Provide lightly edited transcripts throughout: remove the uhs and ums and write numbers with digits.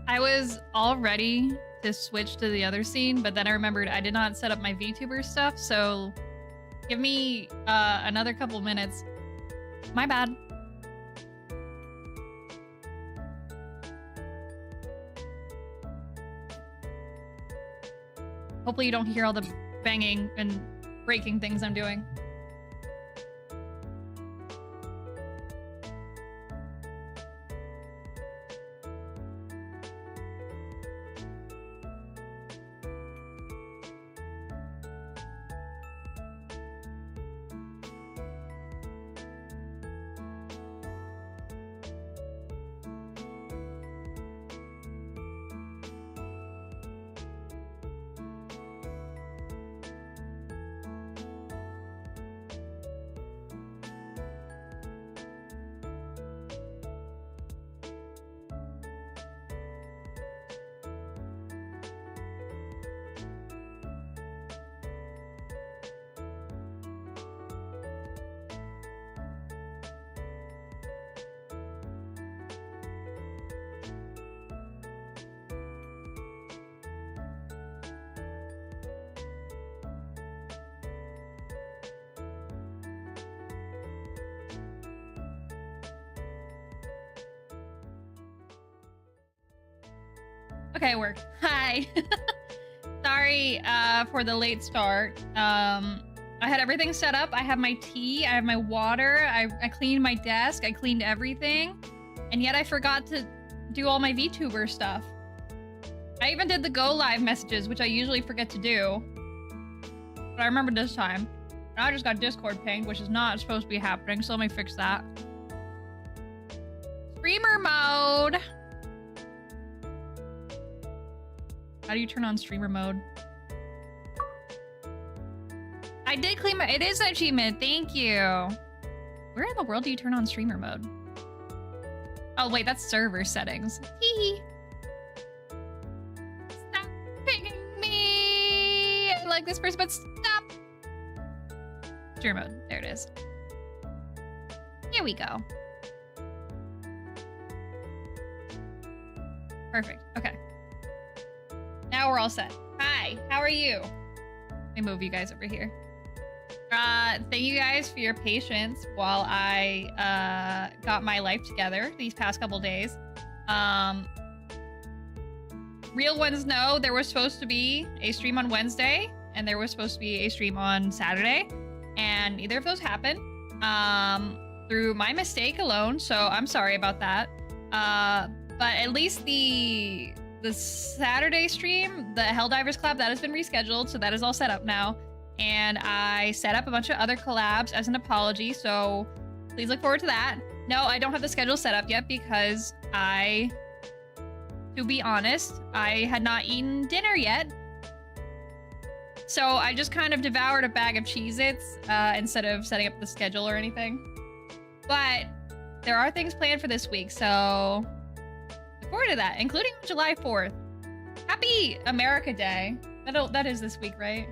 I was all ready to switch to the other scene, but then I remembered I did not set up my VTuber stuff, so give me another couple minutes. My bad. Hopefully you don't hear all the banging and breaking things I'm doing. Okay, it worked. Hi. Sorry for the late start. I had everything set up. I have my tea, I have my water, I cleaned my desk, I cleaned everything, and yet I forgot to do all my VTuber stuff. I even did the go live messages, which I usually forget to do, but I remember this time. And I just got Discord pinged, which is not supposed to be happening, so let me fix that. Streamer mode. How do you turn on streamer mode? I did clean my... It is an achievement. Thank you. Where in the world do you turn on streamer mode? Oh, wait. That's server settings. Hee. Stop pinging me. I like this person, but stop. Streamer mode. There it is. Here we go. Perfect. Okay. Now we're all set. Hi, how are you? Let me move you guys over here. Thank you guys for your patience while I got my life together these past couple days. Real ones know there was supposed to be a stream on Wednesday and there was supposed to be a stream on Saturday, and neither of those happened through my mistake alone, so I'm sorry about that. But at least the Saturday stream, the Helldivers Collab, that has been rescheduled, so that is all set up now. And I set up a bunch of other collabs as an apology, so please look forward to that. No, I don't have the schedule set up yet because to be honest, I had not eaten dinner yet. So I just kind of devoured a bag of Cheez-Its instead of setting up the schedule or anything. But there are things planned for this week, so look forward to that, including July 4th. Happy America Day. That is this week, right?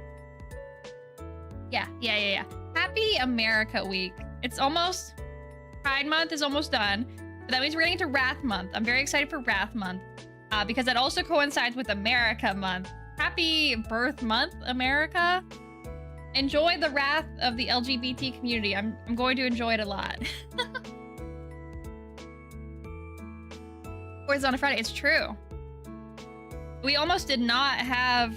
Yeah. Happy America Week. It's almost... Pride Month is almost done. But that means we're getting to Wrath Month. I'm very excited for Wrath Month because that also coincides with America Month. Happy Birth Month, America. Enjoy the wrath of the LGBT community. I'm going to enjoy it a lot. Or it's on a Friday. It's true. We almost did not have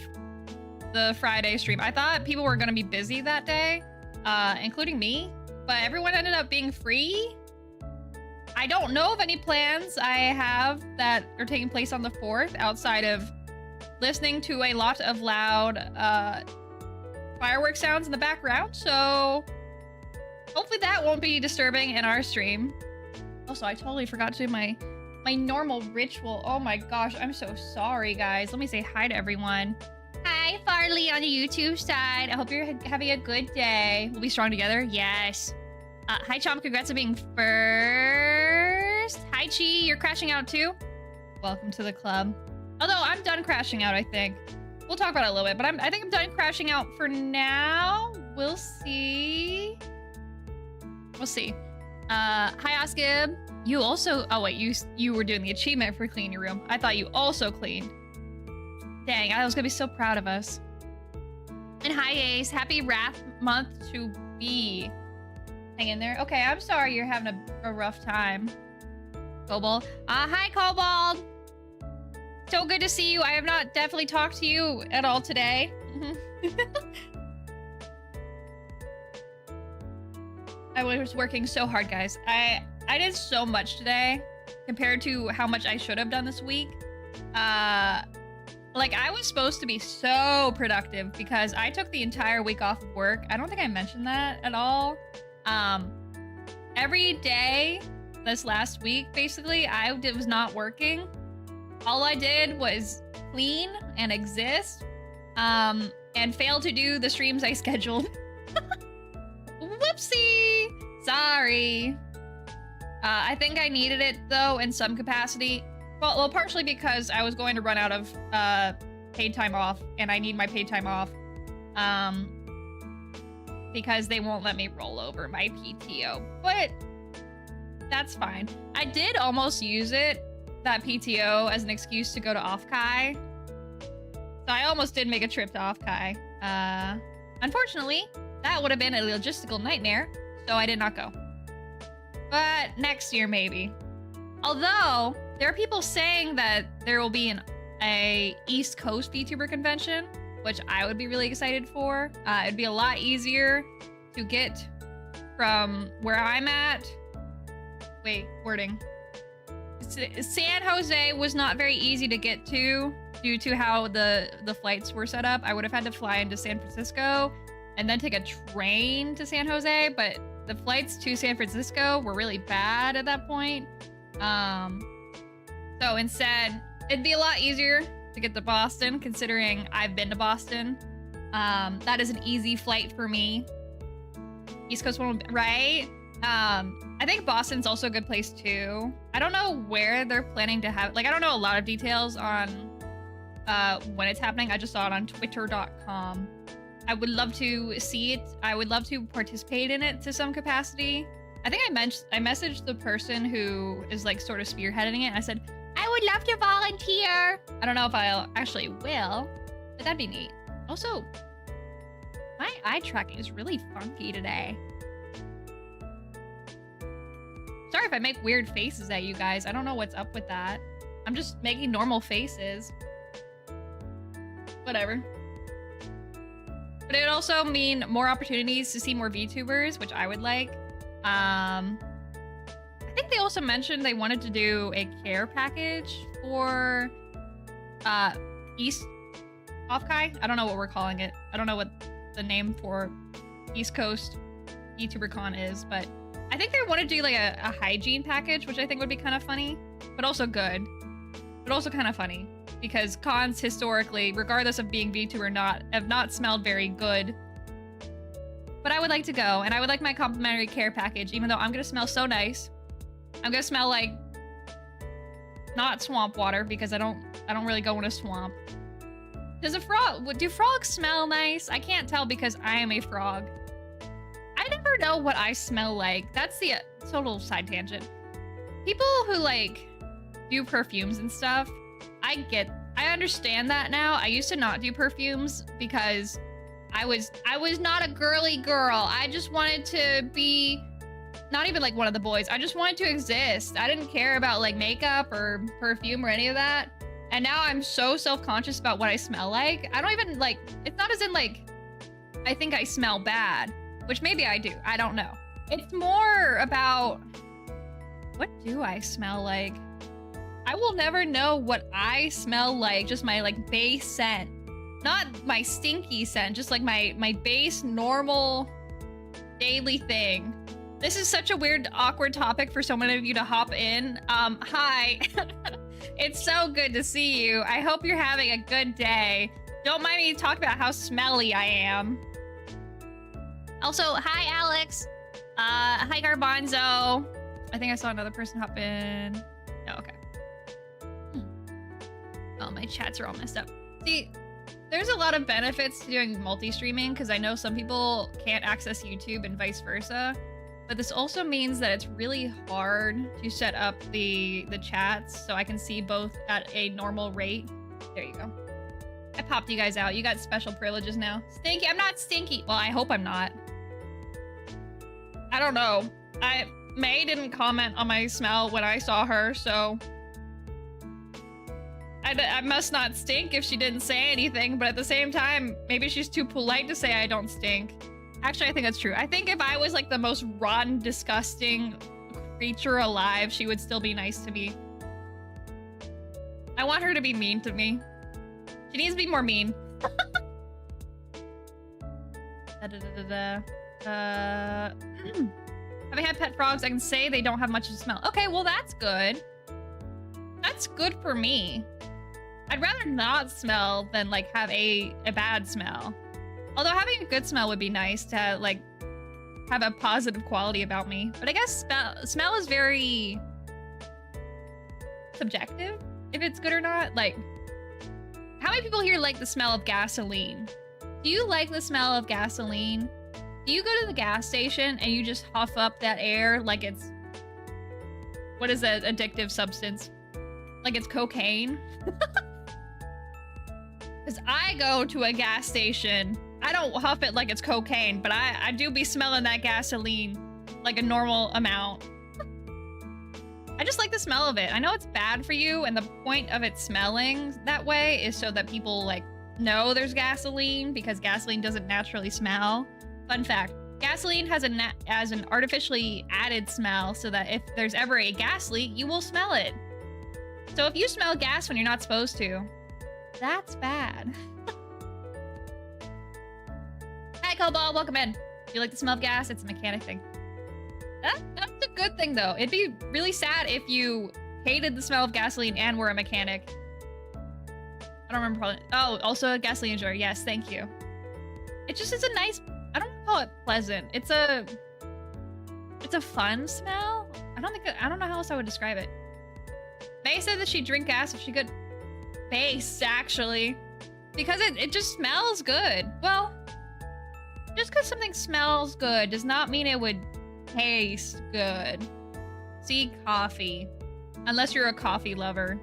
the Friday stream. I thought people were going to be busy that day, including me, but everyone ended up being free. I don't know of any plans I have that are taking place on the 4th outside of listening to a lot of loud fireworks sounds in the background, so hopefully that won't be disturbing in our stream. Also, I totally forgot to do my normal ritual. Oh my gosh, I'm so sorry, guys. Let me say hi to everyone. Hi, Farley on the YouTube side. I hope you're having a good day. We'll be strong together. Yes. Hi, Chomp. Congrats on being first. Hi, Chi. You're crashing out too? Welcome to the club. Although I'm done crashing out, I think. We'll talk about it a little bit, but I think I'm done crashing out for now. We'll see. We'll see. Hi, Oskib. You also, oh wait, you were doing the achievement for cleaning your room. I thought you also cleaned. Dang, I was gonna be so proud of us. And hi Ace, happy Wrath month to be. Hang in there. Okay, I'm sorry you're having a rough time. Cobalt. Hi Cobalt. So good to see you. I have not definitely talked to you at all today. I was working so hard, guys. I did so much today compared to how much I should have done this week. Like, I was supposed to be so productive because I took the entire week off of work. I don't think I mentioned that at all. Every day this last week, basically, I was not working. All I did was clean and exist, and fail to do the streams I scheduled. Whoopsie! Sorry. I think I needed it, though, in some capacity. Well, partially because I was going to run out of paid time off, and I need my paid time off. Because they won't let me roll over my PTO. But that's fine. I did almost use that PTO, as an excuse to go to Offkai. So I almost did make a trip to Offkai. Unfortunately, that would have been a logistical nightmare, so I did not go. But next year, maybe. Although, there are people saying that there will be a East Coast VTuber convention, which I would be really excited for. It'd be a lot easier to get from where I'm at. Wait, wording. San Jose was not very easy to get to due to how the flights were set up. I would have had to fly into San Francisco and then take a train to San Jose, but the flights to San Francisco were really bad at that point. So instead, it'd be a lot easier to get to Boston, considering I've been to Boston. That is an easy flight for me. East Coast one, right? I think Boston's also a good place too. I don't know where they're planning to have, like, I don't know a lot of details on when it's happening. I just saw it on twitter.com. I would love to see it. I would love to participate in it to some capacity. I think I messaged the person who is like sort of spearheading it. I said, I would love to volunteer. I don't know if I'll actually will, but that'd be neat. Also, my eye tracking is really funky today. Sorry if I make weird faces at you guys. I don't know what's up with that. I'm just making normal faces. Whatever. But it would also mean more opportunities to see more VTubers, which I would like. I think they also mentioned they wanted to do a care package for East Offkai. I don't know what we're calling it. I don't know what the name for East Coast VTuber Con is, but I think they want to do like a hygiene package, which I think would be kind of funny, but also good. But also kind of funny, because cons historically, regardless of being VTuber or not, have not smelled very good. But I would like to go, and I would like my complimentary care package, even though I'm gonna smell so nice. I'm gonna smell like not swamp water, because I don't really go in a swamp. Do frogs smell nice? I can't tell because I am a frog. I never know what I smell like. That's the total side tangent. People who like do perfumes and stuff, I understand that now. I used to not do perfumes because I was not a girly girl. I just wanted to be not even like one of the boys. I just wanted to exist. I didn't care about like makeup or perfume or any of that. And now I'm so self-conscious about what I smell like. I don't even like, it's not as in like, I think I smell bad, which maybe I do. I don't know. It's more about, what do I smell like? I will never know what I smell like, just my like base scent. Not my stinky scent, just like my base normal daily thing. This is such a weird, awkward topic for so many of you to hop in. Hi. It's so good to see you. I hope you're having a good day. Don't mind me talking about how smelly I am. Also, hi, Alex. Hi, Garbanzo. I think I saw another person hop in. Oh, okay. Oh, my chats are all messed up. See, there's a lot of benefits to doing multi-streaming because I know some people can't access YouTube and vice versa. But this also means that it's really hard to set up the chats so I can see both at a normal rate. There you go. I popped you guys out. You got special privileges now. Stinky, I'm not stinky. Well, I hope I'm not. I don't know. May didn't comment on my smell when I saw her, so I must not stink if she didn't say anything, but at the same time, maybe she's too polite to say I don't stink. Actually, I think that's true. I think if I was like the most rotten, disgusting creature alive, she would still be nice to me. I want her to be mean to me. She needs to be more mean. Having had pet frogs, I can say they don't have much of a smell. Okay, well that's good. That's good for me. I'd rather not smell than like have a bad smell. Although having a good smell would be nice to like have a positive quality about me. But I guess smell is very subjective if it's good or not. Like, how many people here like the smell of gasoline? Do you like the smell of gasoline? Do you go to the gas station and you just huff up that air like it's, what is that addictive substance? Like it's cocaine? Because I go to a gas station, I don't huff it like it's cocaine, but I do be smelling that gasoline like a normal amount. I just like the smell of it. I know it's bad for you, and the point of it smelling that way is so that people like know there's gasoline, because gasoline doesn't naturally smell. Fun fact, gasoline has an artificially added smell so that if there's ever a gas leak, you will smell it. So if you smell gas when you're not supposed to, that's bad. Hi, Cobalt, welcome in. Do you like the smell of gas? It's a mechanic thing. That's a good thing, though. It'd be really sad if you hated the smell of gasoline and were a mechanic. I don't remember. Oh, also a gasoline enjoyer. Yes, thank you. It just is a nice, I don't call it pleasant. It's a fun smell. I don't know how else I would describe it. May said that she'd drink gas if she could. Base, actually. Because it just smells good. Well, just because something smells good does not mean it would taste good. See, coffee. Unless you're a coffee lover.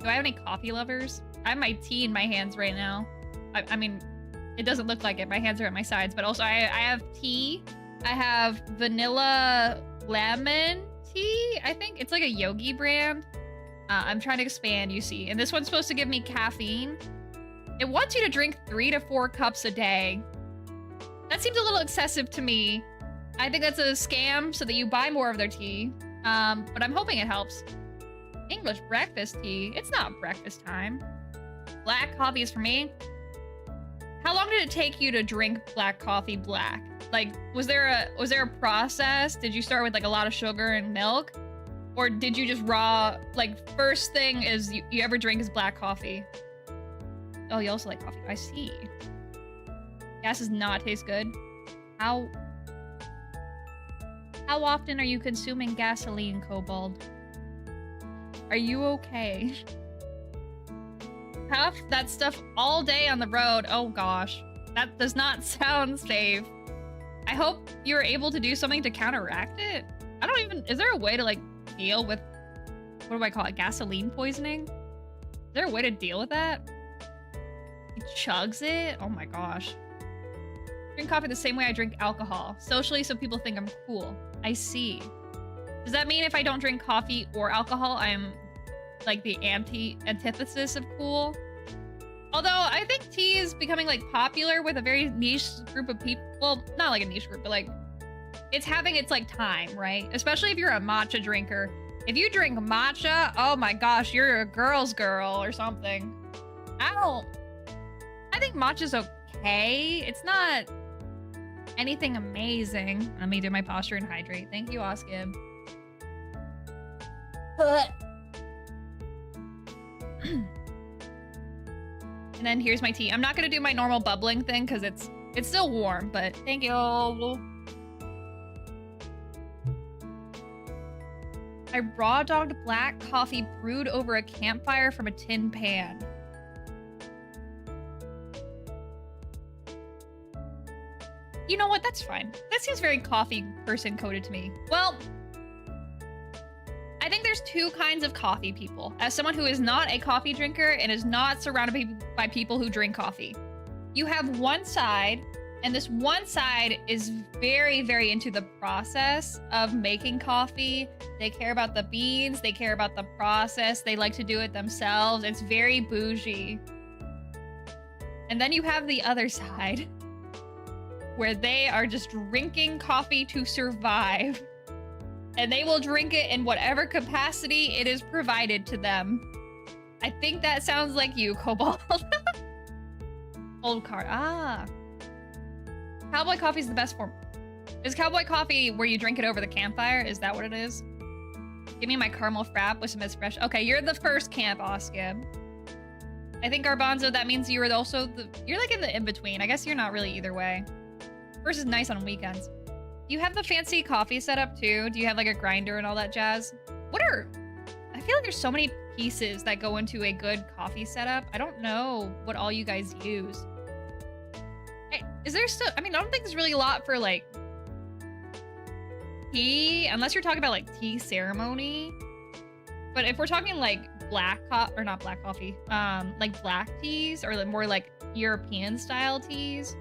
Do I have any coffee lovers? I have my tea in my hands right now. I mean, it doesn't look like it. My hands are at my sides. But also, I have tea. I have vanilla lemon tea, I think. It's like a Yogi brand. I'm trying to expand, you see. And this one's supposed to give me caffeine. It wants you to drink 3 to 4 cups a day. That seems a little excessive to me. I think that's a scam so that you buy more of their tea. But I'm hoping it helps. English breakfast tea. It's not breakfast time. Black coffee is for me. How long did it take you to drink black coffee black? Like, was there a process? Did you start with like a lot of sugar and milk? Or did you just raw, like, first thing is you ever drink is black coffee? Oh, you also like coffee. I see. Gas does not taste good. How often are you consuming gasoline, Kobold? Are you okay? Huff that stuff all day on the road. Oh gosh. That does not sound safe. I hope you're able to do something to counteract it. Is there a way to like deal with, what do I call it? Gasoline poisoning? Is there a way to deal with that? He chugs it? Oh my gosh. Drink coffee the same way I drink alcohol. Socially, so people think I'm cool. I see. Does that mean if I don't drink coffee or alcohol, I am like the antithesis of cool? Although I think tea is becoming like popular with a very niche group of people. Well, not like a niche group, but like it's having its like time, right? Especially if you're a matcha drinker. If you drink matcha, oh my gosh, you're a girl's girl or something. I think matcha's okay. It's not anything amazing. Let me do my posture and hydrate. Thank you, Oskib. And then here's my tea. I'm not gonna do my normal bubbling thing because it's still warm, but thank you. I raw dogged black coffee brewed over a campfire from a tin pan. You know what? That's fine. That seems very coffee person coded to me. Well, I think there's two kinds of coffee people. As someone who is not a coffee drinker and is not surrounded by people who drink coffee, you have one side, and this one side is very, very into the process of making coffee. They care about the beans. They care about the process. They like to do it themselves. It's very bougie. And then you have the other side, where they are just drinking coffee to survive. And they will drink it in whatever capacity it is provided to them. I think that sounds like you, Cobalt. Old card. Ah. Cowboy coffee is the best form. Is cowboy coffee where you drink it over the campfire? Is that what it is? Give me my caramel frap with some espresso. Okay, you're the first camp, Oskib. I think Garbanzo, that means you were also the... You're like in the in-between. I guess you're not really either way. First is nice on weekends. Do you have the fancy coffee setup too? Do you have like a grinder and all that jazz? What are... I feel like there's so many pieces that go into a good coffee setup. I don't know what all you guys use. Hey, is there still... I mean, I don't think there's really a lot for like... tea, unless you're talking about like tea ceremony. But if we're talking like black coffee, or not black coffee, like black teas or more like European style teas,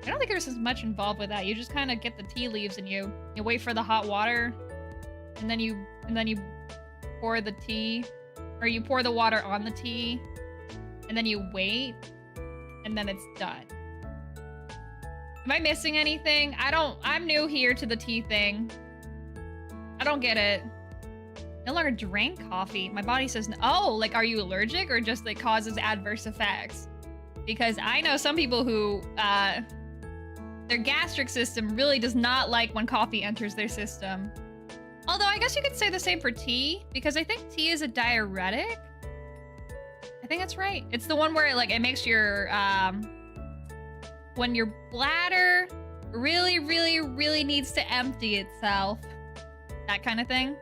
I don't think there's as much involved with that. You just kind of get the tea leaves and you wait for the hot water, and then you pour the tea, or you pour the water on the tea, and then you wait, and then it's done. Am I missing anything? I'm new here to the tea thing. I don't get it. No longer drank coffee. My body says, oh, like, are you allergic or just like causes adverse effects? Because I know some people who, their gastric system really does not like when coffee enters their system. Although I guess you could say the same for tea, because I think tea is a diuretic. I think that's right. It's the one where it makes your, when your bladder really, really, really needs to empty itself. That kind of thing.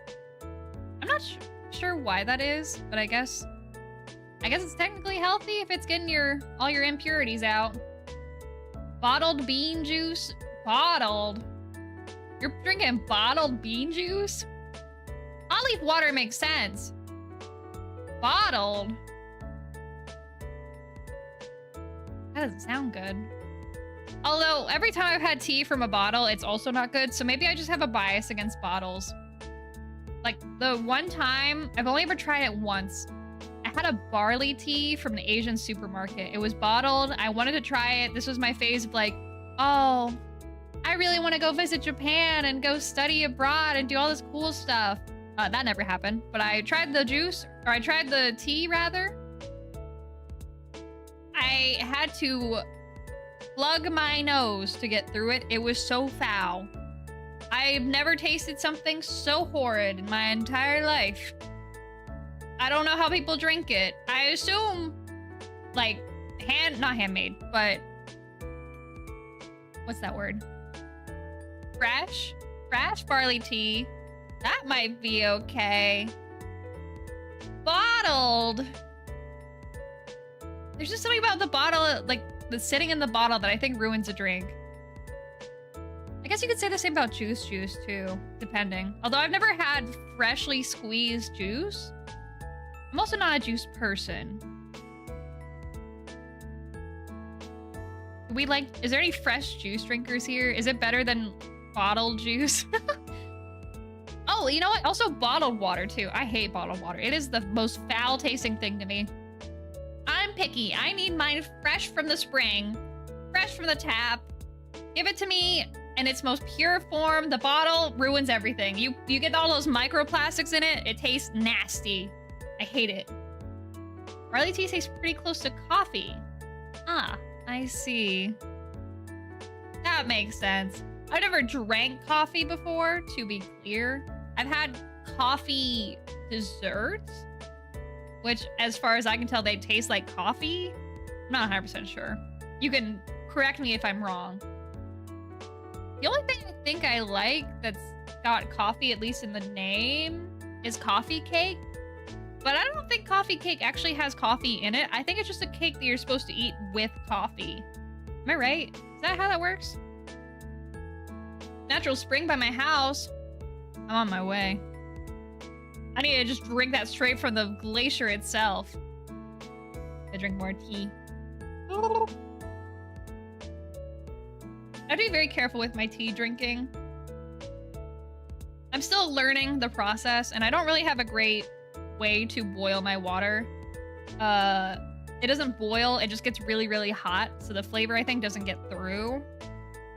I'm not sure why that is, but I guess it's technically healthy if it's getting all your impurities out. Bottled bean juice? Bottled? You're drinking bottled bean juice? Olive water makes sense. Bottled? That doesn't sound good. Although, every time I've had tea from a bottle, it's also not good, so maybe I just have a bias against bottles. Like, the one time, I've only ever tried it once. I had a barley tea from an Asian supermarket. It was bottled. I wanted to try it. This was my phase of like, oh, I really want to go visit Japan and go study abroad and do all this cool stuff. That never happened. But I tried the juice, or I tried the tea, rather. I had to plug my nose to get through it. It was so foul. I've never tasted something so horrid in my entire life. I don't know how people drink it. I assume, like, not handmade, but what's that word? Fresh barley tea. That might be okay. Bottled. There's just something about the bottle, like, the sitting in the bottle that I think ruins a drink. I guess you could say the same about juice too, depending. Although I've never had freshly squeezed juice. I'm also not a juice person. Is there any fresh juice drinkers here? Is it better than bottled juice? Oh, you know what? Also bottled water too. I hate bottled water. It is the most foul tasting thing to me. I'm picky. I need mine fresh from the spring, fresh from the tap. Give it to me in its most pure form. The bottle ruins everything. You get all those microplastics in it. It tastes nasty. I hate it. Barley tea tastes pretty close to coffee. Ah, I see. That makes sense. I've never drank coffee before, to be clear. I've had coffee desserts, which, as far as I can tell, they taste like coffee. I'm not 100% sure. You can correct me if I'm wrong. The only thing I think I like that's got coffee, at least in the name, is coffee cake. But I don't think coffee cake actually has coffee in it. I think it's just a cake that you're supposed to eat with coffee. Am I right? Is that how that works? natural spring by my house. I'm on my way. I need to just drink that straight from the glacier itself. I drink more tea. I have to be very careful with my tea drinking. I'm still learning the process, and I don't really have a great way to boil my water. It doesn't boil, it just gets really, really hot, so the flavor, I think, doesn't get through.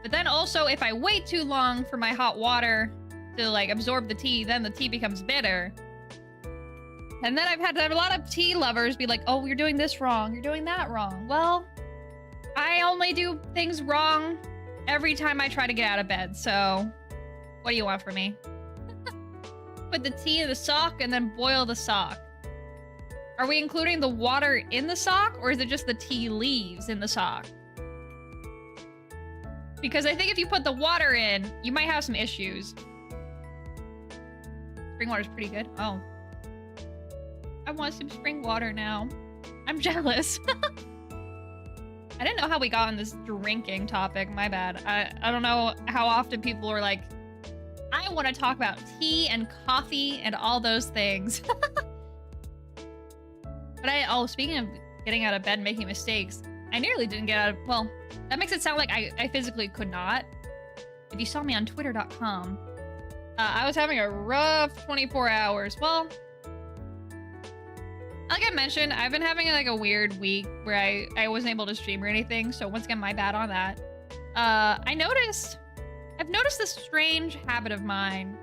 But then also, if I wait too long for my hot water to, like, absorb the tea, then the tea becomes bitter. And then I've had to have a lot of tea lovers be like, oh, you're doing this wrong, you're doing that wrong. Well, I only do things wrong every time I try to get out of bed, so what do you want from me? Put the tea in the sock and then boil the sock. Are we including the water in the sock, or is it just the tea leaves in the sock? Because I think if you put the water in, you might have some issues. Spring water's pretty good. Oh. I want some spring water now. I'm jealous. I didn't know how we got on this drinking topic. My bad. I don't know how often people are like, I want to talk about tea and coffee and all those things. But speaking of getting out of bed and making mistakes, I nearly didn't get out of, well, that makes it sound like I physically could not. If you saw me on twitter.com, I was having a rough 24 hours. Well, like I mentioned, I've been having like a weird week where I wasn't able to stream or anything. So once again, my bad on that. I've noticed this strange habit of mine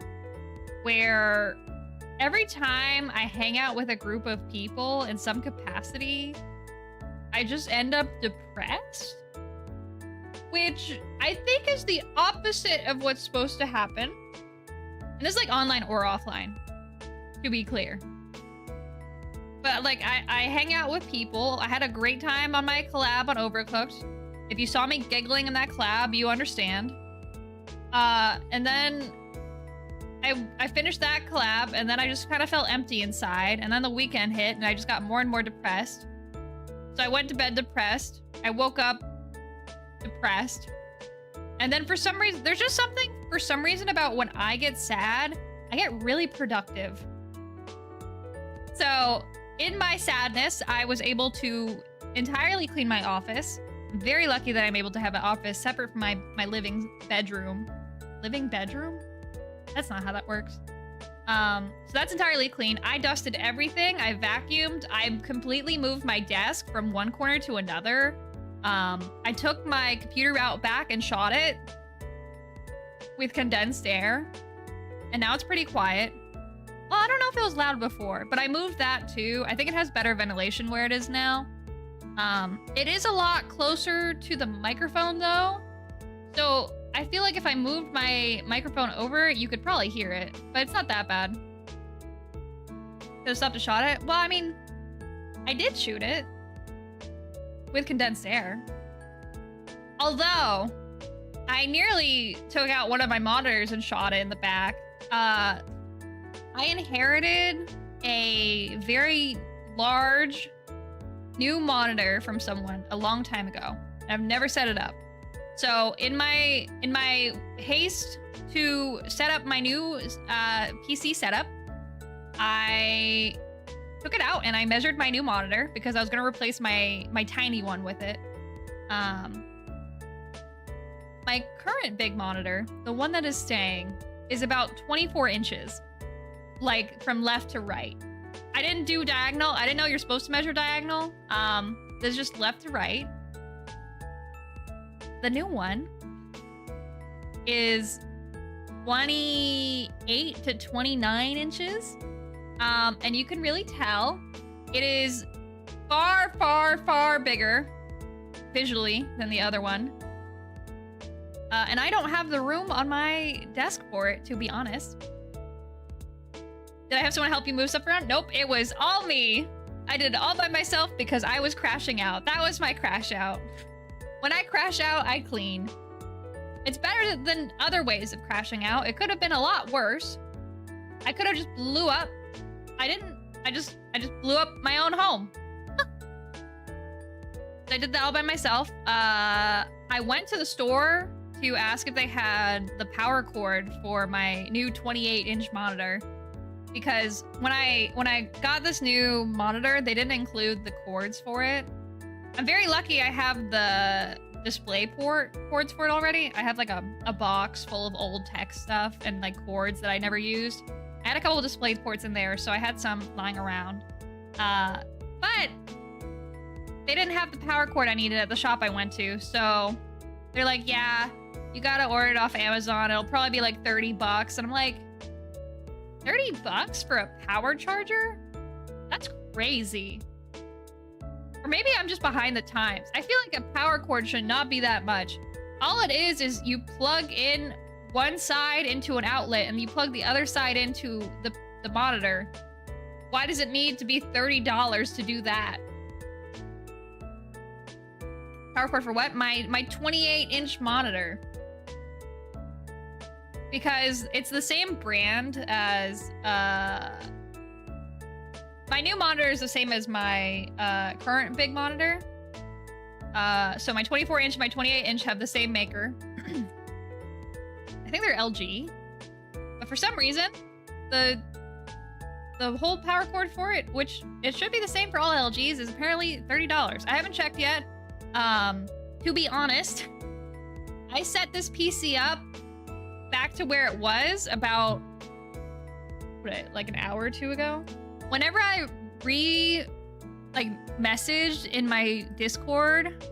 where every time I hang out with a group of people in some capacity, I just end up depressed, which I think is the opposite of what's supposed to happen. And this is like online or offline, to be clear. But like, I hang out with people. I had a great time on my collab on Overcooked. If you saw me giggling in that collab, you understand. And then I finished that collab, and then I just kind of felt empty inside, and then the weekend hit, and I just got more and more depressed. So I went to bed depressed. I woke up depressed. And then for some reason, there's just something, for some reason, about when I get sad, I get really productive. So in my sadness, I was able to entirely clean my office. I'm very lucky that I'm able to have an office separate from my living bedroom. Living bedroom? That's not how that works. So that's entirely clean. I dusted everything. I vacuumed. I completely moved my desk from one corner to another. I took my computer out back and shot it with condensed air. And now it's pretty quiet. Well, I don't know if it was loud before, but I moved that too. I think it has better ventilation where it is now. It is a lot closer to the microphone though. So I feel like if I moved my microphone over, you could probably hear it, but it's not that bad. Could have stopped to shot it? Well, I mean, I did shoot it with condensed air. Although, I nearly took out one of my monitors and shot it in the back. I inherited a very large new monitor from someone a long time ago. I've never set it up. So in my haste to set up my new PC setup, I took it out and I measured my new monitor because I was gonna replace my tiny one with it. My current big monitor, the one that is staying, is about 24 inches, like from left to right. I didn't do diagonal. I didn't know you're supposed to measure diagonal. There's just left to right. The new one is 28 to 29 inches. And you can really tell it is far, far, far bigger visually than the other one. And I don't have the room on my desk for it, to be honest. Did I have someone help you move stuff around? Nope, it was all me. I did it all by myself because I was crashing out. That was my crash out. When I crash out, I clean. It's better than other ways of crashing out. It could have been a lot worse. I could have just blew up. I didn't. I just blew up my own home. I did that all by myself. I went to the store to ask if they had the power cord for my new 28-inch monitor, because when I got this new monitor, they didn't include the cords for it. I'm very lucky I have the display cords for it already. I have like a box full of old tech stuff and like cords that I never used. I had a couple of display ports in there, so I had some lying around. But they didn't have the power cord I needed at the shop I went to, so they're like, yeah, you gotta order it off Amazon. It'll probably be like 30 bucks. And I'm like, 30 bucks for a power charger? That's crazy. Or maybe I'm just behind the times. I feel like a power cord should not be that much. All it is you plug in one side into an outlet and you plug the other side into the monitor. Why does it need to be $30 to do that? Power cord for what? My 28-inch monitor. Because it's the same brand as my new monitor is the same as my current big monitor. So my 24-inch and my 28-inch have the same maker. I think they're LG. But for some reason, the whole power cord for it, which it should be the same for all LGs, is apparently $30. I haven't checked yet. To be honest, I set this PC up back to where it was about, like an hour or two ago. Whenever I messaged in my Discord,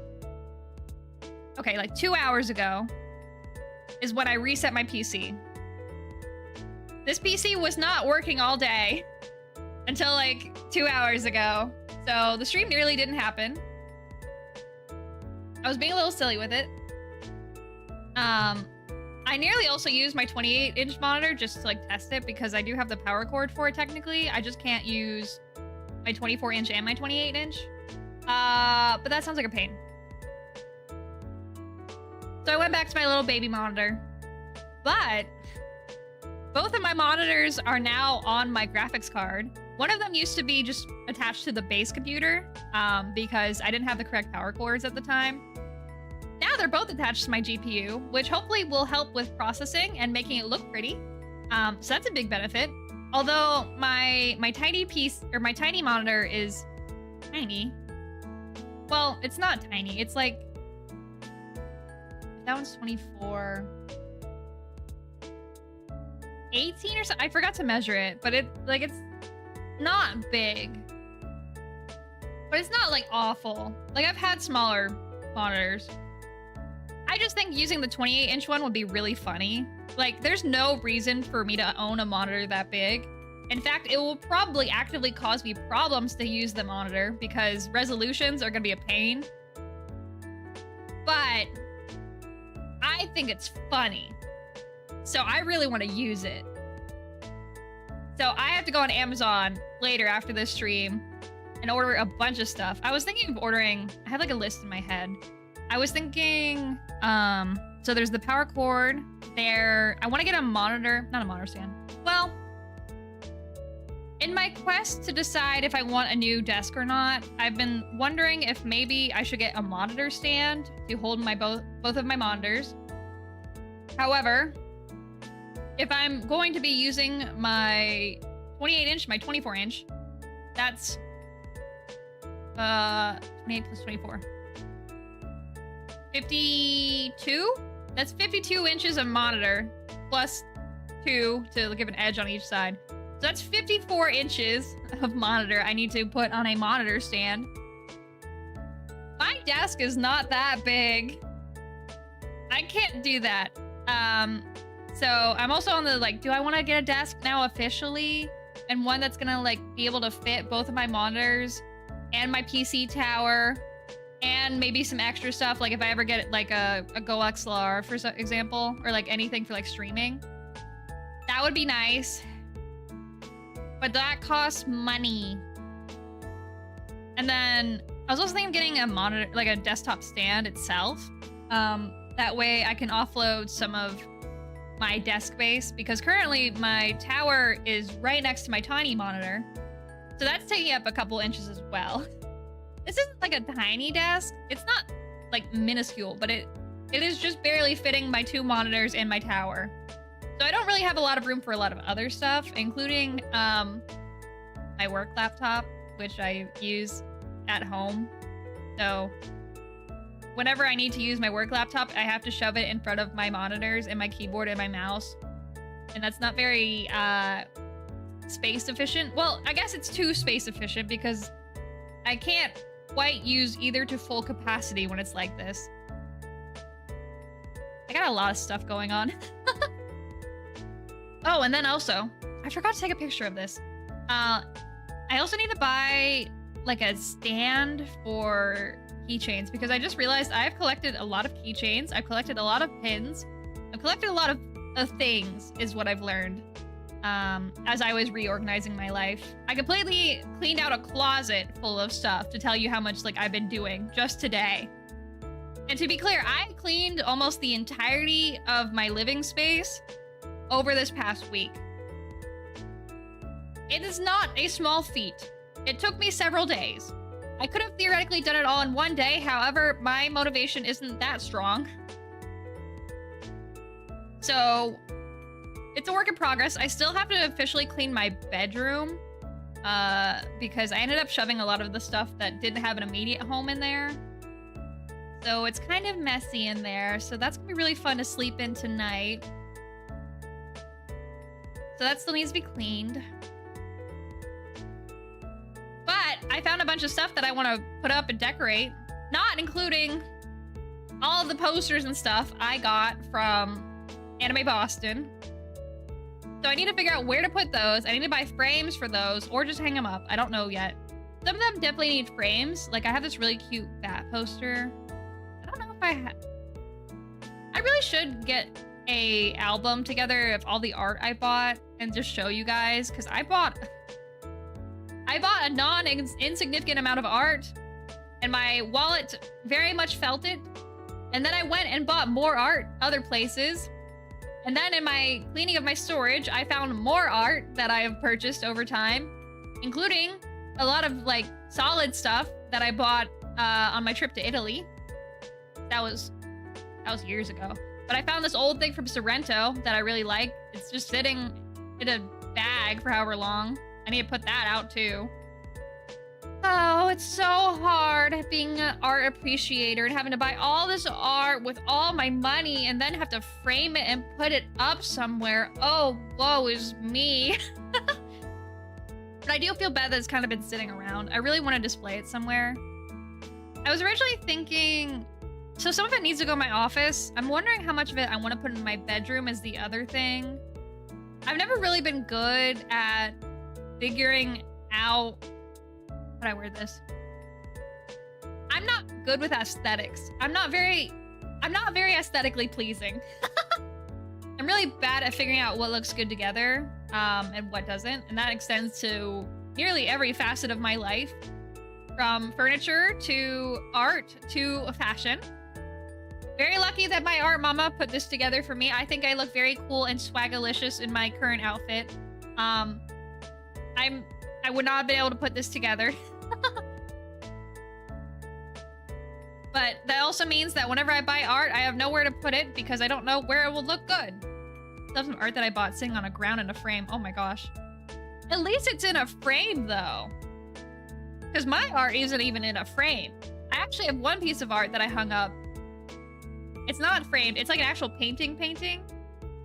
okay, like 2 hours ago is when I reset my PC. This PC was not working all day until like 2 hours ago. So the stream nearly didn't happen. I was being a little silly with it. I nearly also used my 28-inch monitor just to like test it because I do have the power cord for it technically. I just can't use my 24-inch and my 28-inch. But that sounds like a pain. So I went back to my little baby monitor. But both of my monitors are now on my graphics card. One of them used to be just attached to the base computer because I didn't have the correct power cords at the time. Now they're both attached to my GPU, which hopefully will help with processing and making it look pretty. So that's a big benefit. Although my tiny piece, or my tiny monitor is tiny. Well, it's not tiny. It's like, that one's 24. 18 or something. I forgot to measure it, but it's not big. But it's not like awful. Like I've had smaller monitors. I just think using the 28-inch one would be really funny. Like, there's no reason for me to own a monitor that big. In fact, it will probably actively cause me problems to use the monitor because resolutions are going to be a pain. But I think it's funny. So I really want to use it. So I have to go on Amazon later after this stream and order a bunch of stuff. I was thinking of ordering, I had like a list in my head. I was thinking, so there's the power cord there. I want to get a monitor, not a monitor stand. Well, in my quest to decide if I want a new desk or not, I've been wondering if maybe I should get a monitor stand to hold my both of my monitors. However, if I'm going to be using my 28-inch, my 24-inch, that's 28 plus 24. 52? That's 52 inches of monitor plus 2 to give an edge on each side. So that's 54 inches of monitor I need to put on a monitor stand. My desk is not that big. I can't do that. So I'm also on the do I want to get a desk now officially? And one that's gonna be able to fit both of my monitors and my PC tower and maybe some extra stuff. Like if I ever get a Go XLR for example, or anything for streaming, that would be nice. But that costs money. And then I was also thinking of getting a monitor, a desktop stand itself. That way I can offload some of my desk space because currently my tower is right next to my tiny monitor. So that's taking up a couple inches as well. This isn't a tiny desk. It's not minuscule, but it It is just barely fitting my 2 monitors and my tower. So I don't really have a lot of room for a lot of other stuff, including my work laptop, which I use at home. So whenever I need to use my work laptop, I have to shove it in front of my monitors and my keyboard and my mouse. And that's not very space efficient. Well, I guess it's too space efficient because I can't quite use either to full capacity when it's like this. I got a lot of stuff going on. Oh, and then also, I forgot to take a picture of this. I also need to buy like a stand for keychains because I just realized I've collected a lot of keychains. I've collected a lot of pins. I've collected a lot of things is what I've learned as I was reorganizing my life. I completely cleaned out a closet full of stuff to tell you how much like I've been doing just today. And to be clear, I cleaned almost the entirety of my living space over this past week. It is not a small feat. It took me several days. I could have theoretically done it all in one day. However, my motivation isn't that strong. So it's a work in progress. I still have to officially clean my bedroom because I ended up shoving a lot of the stuff that didn't have an immediate home in there. So it's kind of messy in there. So that's gonna be really fun to sleep in tonight. So that still needs to be cleaned. But I found a bunch of stuff that I want to put up and decorate, not including all of the posters and stuff I got from Anime Boston. So I need to figure out where to put those. I need to buy frames for those or just hang them up. I don't know yet. Some of them definitely need frames. Like I have this really cute bat poster. I don't know if I really should get a album together of all the art I bought and just show you guys because I bought a non-insignificant amount of art and my wallet very much felt it. And then I went and bought more art other places. And then in my cleaning of my storage, I found more art that I have purchased over time, including a lot of like solid stuff that I bought on my trip to Italy. That was years ago. But I found this old thing from Sorrento that I really like. It's just sitting in a bag for however long. I need to put that out too. Oh, it's so hard being an art appreciator and having to buy all this art with all my money and then have to frame it and put it up somewhere. Oh, woe is me. But I do feel bad that it's kind of been sitting around. I really want to display it somewhere. I was originally thinking, so some of it needs to go in my office. I'm wondering how much of it I want to put in my bedroom as the other thing. I've never really been good at figuring out how do I word this? I'm not good with aesthetics. I'm not very aesthetically pleasing. I'm really bad at figuring out what looks good together and what doesn't. And that extends to nearly every facet of my life, from furniture to art to fashion. Very lucky that my art mama put this together for me. I think I look very cool and swagalicious in my current outfit. I would not have been able to put this together. But that also means that whenever I buy art, I have nowhere to put it because I don't know where it will look good. I have some art that I bought sitting on a ground in a frame. Oh my gosh. At least it's in a frame though. Because my art isn't even in a frame. I actually have one piece of art that I hung up. It's not framed. It's like an actual painting.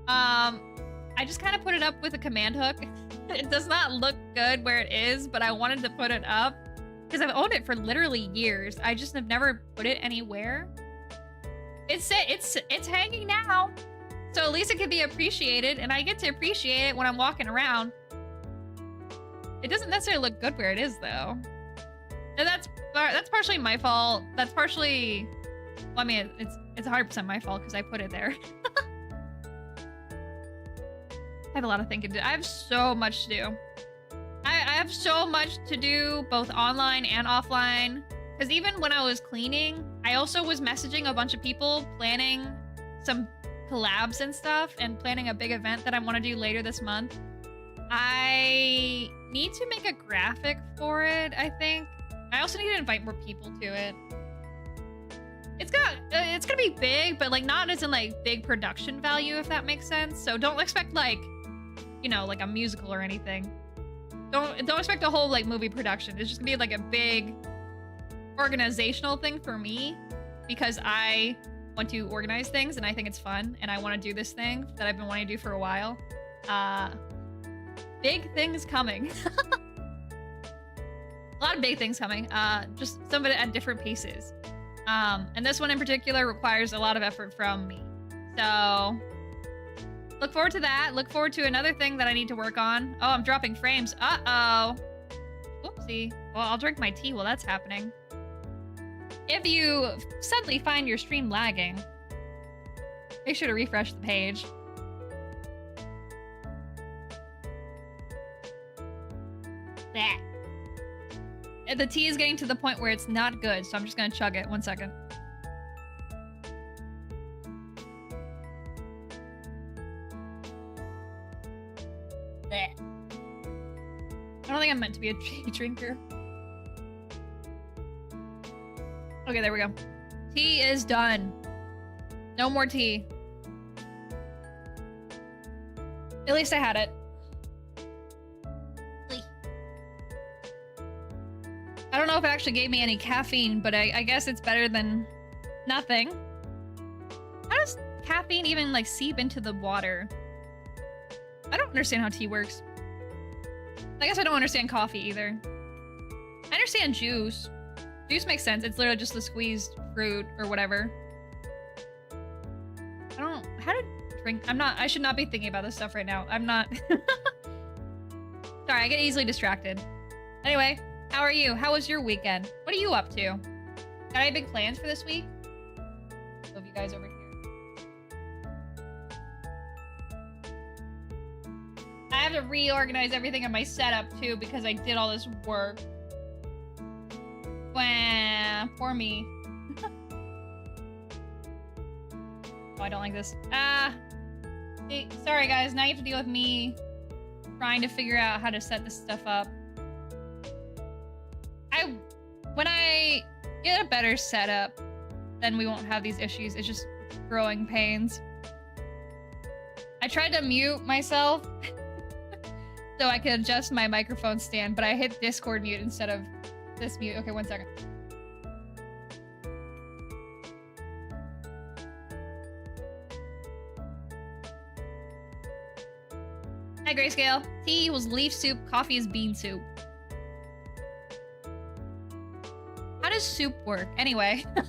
I just kind of put it up with a command hook. It does not look good where it is, but I wanted to put it up because I've owned it for literally years. I just have never put it anywhere. It's hanging now, so at least it can be appreciated, and I get to appreciate it when I'm walking around. It doesn't necessarily look good where it is, though. And that's partially my fault. That's partially, well, I mean, it's 100% my fault because I put it there. I have a lot of thinking to do. I have so much to do. I have so much to do, both online and offline. Because even when I was cleaning, I also was messaging a bunch of people, planning some collabs and stuff, and planning a big event that I want to do later this month. I need to make a graphic for it, I think. I also need to invite more people to it. it's gonna be big, but like not as in like big production value, if that makes sense. So don't expect like, you know, like a musical or anything. Don't expect a whole like movie production. It's just gonna be like a big organizational thing for me because I want to organize things and I think it's fun and I want to do this thing that I've been wanting to do for a while. Big things coming. A lot of big things coming. Just some of it at different paces. And this one in particular requires a lot of effort from me. So look forward to that. Look forward to another thing that I need to work on. Oh, I'm dropping frames. Uh-oh. Whoopsie. Well, I'll drink my tea while that's happening. If you suddenly find your stream lagging, make sure to refresh the page. Blech. The tea is getting to the point where it's not good, so I'm just gonna chug it. 1 second. Blech. I don't think I'm meant to be a tea drinker. Okay, there we go. Tea is done. No more tea. At least I had it. I don't know if it actually gave me any caffeine, but I guess it's better than nothing. How does caffeine even like seep into the water? I don't understand how tea works. I guess I don't understand coffee either. I understand juice. Juice makes sense. It's literally just the squeezed fruit or whatever. How to drink? I should not be thinking about this stuff right now. I'm not. Sorry, I get easily distracted. Anyway, how are you? How was your weekend? What are you up to? Got any big plans for this week? Love you guys over here. I have to reorganize everything in my setup too because I did all this work. Wah, poor me. Oh, I don't like this. Hey, sorry guys, now you have to deal with me trying to figure out how to set this stuff up. When I get a better setup, then we won't have these issues. It's just growing pains. I tried to mute myself so I could adjust my microphone stand, but I hit Discord mute instead of this mute. Okay, 1 second. Hi, Grayscale. Tea was leaf soup, coffee is bean soup. How does soup work? Anyway. Trying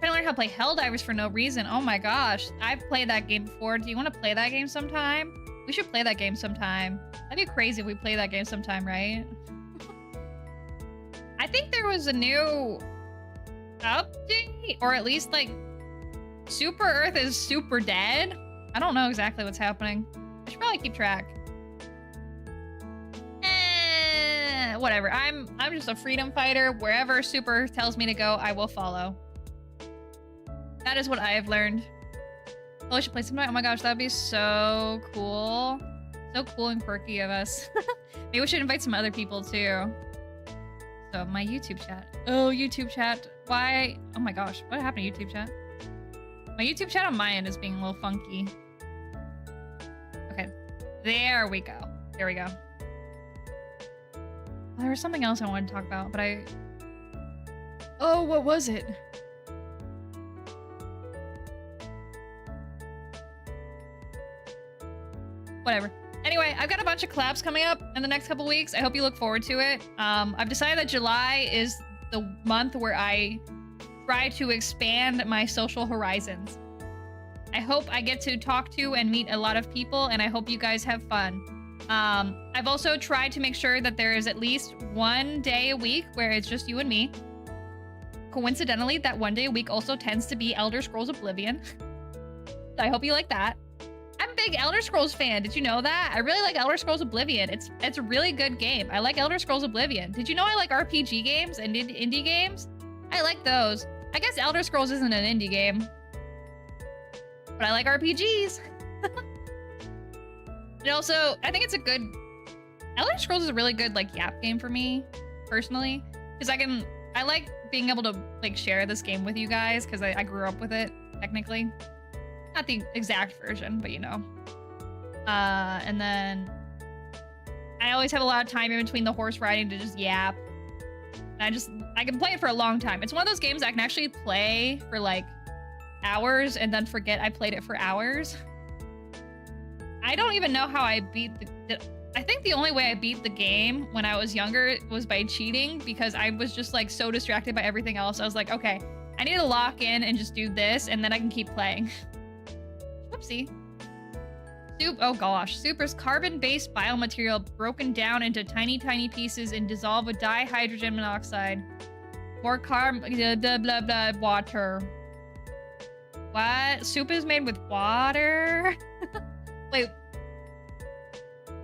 to learn how to play Helldivers for no reason. Oh my gosh. I've played that game before. Do you want to play that game sometime? We should play that game sometime. That'd be crazy if we play that game sometime, right? I think there was a new update, or at least like Super Earth is super dead. I don't know exactly what's happening. I should probably keep track. Whatever. I'm just a freedom fighter. Wherever Super Earth tells me to go, I will follow. That is what I have learned. Oh, I should play sometime. Oh my gosh, that'd be so cool. So cool and quirky of us. Maybe we should invite some other people too. So my YouTube chat. Oh, YouTube chat. Why? Oh my gosh, what happened to YouTube chat? My YouTube chat on my end is being a little funky. Okay, there we go. There we go. There was something else I wanted to talk about, but oh, what was it? Whatever. Anyway, I've got a bunch of collabs coming up in the next couple weeks. I hope you look forward to it. I've decided that July is the month where I try to expand my social horizons. I hope I get to talk to and meet a lot of people, and I hope you guys have fun. I've also tried to make sure that there is at least one day a week where it's just you and me. Coincidentally, that one day a week also tends to be Elder Scrolls Oblivion. So I hope you like that. I'm a big Elder Scrolls fan. Did you know that? I really like Elder Scrolls Oblivion. It's a really good game. I like Elder Scrolls Oblivion. Did you know I like RPG games and indie games? I like those. I guess Elder Scrolls isn't an indie game, but I like RPGs. And also, I think it's a good... Elder Scrolls is a really good, like, yap game for me, personally. Because I can I like being able to like share this game with you guys because I grew up with it, technically. Not the exact version, but you know. And then I always have a lot of time in between the horse riding to just yap. And I can play it for a long time. It's one of those games I can actually play for like hours and then forget I played it for hours. I don't even know how I beat I think the only way I beat the game when I was younger was by cheating because I was just like so distracted by everything else. I was like, okay, I need to lock in and just do this and then I can keep playing. Whoopsie. Soup, oh gosh. Soup is carbon-based biomaterial broken down into tiny, tiny pieces and dissolved with dihydrogen monoxide. More blah, blah, blah, water. What? Soup is made with water? Wait.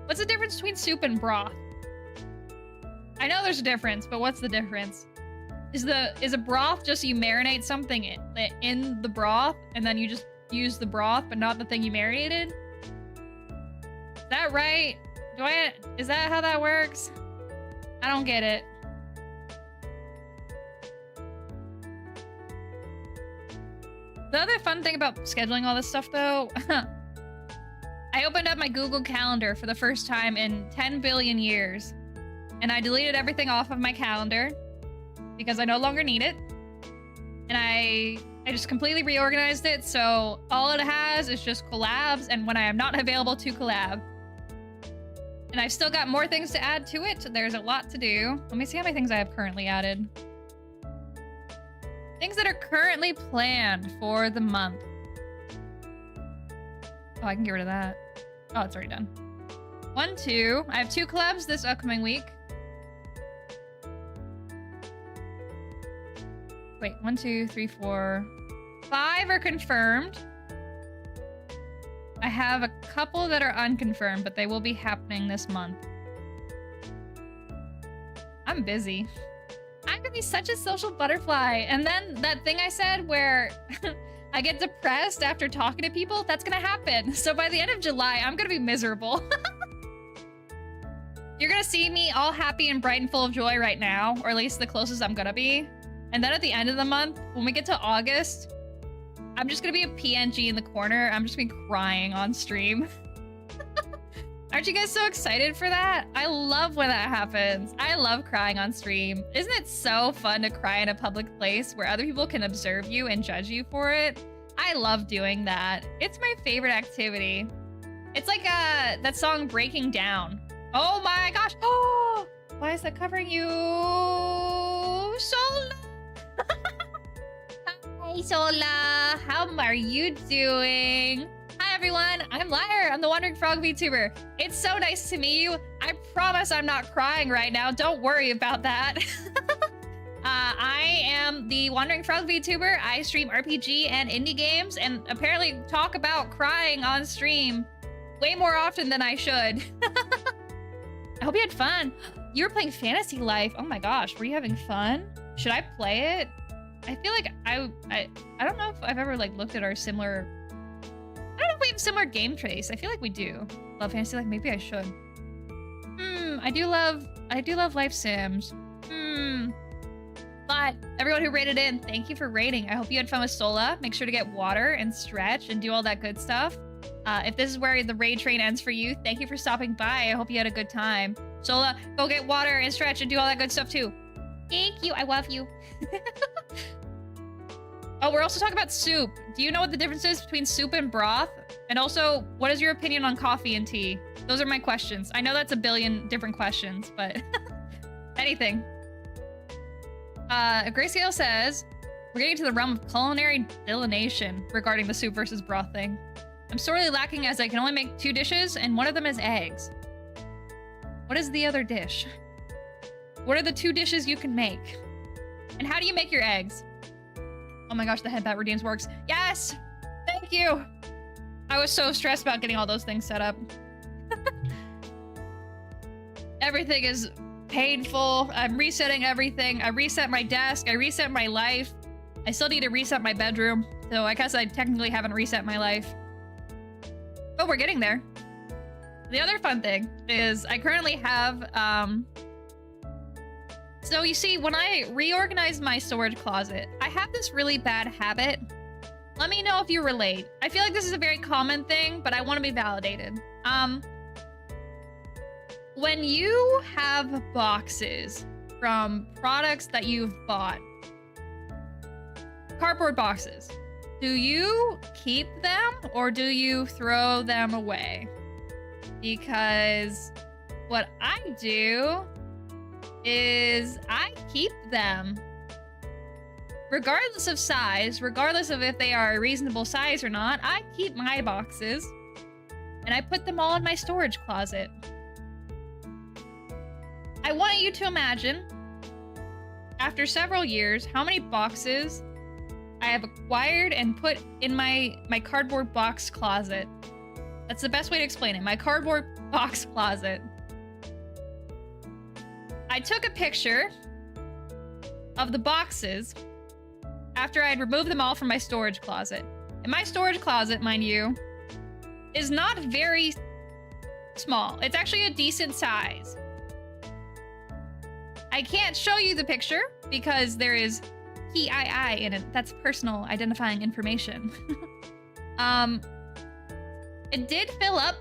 What's the difference between soup and broth? I know there's a difference, but what's the difference? Is a broth just you marinate something in the broth and then you just use the broth but not the thing you marinated? Is that right? Is that how that works? I don't get it. The other fun thing about scheduling all this stuff though, I opened up my Google Calendar for the first time in 10 billion years. And I deleted everything off of my calendar because I no longer need it. And I just completely reorganized it. So all it has is just collabs and when I am not available to collab. And I've still got more things to add to it. There's a lot to do. Let me see how many things I have currently added. Things that are currently planned for the month. Oh, I can get rid of that. Oh, it's already done. 1, 2. I have 2 collabs this upcoming week. Wait, 1, 2, 3, 4. 5 are confirmed. I have a couple that are unconfirmed, but they will be happening this month. I'm busy. I'm gonna be such a social butterfly. And then that thing I said where I get depressed after talking to people, that's gonna happen. So by the end of July, I'm gonna be miserable. You're gonna see me all happy and bright and full of joy right now, or at least the closest I'm gonna be. And then at the end of the month, when we get to August, I'm just gonna be a PNG in the corner. I'm just gonna be crying on stream. Aren't you guys so excited for that? I love when that happens. I love crying on stream. Isn't it so fun to cry in a public place where other people can observe you and judge you for it? I love doing that. It's my favorite activity. It's like that song Breaking Down. Oh my gosh. Oh, why is that covering you? Sola. Hi, Sola. How are you doing? Hi everyone, I'm Lyre. I'm the Wandering Frog VTuber. It's so nice to meet you. I promise I'm not crying right now. Don't worry about that. I am the Wandering Frog VTuber. I stream RPG and indie games and apparently talk about crying on stream way more often than I should. I hope you had fun. You were playing Fantasy Life. Oh my gosh, were you having fun? Should I play it? I feel like I don't know if I've ever like looked at our similar. I don't know if we have similar game trace. I feel like we do. Love Fantasy Life. Maybe I should. I do love Life Sims. But everyone who rated in, thank you for rating. I hope you had fun with Sola. Make sure to get water and stretch and do all that good stuff. If this is where the raid train ends for you, thank you for stopping by. I hope you had a good time. Sola, go get water and stretch and do all that good stuff too. Thank you. I love you. Oh, we're also talking about soup. Do you know what the difference is between soup and broth? And also, what is your opinion on coffee and tea? Those are my questions. I know that's a billion different questions, but anything. Graciela says, we're getting to the realm of culinary delineation regarding the soup versus broth thing. I'm sorely lacking as I can only make 2 dishes, and one of them is eggs. What is the other dish? What are the 2 dishes you can make? And how do you make your eggs? Oh my gosh, the headbat redeems works. Yes! Thank you! I was so stressed about getting all those things set up. Everything is painful. I'm resetting everything. I reset my desk. I reset my life. I still need to reset my bedroom. So I guess I technically haven't reset my life. But we're getting there. The other fun thing is I currently have So you see, when I reorganize my storage closet, I have this really bad habit. Let me know if you relate. I feel like this is a very common thing, but I want to be validated. When you have boxes from products that you've bought, cardboard boxes, do you keep them or do you throw them away? Because what I do is I keep them. Regardless of size, regardless of if they are a reasonable size or not, I keep my boxes and I put them all in my storage closet. I want you to imagine, after several years, how many boxes I have acquired and put in my cardboard box closet. That's the best way to explain it. My cardboard box closet. I took a picture of the boxes after I'd removed them all from my storage closet. And my storage closet, mind you, is not very small. It's actually a decent size. I can't show you the picture because there is PII in it. That's personal identifying information. It did fill up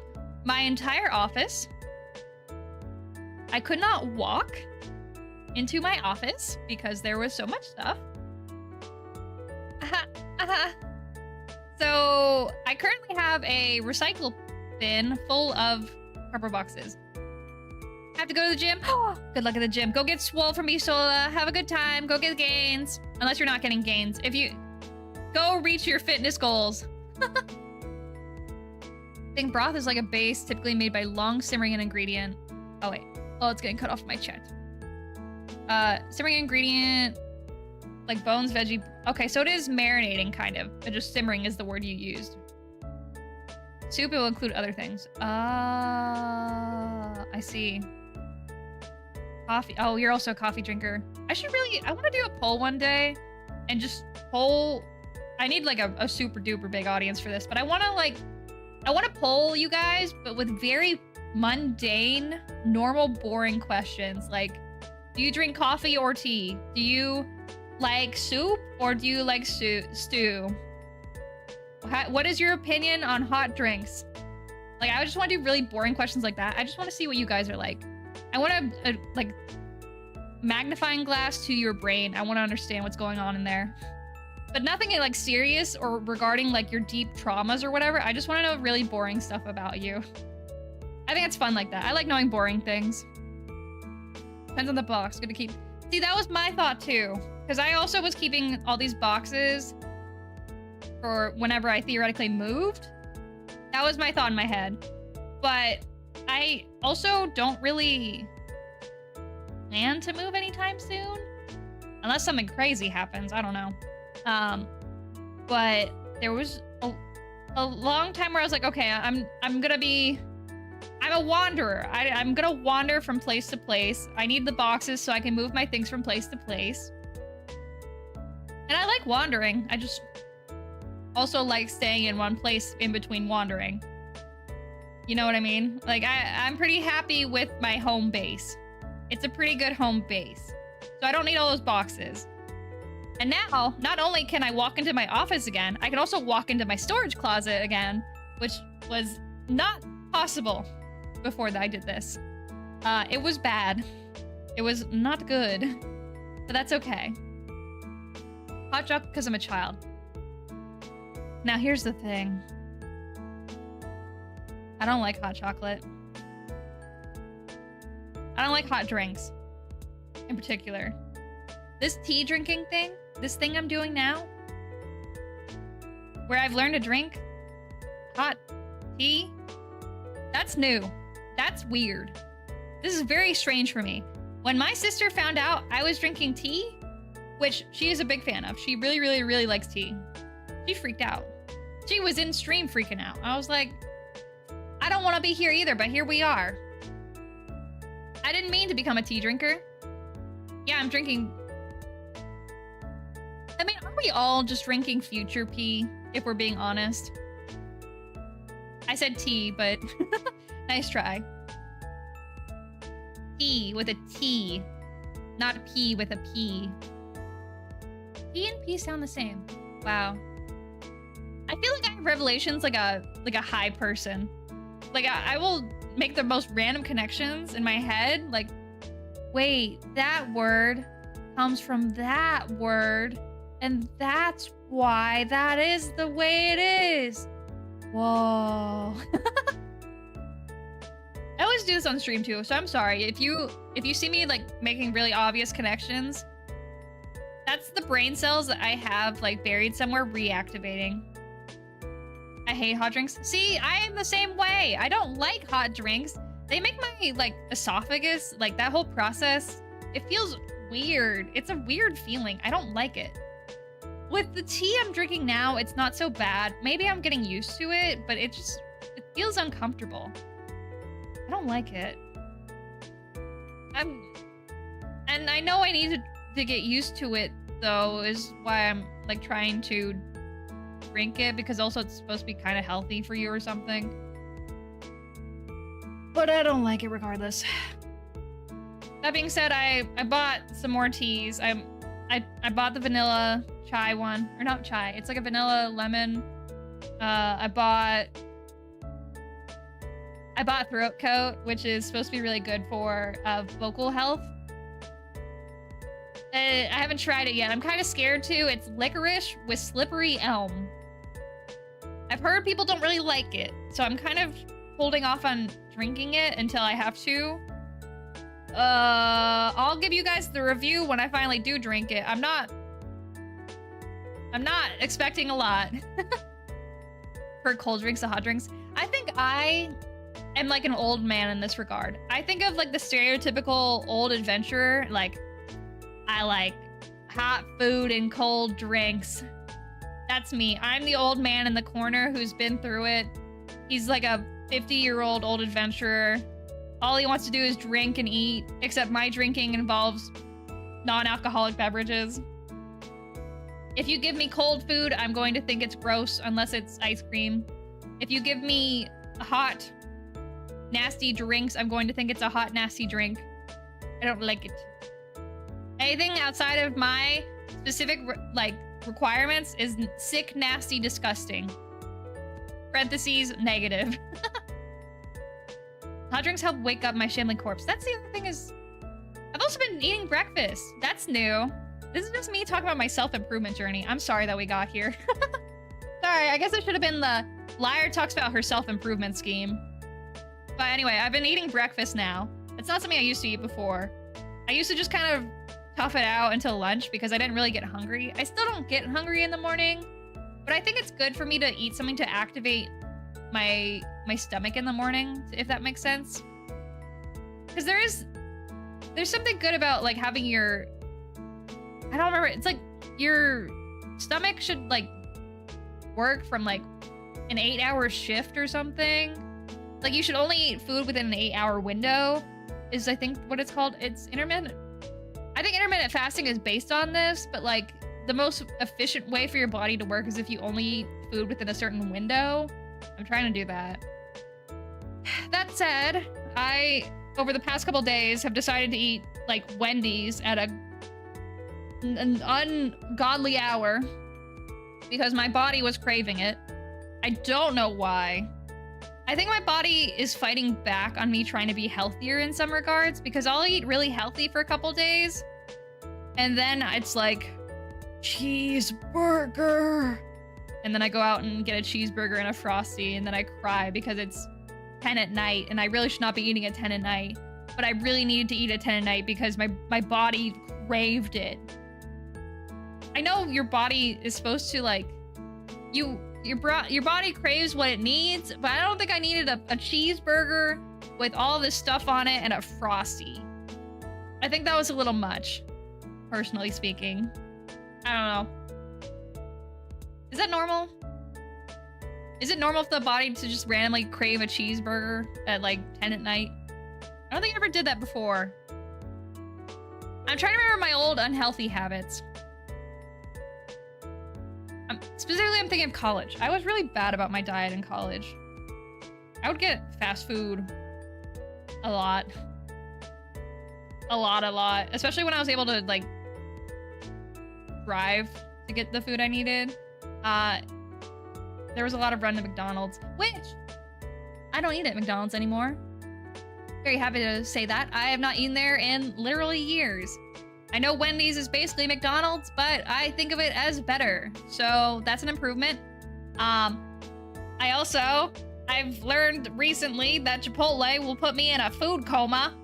my entire office. I could not walk into my office because there was so much stuff. So I currently have a recycle bin full of cardboard boxes. I have to go to the gym. Good luck at the gym. Go get swole from me, Sola. Have a good time. Go get gains. Unless you're not getting gains. If you go reach your fitness goals. I think broth is like a base typically made by long simmering an ingredient. Oh wait. Oh, it's getting cut off my chat. Simmering ingredient like bones, veggie. Okay, so it is marinating kind of, but just simmering is the word you used. Soup will include other things. I see. Coffee. Oh, you're also a coffee drinker. I want to do a poll one day and just poll. I need like a super duper big audience for this, but I want to poll you guys, but with very mundane, normal, boring questions. Like, do you drink coffee or tea? Do you like soup or do you like stew? What is your opinion on hot drinks? Like, I just want to do really boring questions like that. I just want to see what you guys are like. I want a like magnifying glass to your brain. I want to understand what's going on in there. But nothing like serious or regarding like your deep traumas or whatever. I just want to know really boring stuff about you. I think it's fun like that. I like knowing boring things. Depends on the box. Gonna keep. See, that was my thought too. Because I also was keeping all these boxes for whenever I theoretically moved. That was my thought in my head. But I also don't really plan to move anytime soon. Unless something crazy happens. I don't know. But there was a long time where I was like, okay, I'm a wanderer. I'm gonna wander from place to place. I need the boxes so I can move my things from place to place. And I like wandering. I just also like staying in one place in between wandering. You know what I mean? Like, I'm pretty happy with my home base. It's a pretty good home base. So I don't need all those boxes. And now, not only can I walk into my office again, I can also walk into my storage closet again, which was not possible before I did this. It was bad. It was not good. But that's okay. Hot chocolate because I'm a child. Now here's the thing. I don't like hot chocolate. I don't like hot drinks. In particular. This tea drinking thing, this thing I'm doing now, where I've learned to drink hot tea, that's new. That's weird. This is very strange for me. When my sister found out I was drinking tea, which she is a big fan of, she really, really, really likes tea, she freaked out. She was in stream freaking out. I was like, I don't want to be here either, but here we are. I didn't mean to become a tea drinker. Yeah, I'm drinking. I mean, aren't we all just drinking future pee, if we're being honest? I said tea, but nice try. Tea with a T. not P with a P. P and P sound the same. Wow. I feel like I have revelations like a high person. Like I will make the most random connections in my head. Like, wait, that word comes from that word, and that's why that is the way it is. Whoa. I always do this on stream too, so I'm sorry. If you see me like making really obvious connections, that's the brain cells that I have like buried somewhere reactivating. I hate hot drinks. See, I am the same way. I don't like hot drinks. They make my like esophagus, like that whole process, it feels weird. It's a weird feeling. I don't like it. With the tea I'm drinking now, it's not so bad. Maybe I'm getting used to it, but it feels uncomfortable. I don't like it. And I know I need to get used to it though, is why I'm like trying to drink it, because also it's supposed to be kind of healthy for you or something. But I don't like it regardless. That being said, I bought some more teas. I bought the vanilla chai one, or not chai. It's like a vanilla lemon. I bought throat coat, which is supposed to be really good for vocal health. I haven't tried it yet. I'm kind of scared too. It's licorice with slippery elm. I've heard people don't really like it, so I'm kind of holding off on drinking it until I have to. I'll give you guys the review when I finally do drink it. I'm not expecting a lot for cold drinks and hot drinks. I think I am like an old man in this regard. I think of like the stereotypical old adventurer, like I like hot food and cold drinks. That's me. I'm the old man in the corner who's been through it. He's like a 50-year-old old adventurer. All he wants to do is drink and eat, except my drinking involves non-alcoholic beverages. If you give me cold food, I'm going to think it's gross unless it's ice cream. If you give me hot, nasty drinks, I'm going to think it's a hot, nasty drink. I don't like it. Anything outside of my specific, like, requirements is sick, nasty, disgusting. Parentheses, negative. Hot drinks help wake up my shambling corpse. That's the other thing is... I've also been eating breakfast. That's new. This is just me talking about my self-improvement journey. I'm sorry that we got here. Sorry, I guess it should have been the liar talks about her self-improvement scheme. But anyway, I've been eating breakfast now. It's not something I used to eat before. I used to just kind of tough it out until lunch because I didn't really get hungry. I still don't get hungry in the morning, but I think it's good for me to eat something to activate my stomach in the morning, if that makes sense. Because there's something good about like having your, I don't remember, it's like your stomach should like work from like an 8-hour shift or something. Like you should only eat food within an 8-hour window is I think what it's called. It's intermittent. I think intermittent fasting is based on this, but like the most efficient way for your body to work is if you only eat food within a certain window. I'm trying to do that. That said, I, over the past couple days, have decided to eat like Wendy's at an ungodly hour because my body was craving it. I don't know why. I think my body is fighting back on me trying to be healthier in some regards because I'll eat really healthy for a couple days and then it's like cheeseburger. And then I go out and get a cheeseburger and a Frosty and then I cry because it's 10 at night and I really should not be eating at 10 at night. But I really needed to eat at 10 at night because my body craved it. I know your body is supposed to like, your body craves what it needs, but I don't think I needed a cheeseburger with all this stuff on it and a Frosty. I think that was a little much, personally speaking. I don't know. Is that normal? Is it normal for the body to just randomly crave a cheeseburger at like 10 at night? I don't think I ever did that before. I'm trying to remember my old unhealthy habits. Specifically, I'm thinking of college. I was really bad about my diet in college. I would get fast food a lot. a lot, especially when I was able to like drive to get the food I needed. There was a lot of run to McDonald's, which I don't eat at McDonald's anymore. Very happy to say that. I have not eaten there in literally years. I know Wendy's is basically McDonald's, but I think of it as better. So that's an improvement. I've learned recently that Chipotle will put me in a food coma.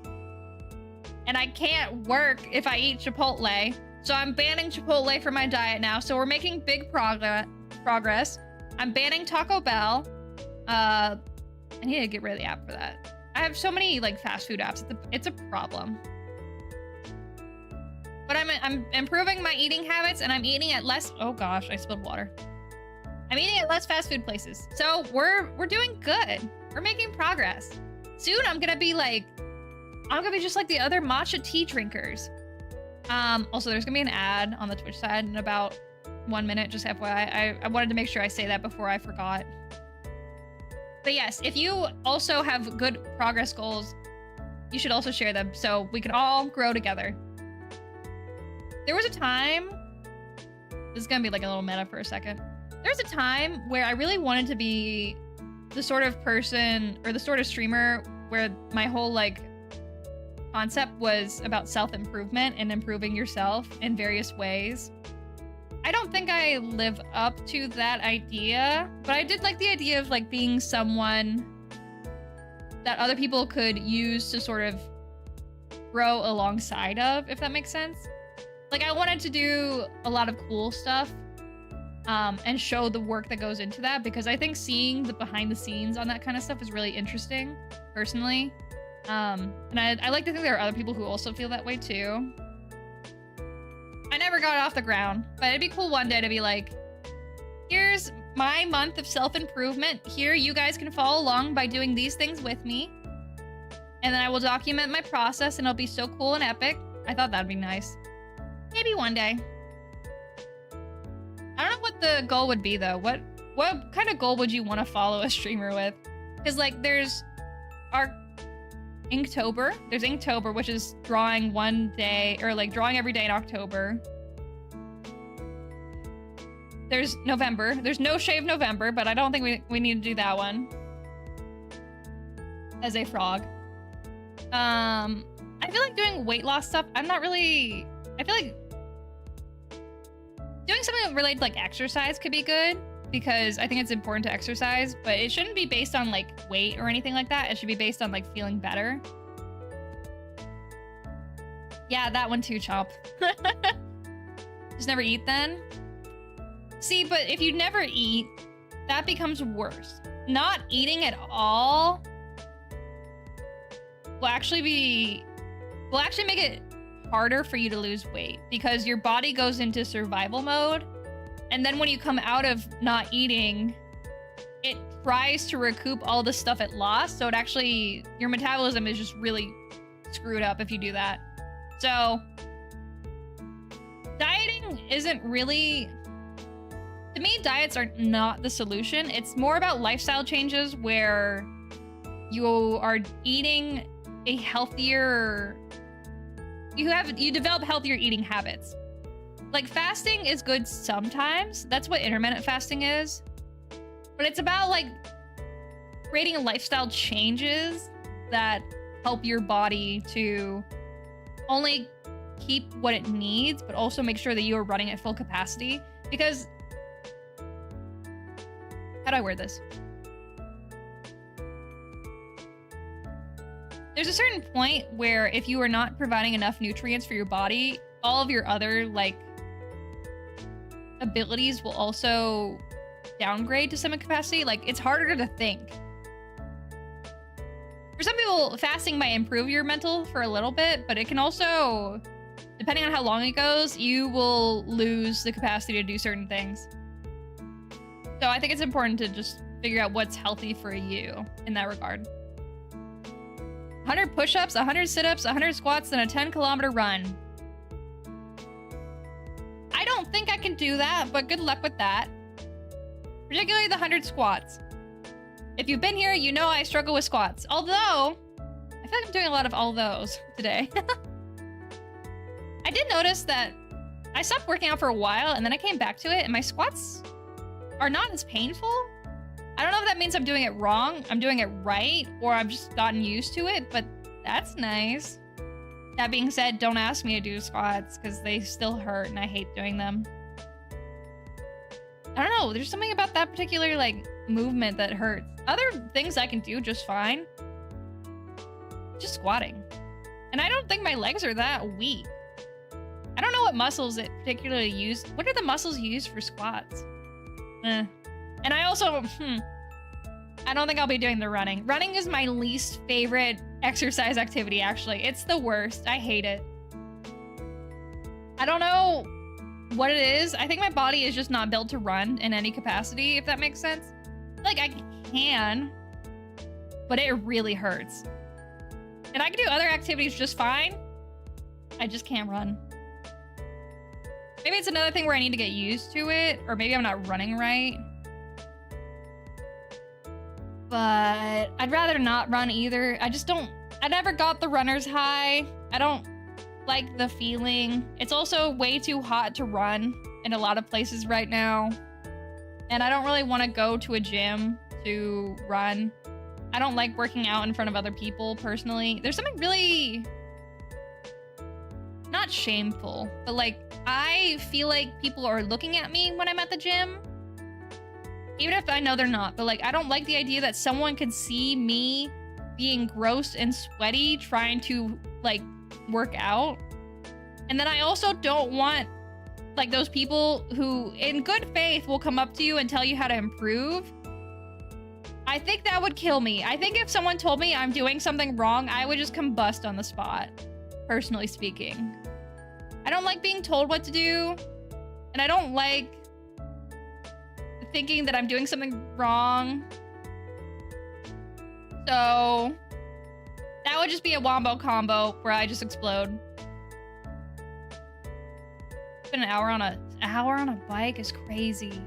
And I can't work if I eat Chipotle. So I'm banning Chipotle from my diet now. So we're making big progress. I'm banning Taco Bell. I need to get rid of the app for that. I have so many like fast food apps. It's a problem. But I'm improving my eating habits, and I'm eating at less. Oh gosh, I spilled water. I'm eating at less fast food places. So we're doing good. We're making progress. Soon I'm gonna be just like the other matcha tea drinkers. Also there's gonna be an ad on the Twitch side in about 1 minute, just FYI. I wanted to make sure I say that before I forgot. But yes, if you also have good progress goals, you should also share them so we can all grow together. There was a time, this is gonna be like a little meta for a second. There was a time where I really wanted to be the sort of person or the sort of streamer where my whole like concept was about self-improvement and improving yourself in various ways. I don't think I live up to that idea, but I did like the idea of like being someone that other people could use to sort of grow alongside of, if that makes sense. Like I wanted to do a lot of cool stuff and show the work that goes into that, because I think seeing the behind the scenes on that kind of stuff is really interesting, personally. And I like to think there are other people who also feel that way too. I never got it off the ground, but it'd be cool one day to be like, here's my month of self-improvement. Here, you guys can follow along by doing these things with me. And then I will document my process, and it'll be so cool and epic. I thought that'd be nice. Maybe one day. I don't know what the goal would be though. What kind of goal would you want to follow a streamer with? Because like there's our Inktober. There's Inktober, which is drawing one day, or like drawing every day in October. There's November. There's No Shave November, but I don't think we need to do that one. As a frog. I feel like doing weight loss stuff, I feel like doing something related to like exercise could be good, because I think it's important to exercise, but it shouldn't be based on like weight or anything like that. It should be based on like feeling better. Yeah, that one too, Chomp. Just never eat then? See, but if you never eat, that becomes worse. Not eating at all will actually make it harder for you to lose weight, because your body goes into survival mode, and then when you come out of not eating, it tries to recoup all the stuff it lost, so it actually, your metabolism is just really screwed up if you do that. So dieting isn't really, to me, diets are not the solution. It's more about lifestyle changes where you are eating a healthier, you develop healthier eating habits. Like fasting is good sometimes. That's what intermittent fasting is. But it's about like creating lifestyle changes that help your body to only keep what it needs, but also make sure that you are running at full capacity. Because, how do I word this? There's a certain point where if you are not providing enough nutrients for your body, all of your other like abilities will also downgrade to some capacity. Like it's harder to think. For some people, fasting might improve your mental for a little bit, but it can also, depending on how long it goes, you will lose the capacity to do certain things. So I think it's important to just figure out what's healthy for you in that regard. 100 push-ups, 100 sit-ups, 100 squats, and a 10-kilometer run. I don't think I can do that, but good luck with that. Particularly the 100 squats. If you've been here, you know I struggle with squats. Although, I feel like I'm doing a lot of all those today. did notice that I stopped working out for a while and then I came back to it and my squats are not as painful. I don't know if that means I'm doing it wrong, I'm doing it right, or I've just gotten used to it, but that's nice. That being said, don't ask me to do squats because they still hurt and I hate doing them. I don't know, there's something about that particular like movement that hurts. Other things I can do just fine. Just squatting. And I don't think my legs are that weak. I don't know what muscles it particularly use. What are the muscles used for squats? And I also, I don't think I'll be doing the running. Running is my least favorite exercise activity, actually. It's the worst. I hate it. I don't know what it is. I think my body is just not built to run in any capacity, if that makes sense. Like, I can, but it really hurts. And I can do other activities just fine. I just can't run. Maybe it's another thing where I need to get used to it, or maybe I'm not running right. But I'd rather not run either. I never got the runner's high. I don't like the feeling. It's also way too hot to run in a lot of places right now. And I don't really want to go to a gym to run. I don't like working out in front of other people, personally. There's something really... not shameful, but like, I feel like people are looking at me when I'm at the gym. Even if I know they're not, but like, I don't like the idea that someone could see me being gross and sweaty trying to like work out. And then I also don't want like those people who in good faith will come up to you and tell you how to improve. I think that would kill me. I think if someone told me I'm doing something wrong, I would just combust on the spot, personally speaking. I don't like being told what to do, and I don't like thinking that I'm doing something wrong. So that would just be a wombo combo where I just explode. Spend an hour on a bike is crazy.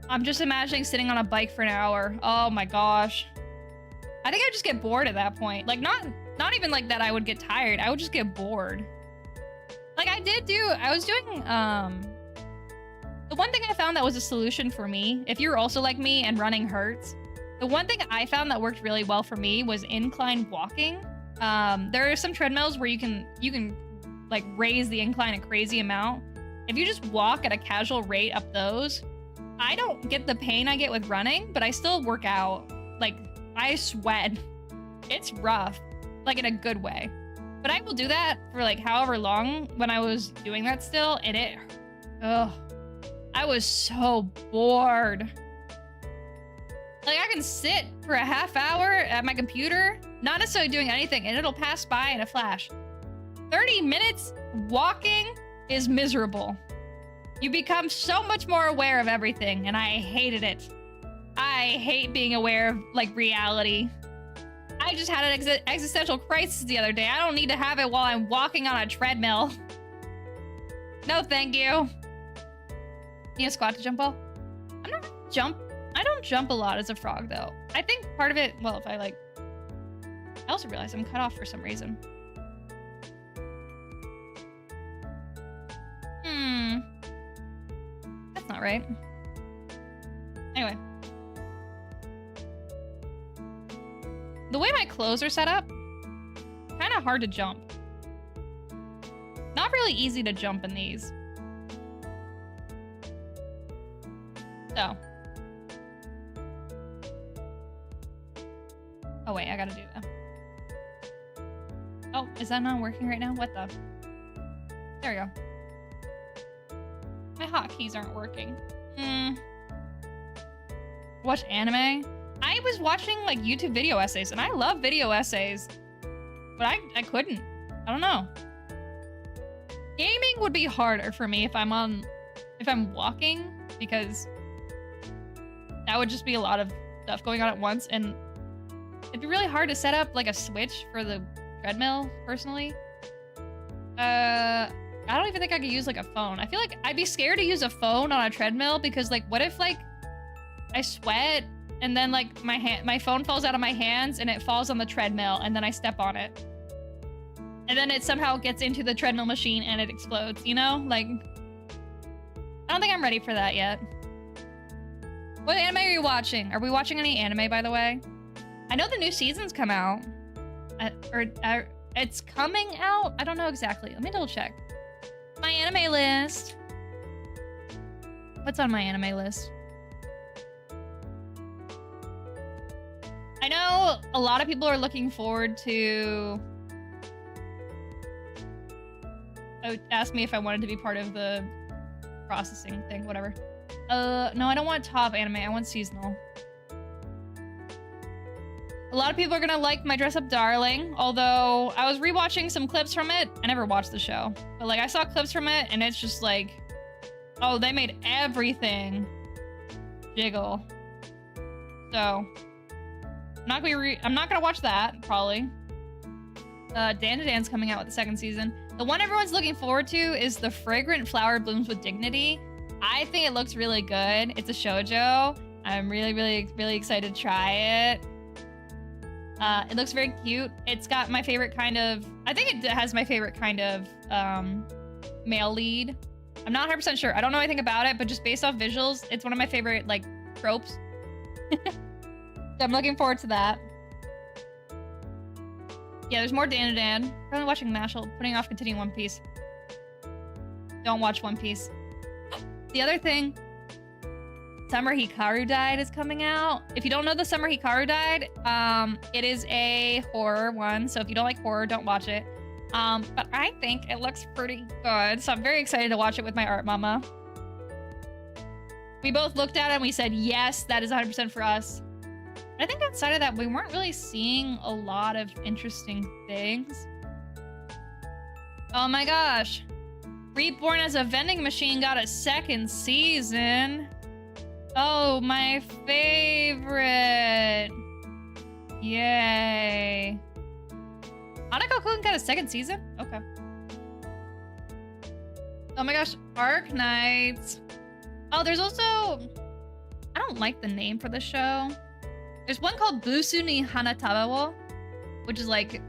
I'm just imagining sitting on a bike for an hour. Oh my gosh. I think I'd just get bored at that point. Like, not even like that I would get tired. I would just get bored. Like, I was doing, the one thing I found that was a solution for me, if you're also like me and running hurts, the one thing I found that worked really well for me was incline walking. There are some treadmills where you can like raise the incline a crazy amount. If you just walk at a casual rate up those, I don't get the pain I get with running, but I still work out. Like, I sweat. It's rough, like in a good way. But I will do that for like however long when I was doing that still, and I was so bored. Like, I can sit for a half hour at my computer, not necessarily doing anything, and it'll pass by in a flash. 30 minutes walking is miserable. You become so much more aware of everything, and I hated it. I hate being aware of, like, reality. I just had an existential crisis the other day. I don't need to have it while I'm walking on a treadmill. No, thank you. You know, squat to jump ball? I don't jump a lot as a frog, though. I think part of it, well, if I, like... I also realized I'm cut off for some reason. That's not right. Anyway. The way my clothes are set up, kind of hard to jump. Not really easy to jump in these. So. Oh wait, I gotta do that. Oh, is that not working right now? What the? There we go. My hotkeys aren't working. Watch anime? I was watching like YouTube video essays, and I love video essays, but I couldn't. I don't know. Gaming would be harder for me if I'm walking, because that would just be a lot of stuff going on at once, and it'd be really hard to set up like a switch for the treadmill, personally. I don't even think I could use like a phone. I feel like I'd be scared to use a phone on a treadmill because like, what if like I sweat and then like my phone falls out of my hands and it falls on the treadmill and then I step on it? and then it somehow gets into the treadmill machine and it explodes, you know? Like, I don't think I'm ready for that yet. What anime are you watching? Are we watching any anime, by the way? I know the new season's come out. It's coming out? I don't know exactly. Let me double check. My anime list. What's on my anime list? I know a lot of people are looking forward to... ask me if I wanted to be part of the processing thing, whatever. No, I don't want top anime. I want seasonal. A lot of people are gonna like My Dress Up Darling, although I was rewatching some clips from it. I never watched the show, but like I saw clips from it and it's just like, oh, they made everything jiggle. So I'm not gonna watch that, probably. Dan to Dan's coming out with the second season. The one everyone's looking forward to is The Fragrant Flower Blooms with Dignity. I think it looks really good. It's a shoujo. I'm really excited to try it. It looks very cute. It's got my favorite kind of... I think it has my favorite kind of male lead. I'm not 100% sure. I don't know anything about it, but just based off visuals, it's one of my favorite, like, tropes. So I'm looking forward to that. Yeah, there's more Dan to Dan. Currently watching Mashal, putting off continuing One Piece. Don't watch One Piece. The other thing, Summer Hikaru Died is coming out. If you don't know the Summer Hikaru Died, it is a horror one. So if you don't like horror, don't watch it. But I think it looks pretty good. So I'm very excited to watch it with my art mama. We both looked at it and we said, yes, that is 100% for us. I think outside of that, we weren't really seeing a lot of interesting things. Oh my gosh. Reborn as a Vending Machine got a second season. Oh, my favorite. Yay. Hanako-kun got a second season? Okay. Oh my gosh, Arc Knights. Oh, there's also... I don't like the name for the show. There's one called Busu ni Hanatabawo, which is like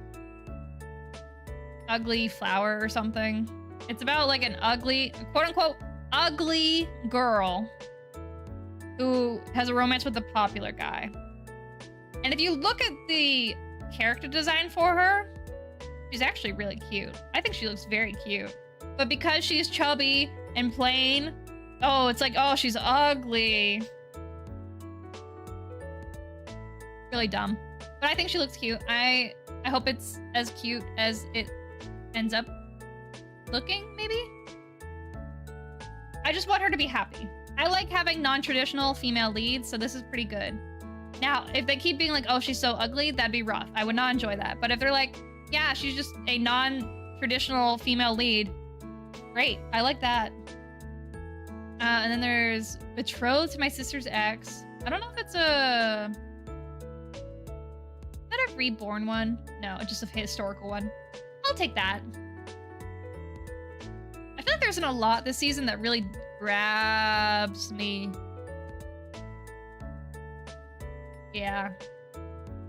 ugly flower or something. It's about like an ugly, quote-unquote, ugly girl who has a romance with a popular guy. And if you look at the character design for her, she's actually really cute. I think she looks very cute. But because she's chubby and plain, oh, it's like, oh, she's ugly. Really dumb. But I think she looks cute. I hope it's as cute as it ends up looking, maybe? I just want her to be happy. I like having non-traditional female leads, so this is pretty good. Now, if they keep being like, oh, she's so ugly, that'd be rough. I would not enjoy that. But if they're like, yeah, she's just a non-traditional female lead, great. I like that. And then there's Betrothed to My Sister's Ex. I don't know if it's a... Is that a reborn one? No, just a historical one. I'll take that. I feel like there's a lot this season that really grabs me. Yeah.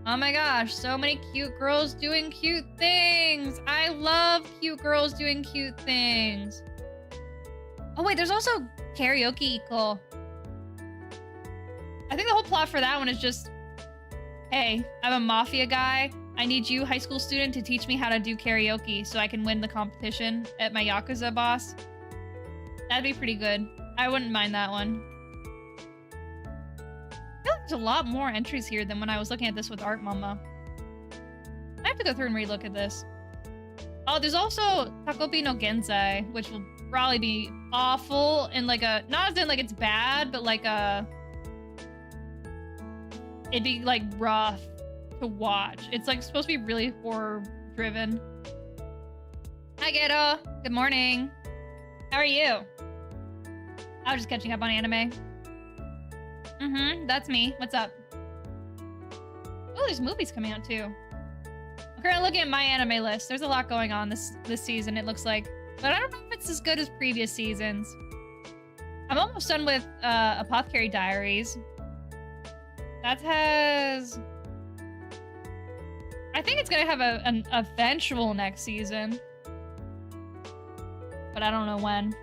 Oh my gosh, so many cute girls doing cute things. I love cute girls doing cute things. Oh wait, there's also Karaoke Iko. I think the whole plot for that one is just, hey, I'm a mafia guy. I need you, high school student, to teach me how to do karaoke so I can win the competition at my Yakuza boss. That'd be pretty good. I wouldn't mind that one. I feel like there's a lot more entries here than when I was looking at this with Art Mama. I have to go through and relook at this. Oh, there's also Takopi no Genzai, which will probably be awful in like a, not as in like it's bad, but like a, it'd be like rough to watch. It's like supposed to be really horror driven. Hi Geto, good morning. How are you? I was just catching up on anime. That's me. What's up? Oh, there's movies coming out too. I'm currently looking at my anime list. There's a lot going on this season, it looks like. But I don't know if it's as good as previous seasons. I'm almost done with Apothecary Diaries. That has... I think it's gonna have an eventual next season. But I don't know when.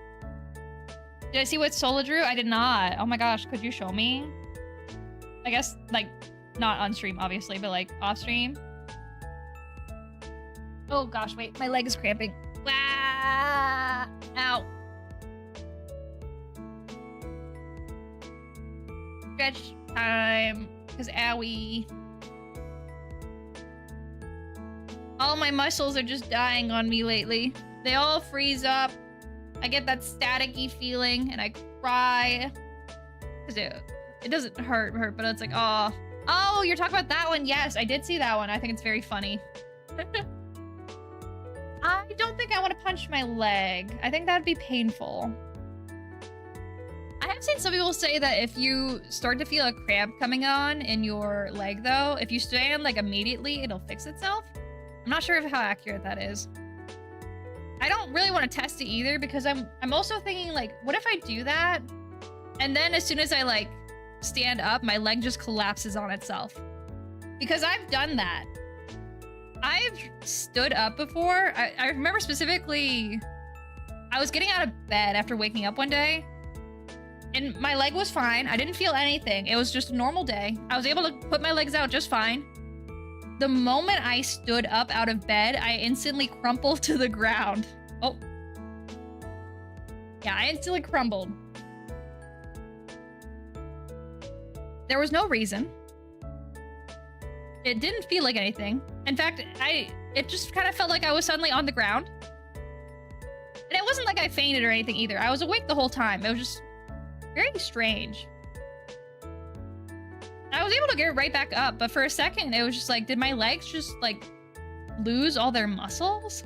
Did I see what Sola drew? I did not. Oh my gosh, could you show me? I guess, like, not on stream, obviously, but like off stream. Oh gosh, wait, my leg is cramping. Wah! Ow. Stretch time, because owie. All my muscles are just dying on me lately. They all freeze up. I get that staticky feeling and I cry. Cause it doesn't hurt, but it's like, oh. Oh, you're talking about that one? Yes, I did see that one. I think it's very funny. I don't think I want to punch my leg. I think that'd be painful. I have seen some people say that if you start to feel a cramp coming on in your leg though, if you stand like immediately, it'll fix itself. I'm not sure of how accurate that is. I don't really want to test it either because I'm also thinking like, what if I do that? And then as soon as I like stand up, my leg just collapses on itself. Because I've done that. I've stood up before. I remember specifically, I was getting out of bed after waking up one day and my leg was fine. I didn't feel anything. It was just a normal day. I was able to put my legs out just fine. The moment I stood up out of bed, I instantly crumpled to the ground. Oh. Yeah, I instantly crumbled. There was no reason. It didn't feel like anything. In fact, it just kind of felt like I was suddenly on the ground. And it wasn't like I fainted or anything either. I was awake the whole time. It was just very strange. I was able to get right back up, but for a second, it was just like, did my legs just like lose all their muscles?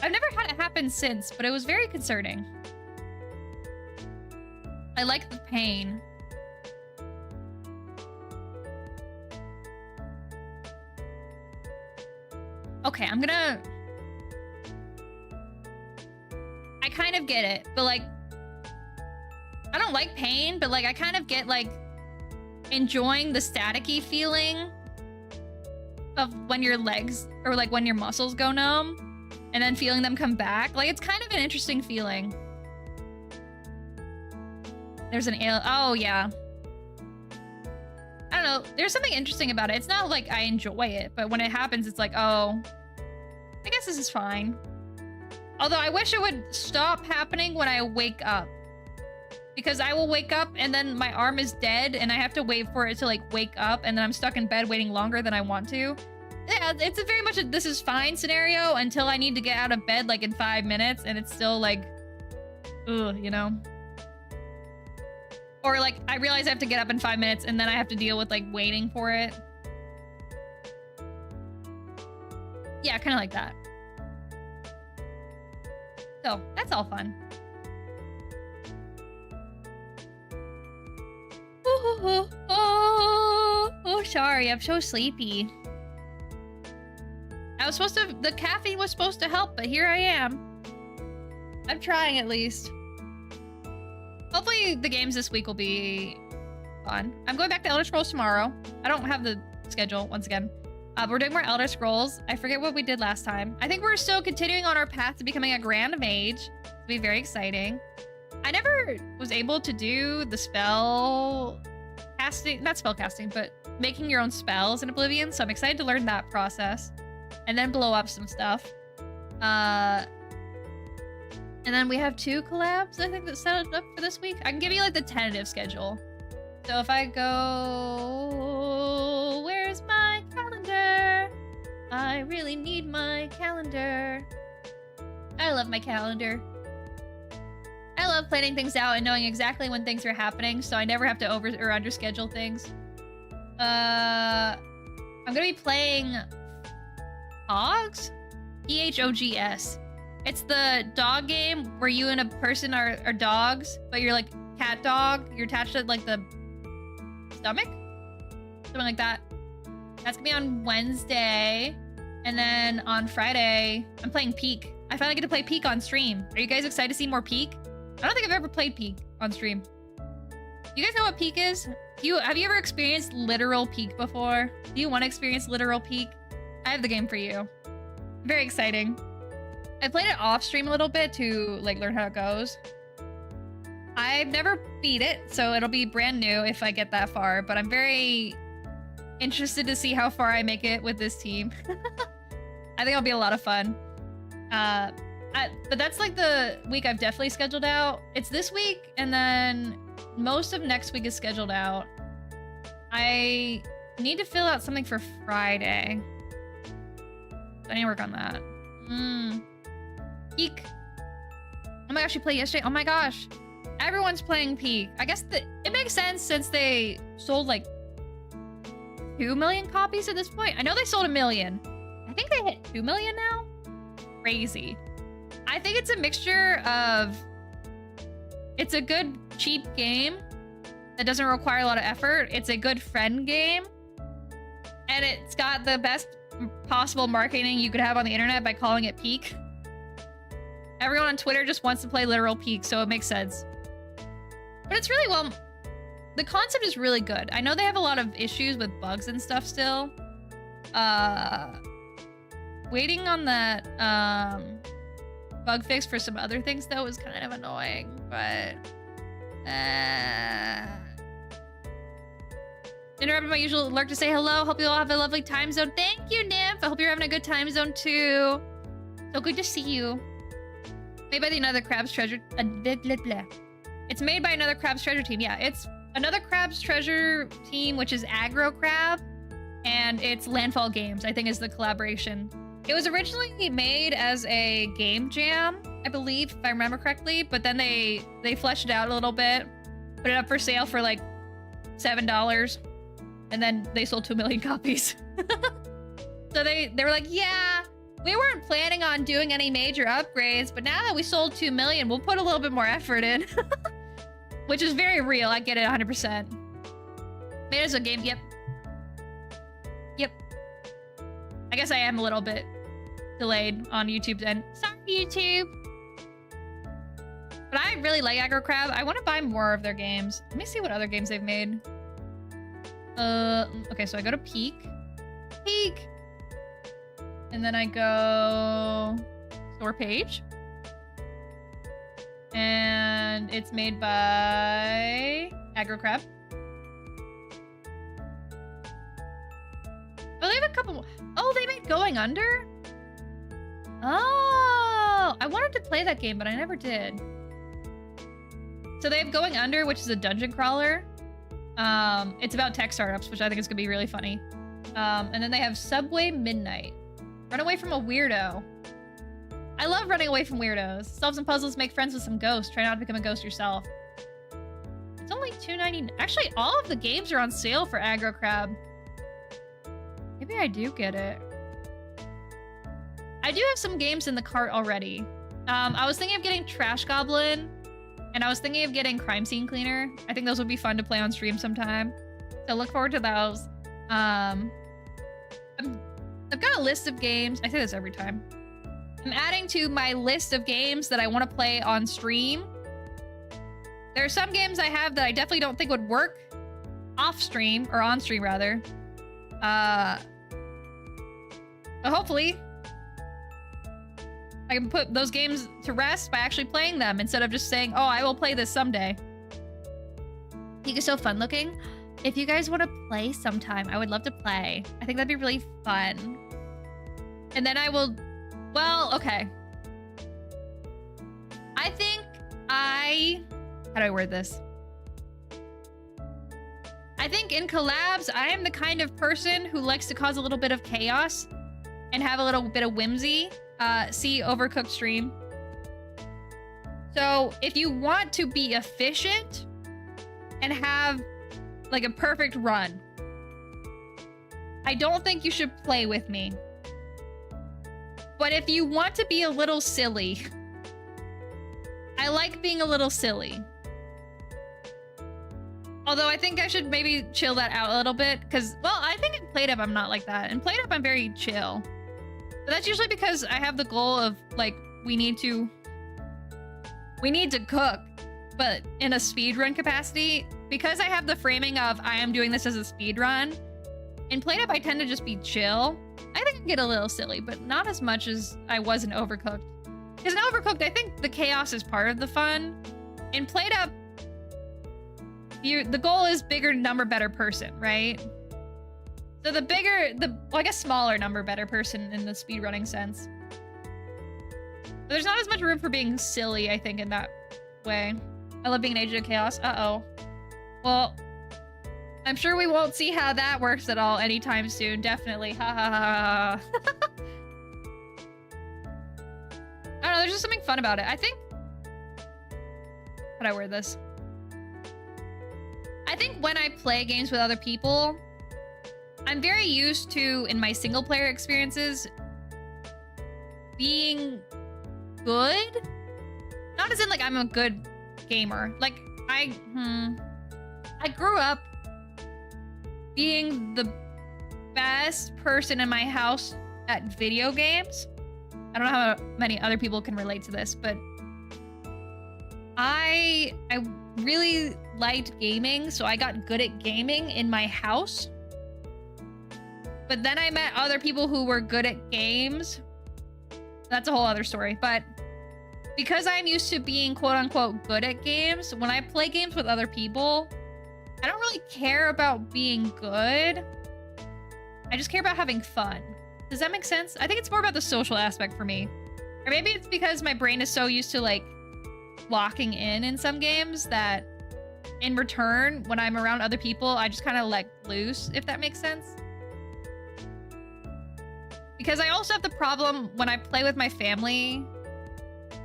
I've never had it happen since, but it was very concerning. I like the pain. Okay, I kind of get it, but like, I don't like pain, but like, I kind of get like, enjoying the staticky feeling of when your legs or like when your muscles go numb and then feeling them come back. Like it's kind of an interesting feeling. There's an oh yeah. I don't know. There's something interesting about it. It's not like I enjoy it, but when it happens, it's like, oh, I guess this is fine. Although I wish it would stop happening when I wake up. Because I will wake up and then my arm is dead and I have to wait for it to like wake up and then I'm stuck in bed waiting longer than I want to. Yeah, it's a very much a this is fine scenario until I need to get out of bed like in 5 minutes and it's still like, ugh, you know? Or like I realize I have to get up in 5 minutes and then I have to deal with like waiting for it. Yeah, kind of like that. So that's all fun. Oh, sorry, I'm so sleepy. I was supposed to, the caffeine was supposed to help, but here I am. I'm trying at least. Hopefully the games this week will be fun. I'm going back to Elder Scrolls tomorrow. I don't have the schedule once again. We're doing more Elder Scrolls. I forget what we did last time. I think we're still continuing on our path to becoming a Grand Mage. It'll be very exciting. I never was able to do the spell casting, not spell casting, but making your own spells in Oblivion. So I'm excited to learn that process and then blow up some stuff. And then we have 2 collabs, I think, that set up for this week. I can give you like the tentative schedule. So if I go, where's my calendar? I really need my calendar. I love my calendar. I love planning things out and knowing exactly when things are happening, so I never have to over or under schedule things. I'm gonna be playing Hogs? E-H-O-G-S. It's the dog game where you and a person are dogs, but you're like cat dog. You're attached to like the stomach? Something like that. That's gonna be on Wednesday. And then on Friday, I'm playing Peak. I finally get to play Peak on stream. Are you guys excited to see more Peak? I don't think I've ever played Peak on stream. You guys know what Peak is? Have you ever experienced literal peak before? Do you want to experience literal peak? I have the game for you. Very exciting. I played it off stream a little bit to like learn how it goes. I've never beat it, so it'll be brand new if I get that far, but I'm very interested to see how far I make it with this team. I think it'll be a lot of fun. But that's like the week I've definitely scheduled out. It's this week, and then most of next week is scheduled out. I need to fill out something for Friday. I need to work on that. Peak. Oh my gosh, you played yesterday? Oh my gosh. Everyone's playing Peak. I guess it makes sense since they sold like 2 million copies at this point. I know they sold 1 million. I think they hit 2 million now. Crazy. I think it's a mixture of... It's a good, cheap game that doesn't require a lot of effort. It's a good friend game. And it's got the best possible marketing you could have on the internet by calling it Peak. Everyone on Twitter just wants to play literal Peak, so it makes sense. But it's really, well, the concept is really good. I know they have a lot of issues with bugs and stuff still. Waiting on that bug fix for some other things, though, was kind of annoying, but... Interrupted my usual lurk to say hello. Hope you all have a lovely time zone. Thank you, Nymph. I hope you're having a good time zone, too. So good to see you. Made by the Another Crab's Treasure... It's made by Another Crab's Treasure team. Yeah, it's Another Crab's Treasure team, which is Aggro Crab, and it's Landfall Games, I think, is the collaboration. It was originally made as a game jam, I believe, if I remember correctly, but then they fleshed it out a little bit, put it up for sale for like $7, and then they sold 2 million copies. So they were like, yeah, we weren't planning on doing any major upgrades, but now that we sold 2 million, we'll put a little bit more effort in. Which is very real, I get it 100%. Made as a game, yep. Yep. I guess I am a little bit delayed on YouTube's end. Sorry, YouTube. But I really like Aggro Crab. I want to buy more of their games. Let me see what other games they've made. Okay, so I go to Peak. Peak! And then I go... Store page. And it's made by Aggro Crab. Oh, they have a couple more. Oh, they made Going Under? Oh, I wanted to play that game, but I never did. So they have Going Under, which is a dungeon crawler. It's about tech startups, which I think is gonna be really funny. And then they have Subway Midnight. Run away from a weirdo. I love running away from weirdos. Solve some puzzles, make friends with some ghosts. Try not to become a ghost yourself. It's only $2.99. Actually, all of the games are on sale for Aggro Crab. Maybe I do get it. I do have some games in the cart already. I was thinking of getting Trash Goblin, and I was thinking of getting Crime Scene Cleaner. I think those would be fun to play on stream sometime. So look forward to those. I've got a list of games. I say this every time. I'm adding to my list of games that I want to play on stream. There are some games I have that I definitely don't think would work off stream, or on stream rather. But hopefully I can put those games to rest by actually playing them instead of just saying, oh, I will play this someday. Peak is so fun looking. If you guys want to play sometime, I would love to play. I think that'd be really fun. And then I will... Well, okay. I think how do I word this? I think in collabs, I am the kind of person who likes to cause a little bit of chaos and have a little bit of whimsy. See Overcooked stream. So if you want to be efficient and have like a perfect run, I don't think you should play with me. But if you want to be a little silly, I like being a little silly. Although I think I should maybe chill that out a little bit, because, well, I think in Played Up I'm not like that. In Played Up I'm very chill. But that's usually because I have the goal of, like, we need to cook, but in a speedrun capacity, because I have the framing of I am doing this as a speed run, in Played Up I tend to just be chill. I think I get a little silly, but not as much as I was in Overcooked. Because in Overcooked, I think the chaos is part of the fun. In Played Up, the goal is bigger number, better person, right? So the bigger, well, I guess smaller number, better person in the speedrunning sense. But there's not as much room for being silly, I think, in that way. I love being an agent of chaos. Uh-oh. Well, I'm sure we won't see how that works at all anytime soon. Definitely. Ha ha ha ha. I don't know, there's just something fun about it. I think... How'd I word this? I think when I play games with other people, I'm very used to, in my single player experiences, being good? Not as in like I'm a good gamer. Like, I grew up being the best person in my house at video games. I don't know how many other people can relate to this, but I really liked gaming, so I got good at gaming in my house. But then I met other people who were good at games. That's a whole other story. But because I'm used to being quote-unquote good at games, when I play games with other people, I don't really care about being good. I just care about having fun. Does that make sense? I think it's more about the social aspect for me. Or maybe it's because my brain is so used to like locking in some games that in return, when I'm around other people, I just kind of let loose, if that makes sense. Because I also have the problem when I play with my family.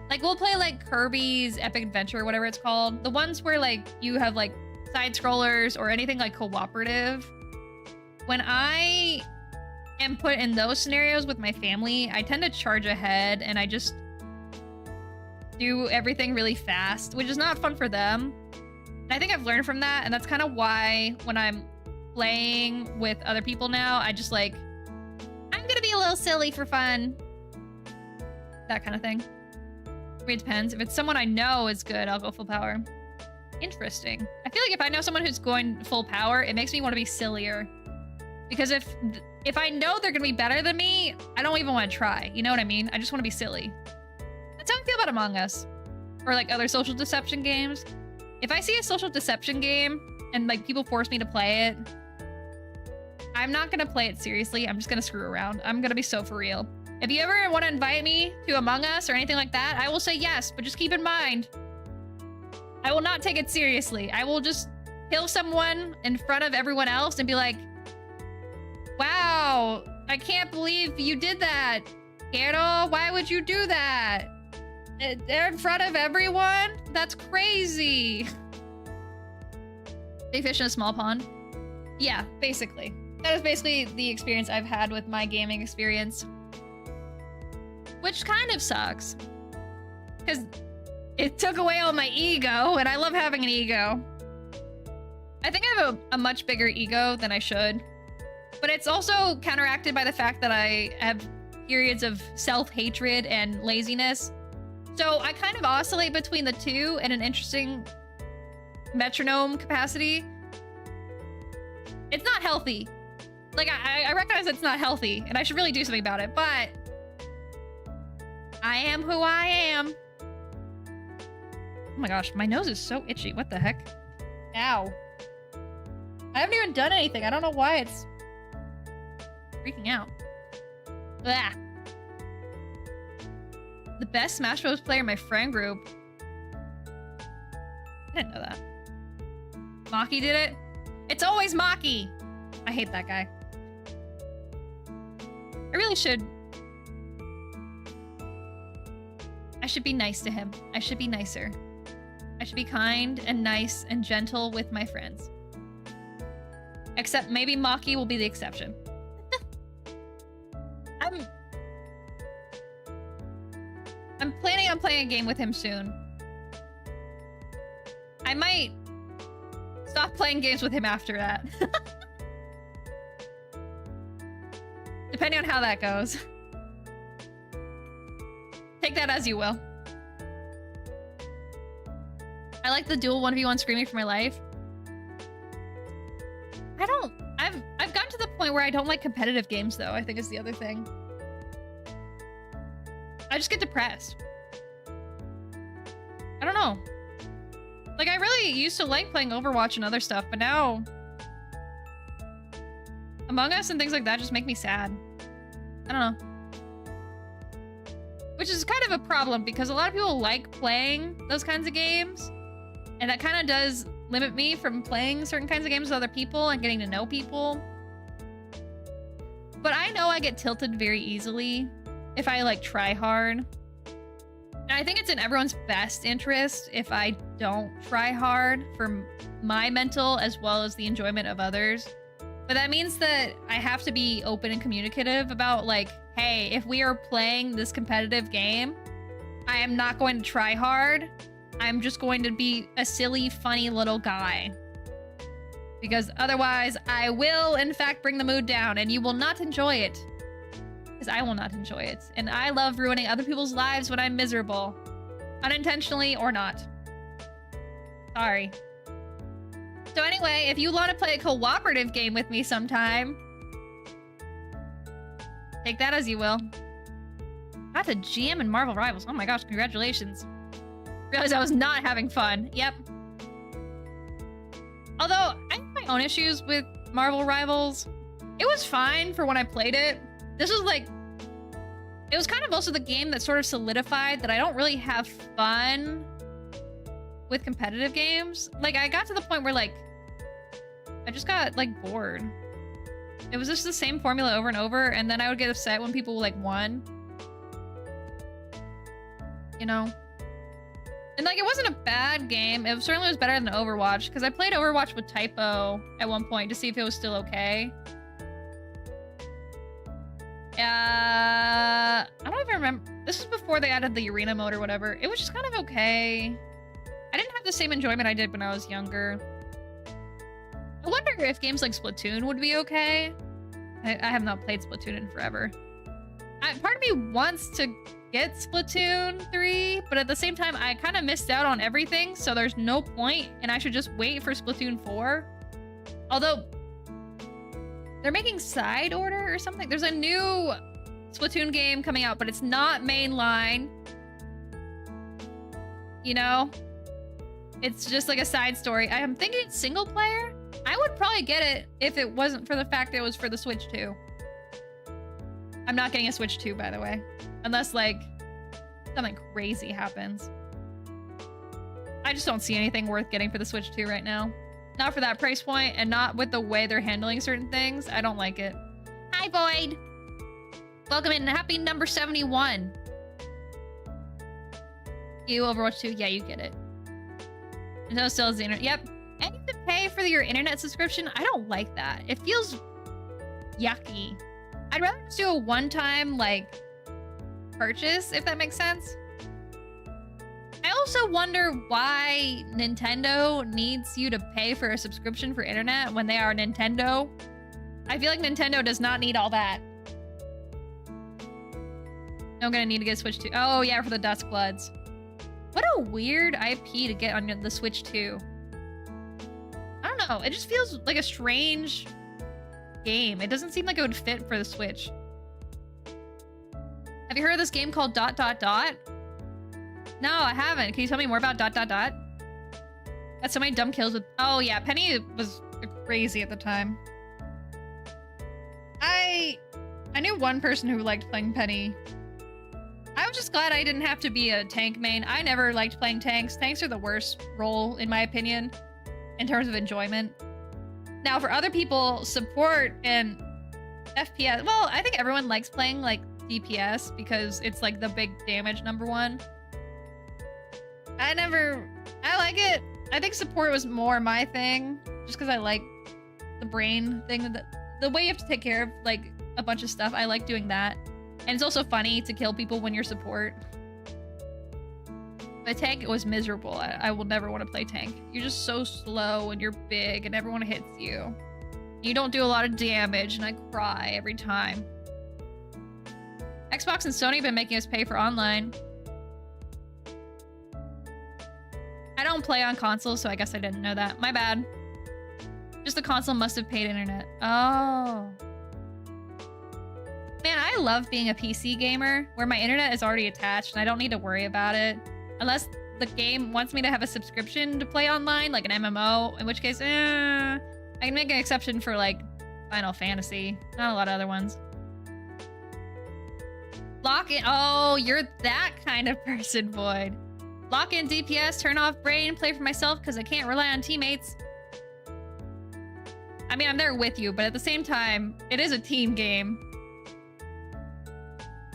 Like, we'll play like Kirby's Epic Adventure, whatever it's called. The ones where like you have like side scrollers or anything like cooperative. When I am put in those scenarios with my family, I tend to charge ahead and I just do everything really fast, which is not fun for them. And I think I've learned from that, and that's kind of why when I'm playing with other people now, I just like, I'm gonna be a little silly for fun. That kind of thing. I mean, it depends. If it's someone I know is good, I'll go full power. Interesting. I feel like if I know someone who's going full power, it makes me want to be sillier. Because if I know they're gonna be better than me, I don't even want to try. You know what I mean? I just want to be silly. That's how I feel about Among Us. Or like other social deception games. If I see a social deception game and like people force me to play it, I'm not gonna play it seriously. I'm just gonna screw around. I'm gonna be so for real. If you ever want to invite me to Among Us or anything like that, I will say yes, but just keep in mind, I will not take it seriously. I will just kill someone in front of everyone else and be like, wow, I can't believe you did that. Kero, why would you do that? They're in front of everyone? That's crazy. Big fish in a small pond. Yeah, basically. That is basically the experience I've had with my gaming experience. Which kind of sucks. Because it took away all my ego, and I love having an ego. I think I have a much bigger ego than I should. But it's also counteracted by the fact that I have periods of self-hatred and laziness. So I kind of oscillate between the two in an interesting metronome capacity. It's not healthy. Like, I recognize it's not healthy, and I should really do something about it, but I am who I am. Oh my gosh, my nose is so itchy. What the heck? Ow. I haven't even done anything. I don't know why it's freaking out. Blah. The best Smash Bros. Player in my friend group. I didn't know that. Maki did it? It's always Maki! I hate that guy. I really should. I should be nice to him. I should be nicer. I should be kind and nice and gentle with my friends. Except maybe Maki will be the exception. I'm planning on playing a game with him soon. I might stop playing games with him after that. Depending on how that goes. Take that as you will. I like the dual 1v1 screaming for my life. point where I don't like competitive games, though, I think is the other thing. I just get depressed. I don't know. Like, I really used to like playing Overwatch and other stuff, but now Among Us and things like that just make me sad. I don't know. Which is kind of a problem because a lot of people like playing those kinds of games, and that kind of does limit me from playing certain kinds of games with other people and getting to know people. But I know I get tilted very easily if I like try hard. And I think it's in everyone's best interest if I don't try hard for my mental as well as the enjoyment of others. But that means that I have to be open and communicative about like, hey, if we are playing this competitive game, I am not going to try hard. I'm just going to be a silly, funny little guy. Because otherwise, I will, in fact, bring the mood down and you will not enjoy it. Because I will not enjoy it. And I love ruining other people's lives when I'm miserable. Unintentionally or not. Sorry. So anyway, if you want to play a cooperative game with me sometime, take that as you will. Got to GM in Marvel Rivals. Oh my gosh, congratulations. Realized I was not having fun. Yep. Although, I have my own issues with Marvel Rivals. It was fine for when I played it. This was like... It was kind of also the game that sort of solidified that I don't really have fun with competitive games. Like, I got to the point where, like, I just got, like, bored. It was just the same formula over and over, and then I would get upset when people, like, won. You know? And, like, it wasn't a bad game. It certainly was better than Overwatch, because I played Overwatch with Typo at one point to see if it was still okay. I don't even remember. This was before they added the arena mode or whatever. It was just kind of okay. I didn't have the same enjoyment I did when I was younger. I wonder if games like Splatoon would be okay. I have not played Splatoon in forever. Part of me wants to get Splatoon 3, but at the same time, I kind of missed out on everything, so there's no point, and I should just wait for Splatoon 4. Although, they're making Side Order or something. There's a new Splatoon game coming out, but it's not mainline. You know? It's just like a side story. I am thinking single player. I would probably get it if it wasn't for the fact that it was for the Switch 2. I'm not getting a Switch 2, by the way. Unless, like, something crazy happens. I just don't see anything worth getting for the Switch 2 right now. Not for that price point, and not with the way they're handling certain things. I don't like it. Hi, Void! Welcome in. Happy number 71. You, Overwatch 2? Yeah, you get it. No, still is the internet. Yep. And you have to pay for your internet subscription. I don't like that. It feels yucky. I'd rather just do a one-time, like, purchase, if that makes sense. I also wonder why Nintendo needs you to pay for a subscription for internet when they are Nintendo. I feel like Nintendo does not need all that. I'm gonna need to get Switch 2. Oh, yeah, for the Duskbloods. What a weird IP to get on the Switch 2. I don't know. It just feels like a strange game. It doesn't seem like it would fit for the Switch. Have you heard of this game called ... No, I haven't. Can you tell me more about ... Got so many dumb kills with... Oh, yeah. Penny was crazy at the time. I knew one person who liked playing Penny. I was just glad I didn't have to be a tank main. I never liked playing tanks. Tanks are the worst role, in my opinion, in terms of enjoyment. Now, for other people, support and FPS... Well, I think everyone likes playing, like, DPS because it's, like, the big damage #1. I like it. I think support was more my thing, just because I like the brain thing. The way you have to take care of, like, a bunch of stuff. I like doing that. And it's also funny to kill people when you're support. But tank was miserable. I will never want to play tank. You're just so slow and you're big and everyone hits you. You don't do a lot of damage and I cry every time. Xbox and Sony have been making us pay for online. I don't play on consoles, so I guess I didn't know that. My bad. Just the console must have paid internet. Oh. I love being a PC gamer where my internet is already attached and I don't need to worry about it. Unless the game wants me to have a subscription to play online, like an MMO, in which case, I can make an exception for like Final Fantasy. Not a lot of other ones. Lock in. Oh, you're that kind of person, Void. Lock in DPS, turn off brain, play for myself because I can't rely on teammates. I mean, I'm there with you, but at the same time, it is a team game.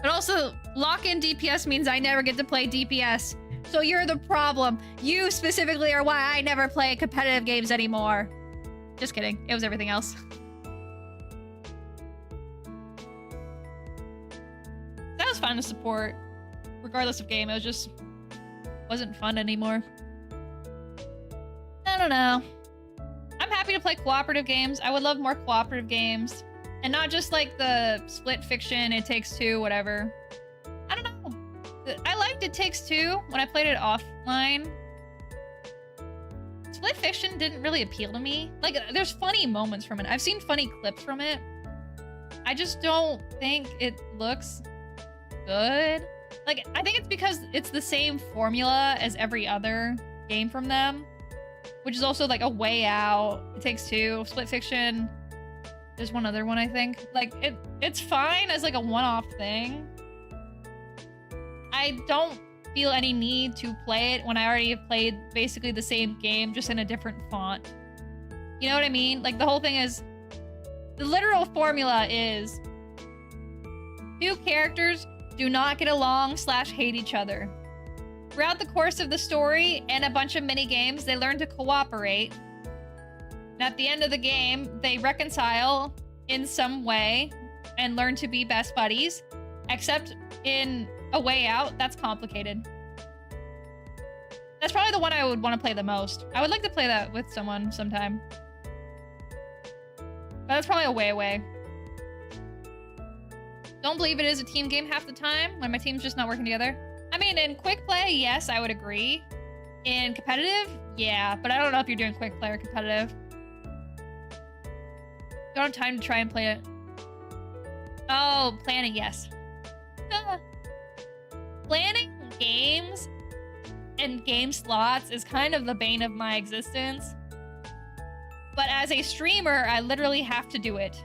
But also, lock in DPS means I never get to play DPS. So you're the problem. You specifically are why I never play competitive games anymore. Just kidding. It was everything else. That was fun to support. Regardless of game, it was just... wasn't fun anymore. I don't know. I'm happy to play cooperative games. I would love more cooperative games. And not just like the Split Fiction, It Takes Two, whatever. I don't know. I liked It Takes Two when I played it offline. Split Fiction didn't really appeal to me. Like, there's funny moments from it. I've seen funny clips from it. I just don't think it looks good. Like, I think it's because it's the same formula as every other game from them. Which is also like A Way Out, It Takes Two, Split Fiction. There's one other one, I think. Like, it's fine as like a one-off thing. I don't feel any need to play it when I already have played basically the same game, just in a different font. You know what I mean? Like, the whole thing is... the literal formula is... two characters do not get along / hate each other. Throughout the course of the story and a bunch of mini games, they learn to cooperate. And at the end of the game, they reconcile in some way and learn to be best buddies. Except in A Way Out, that's complicated. That's probably the one I would want to play the most. I would like to play that with someone sometime. But that's probably a way away. Don't believe it is a team game half the time when my team's just not working together. I mean, in quick play, yes, I would agree. In competitive, yeah, but I don't know if you're doing quick play or competitive. Don't have time to try and play it. Oh, planning, yes. Planning games and game slots is kind of the bane of my existence. But as a streamer, I literally have to do it.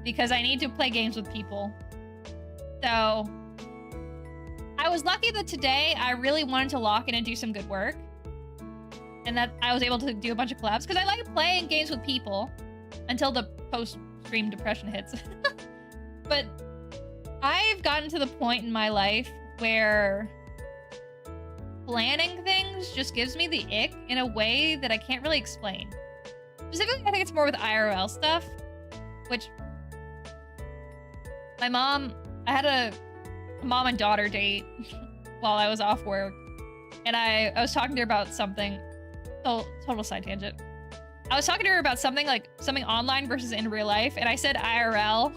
Because I need to play games with people. So... I was lucky that today I really wanted to lock in and do some good work. And that I was able to do a bunch of collabs. Because I like playing games with people. Until the post-stream depression hits. But I've gotten to the point in my life where planning things just gives me the ick in a way that I can't really explain. Specifically, I think it's more with IRL stuff. Which... my mom... I had a mom and daughter date while I was off work. And I was talking to her about something... total side tangent. I was talking to her about something online versus in real life, and I said IRL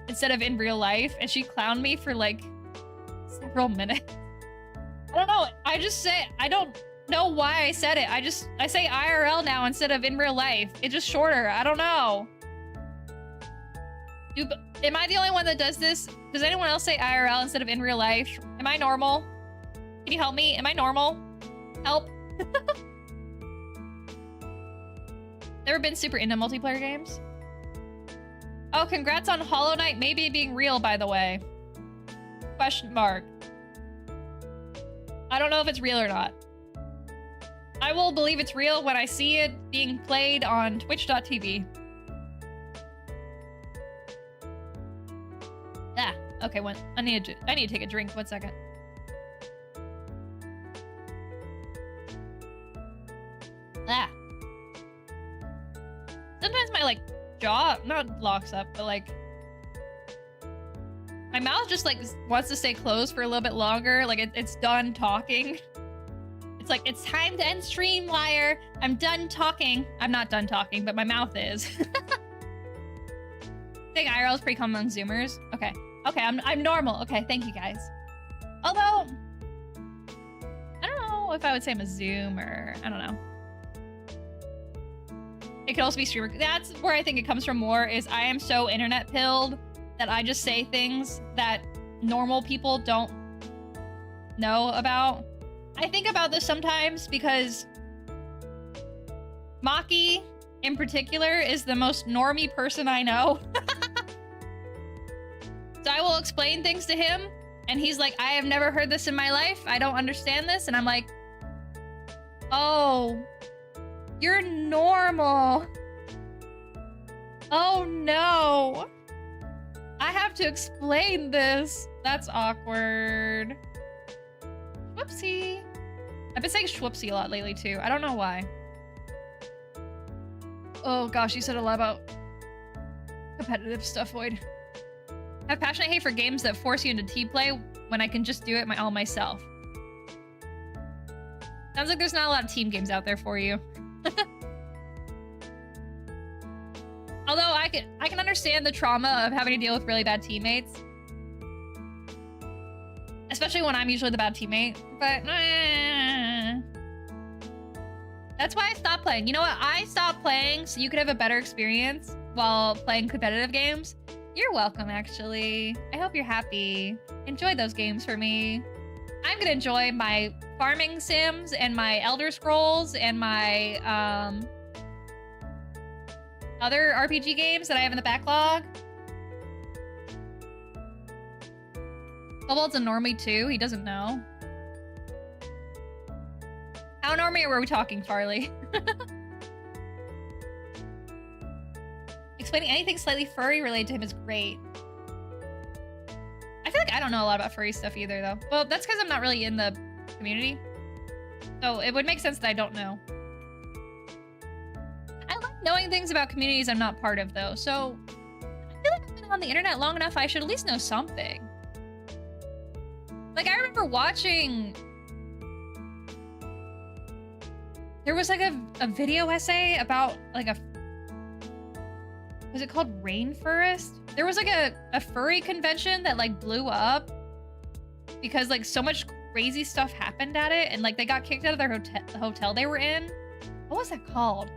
instead of in real life, and she clowned me for like several minutes. I don't know. I don't know why I said it. I say IRL now instead of in real life. It's just shorter. I don't know. Am I the only one that does this? Does anyone else say IRL instead of in real life? Am I normal? Can you help me? Am I normal? Help. Never been super into multiplayer games. Oh, congrats on Hollow Knight maybe being real, by the way. Question mark. I don't know if it's real or not. I will believe it's real when I see it being played on twitch.tv. Ah, okay, I need to take a drink, 1 second. Ah. Sometimes my, like, jaw, not locks up, but, like... my mouth just, like, wants to stay closed for a little bit longer. Like, it's done talking. It's like, it's time to end stream, liar. I'm done talking. I'm not done talking, but my mouth is. I think IRL is pretty common among Zoomers. Okay. Okay, I'm normal. Okay, thank you, guys. Although... I don't know if I would say I'm a Zoomer. I don't know. It could also be streamer. That's where I think it comes from more, is I am so internet pilled that I just say things that normal people don't know about. I think about this sometimes because Maki, in particular, is the most normie person I know. So I will explain things to him, and he's like, I have never heard this in my life. I don't understand this. And I'm like, oh, you're normal. Oh no. I have to explain this. That's awkward. Whoopsie. I've been saying Schwupsie a lot lately too. I don't know why. Oh gosh, you said a lot about competitive stuff, Void. I have passionate hate for games that force you into team play when I can just do it all myself. Sounds like there's not a lot of team games out there for you. Although I can understand the trauma of having to deal with really bad teammates. Especially when I'm usually the bad teammate. But that's why I stopped playing. You know what? I stopped playing so you could have a better experience while playing competitive games. You're welcome, actually. I hope you're happy. Enjoy those games for me. I'm gonna enjoy my farming sims and my Elder Scrolls and my other RPG games that I have in the backlog. Kobold's a normie too. He doesn't know. How normie were we talking, Farley? Explaining anything slightly furry related to him is great. I feel like I don't know a lot about furry stuff either, though. Well, that's because I'm not really in the community. So it would make sense that I don't know. I like knowing things about communities I'm not part of, though. So I feel like I've been on the internet long enough, I should at least know something. Like, I remember watching... There was like a video essay about like a... Was it called Rainforest? There was like a furry convention that like blew up because like so much crazy stuff happened at it, and like they got kicked out of their hotel they were in. What was that called?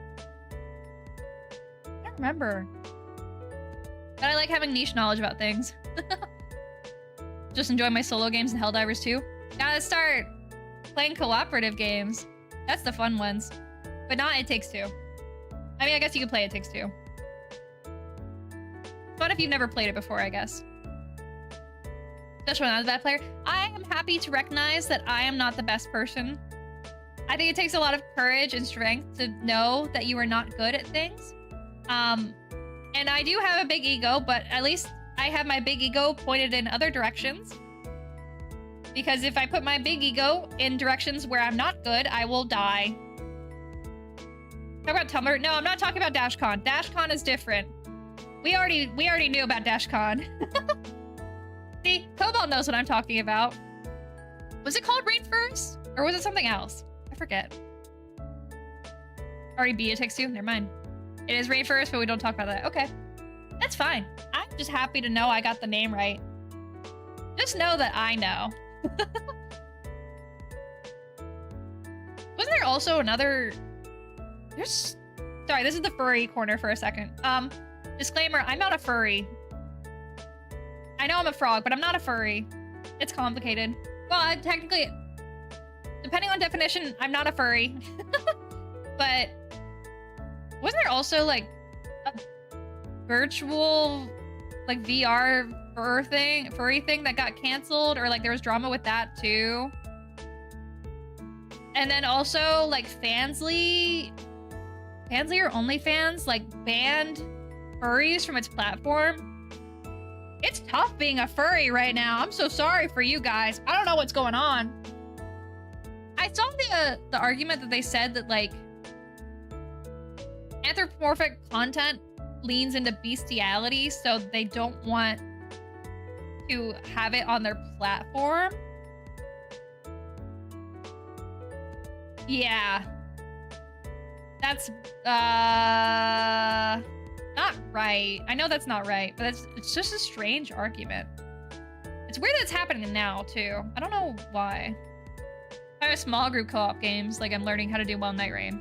I don't remember. But I like having niche knowledge about things. Just enjoy my solo games and Helldivers too. Gotta start playing cooperative games. That's the fun ones. But not It Takes Two. I mean, I guess you could play It Takes Two. Fun if you've never played it before, I guess. Especially when I'm a bad player. I am happy to recognize that I am not the best person. I think it takes a lot of courage and strength to know that you are not good at things. And I do have a big ego, but at least I have my big ego pointed in other directions. Because if I put my big ego in directions where I'm not good, I will die. Talk about Tumblr? No, I'm not talking about DashCon. DashCon is different. We already knew about DashCon. See, Cobalt knows what I'm talking about. Was it called Rainforest? Or was it something else? I forget. Already beat It Takes Two? Never mind. It is Rainforest, but we don't talk about that. Okay. That's fine. I'm just happy to know I got the name right. Just know that I know. Wasn't there also another... Sorry, this is the furry corner for a second. Disclaimer, I'm not a furry. I know I'm a frog, but I'm not a furry. It's complicated. Well, technically, depending on definition, I'm not a furry. But wasn't there also like a virtual, like VR furry thing that got canceled, or like there was drama with that too? And then also like Fansly or OnlyFans like banned furries from its platform. It's tough being a furry right now. I'm so sorry for you guys. I don't know what's going on. I saw the argument that they said that like anthropomorphic content leans into bestiality, so they don't want to have it on their platform. Yeah. That's not right. I know that's not right, but it's just a strange argument. It's weird that it's happening now too. I don't know why. I have small group co-op games, like I'm learning how to do well Night Rain.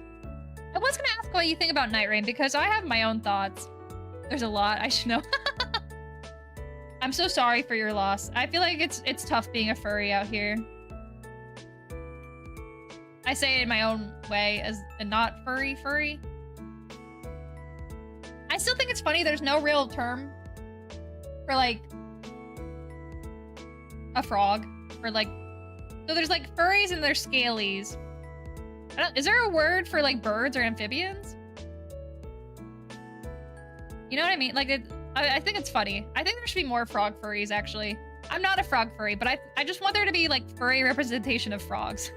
I was gonna ask what you think about Night Rain because I have my own thoughts. There's a lot I should know. I'm so sorry for your loss. I feel like it's tough being a furry out here. I say it in my own way as a not furry. I still think it's funny there's no real term for like a frog or like, so there's like furries and there's scalies. Is there a word for like birds or amphibians? You know what I mean? Like I think it's funny. I think there should be more frog furries actually. I'm not a frog furry, but I just want there to be like furry representation of frogs.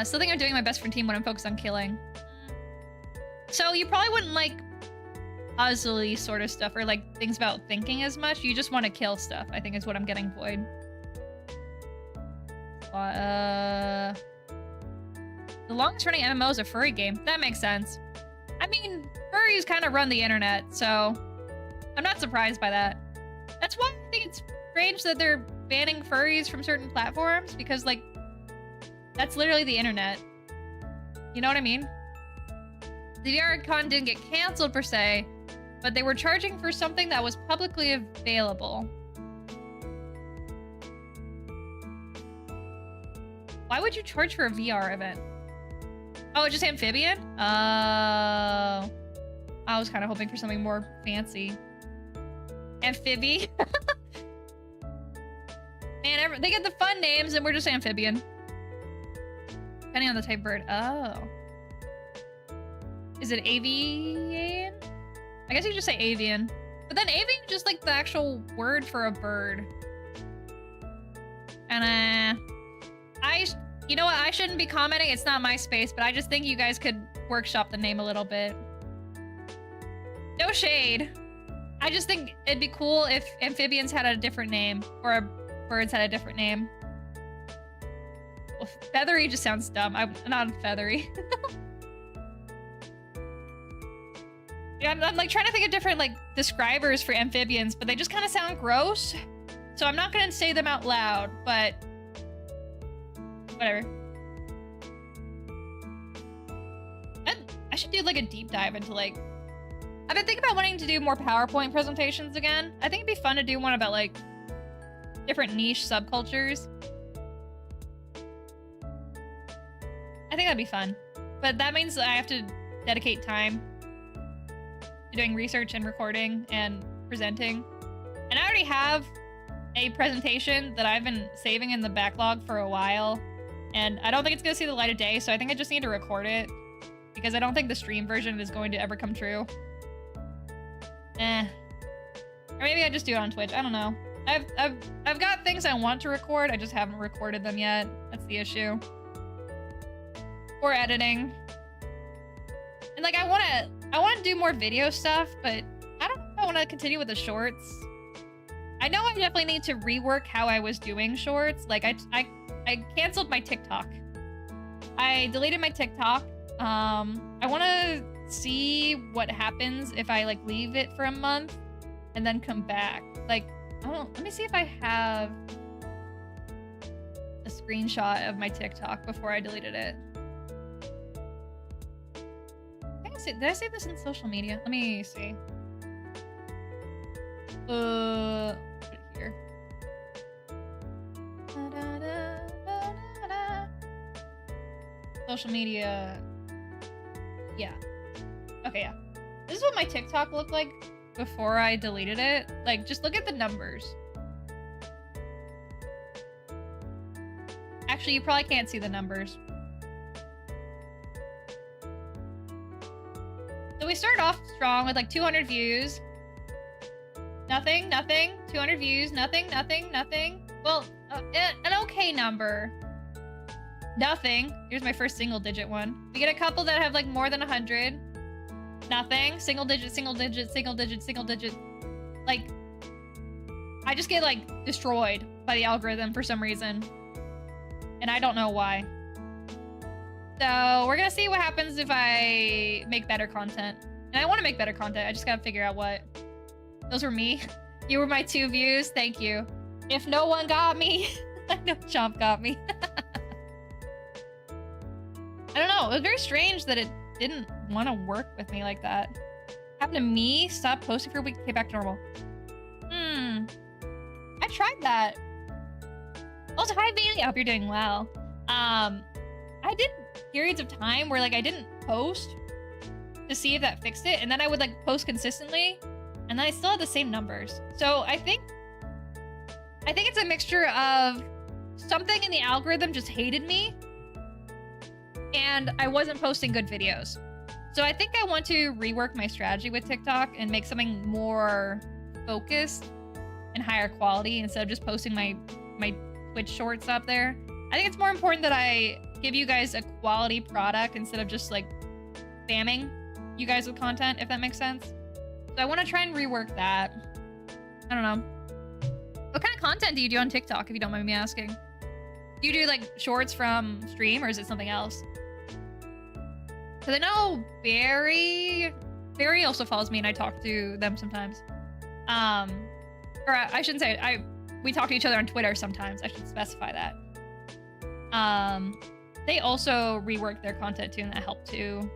Still think I'm doing my best for team when I'm focused on killing. So you probably wouldn't like puzzly sort of stuff or like things about thinking as much. You just want to kill stuff, I think is what I'm getting, Void. The longest running MMO is a furry game. That makes sense. I mean, furries kind of run the internet, so I'm not surprised by that. That's why I think it's strange that they're banning furries from certain platforms, because like that's literally the internet. You know what I mean? The VRCon didn't get canceled per se, but they were charging for something that was publicly available. Why would you charge for a VR event? Oh, just amphibian? I was kind of hoping for something more fancy. Amphibi? Man, they get the fun names and we're just amphibian. Depending on the type of bird. Oh. Is it avian? I guess you just say avian. But then avian is just like the actual word for a bird. And you know what? I shouldn't be commenting. It's not my space, but I just think you guys could workshop the name a little bit. No shade. I just think it'd be cool if amphibians had a different name or birds had a different name. Well, feathery just sounds dumb. I'm not feathery. Yeah, I'm like trying to think of different like describers for amphibians, but they just kind of sound gross. So I'm not gonna say them out loud, but whatever. I should do like a deep dive into like, I've been thinking about wanting to do more PowerPoint presentations again. I think it'd be fun to do one about like different niche subcultures. I think that'd be fun. But that means I have to dedicate time to doing research and recording and presenting. And I already have a presentation that I've been saving in the backlog for a while. And I don't think it's going to see the light of day, so I think I just need to record it. Because I don't think the stream version is going to ever come true. Or maybe I just do it on Twitch. I don't know. I've got things I want to record, I just haven't recorded them yet. That's the issue. Or editing. And like I wanna do more video stuff, but I don't know if I wanna continue with the shorts. I know I definitely need to rework how I was doing shorts. Like I canceled my TikTok. I deleted my TikTok. I wanna see what happens if I like leave it for a month and then come back. Like, let me see if I have a screenshot of my TikTok before I deleted it. Did I save this in social media? Let me see. Put it here. Social media. Yeah. Okay, yeah. This is what my TikTok looked like before I deleted it. Like, just look at the numbers. Actually, you probably can't see the numbers. So we started off strong with like 200 views. Nothing. 200 views. Nothing. Well, an okay number. Nothing. Here's my first single digit one. We get a couple that have like more than 100. Nothing. Single digit. Like, I just get like destroyed by the algorithm for some reason. And I don't know why. So we're gonna see what happens if I make better content. And I want to make better content. I just gotta figure out what. Those were me. You were my 2 views. Thank you. If no one got me, I know Chomp got me. I don't know. It was very strange that it didn't want to work with me like that. Happened to me? Stop posting for a week, get back to normal. I tried that. Also, hi Bailey. I hope you're doing well. I did periods of time where like I didn't post to see if that fixed it, and then I would like post consistently, and then I still had the same numbers. So I think it's a mixture of something in the algorithm just hated me, and I wasn't posting good videos. So I think I want to rework my strategy with TikTok and make something more focused and higher quality instead of just posting my Twitch shorts up there. I think it's more important that I give you guys a quality product instead of just like spamming you guys with content, if that makes sense. So I want to try and rework that. I don't know. What kind of content do you do on TikTok, if you don't mind me asking? Do you do like shorts from stream, or is it something else? Because I know Barry also follows me and I talk to them sometimes. Or I shouldn't say it. We talk to each other on Twitter sometimes. I should specify that. They also rework their content too, and that helped too.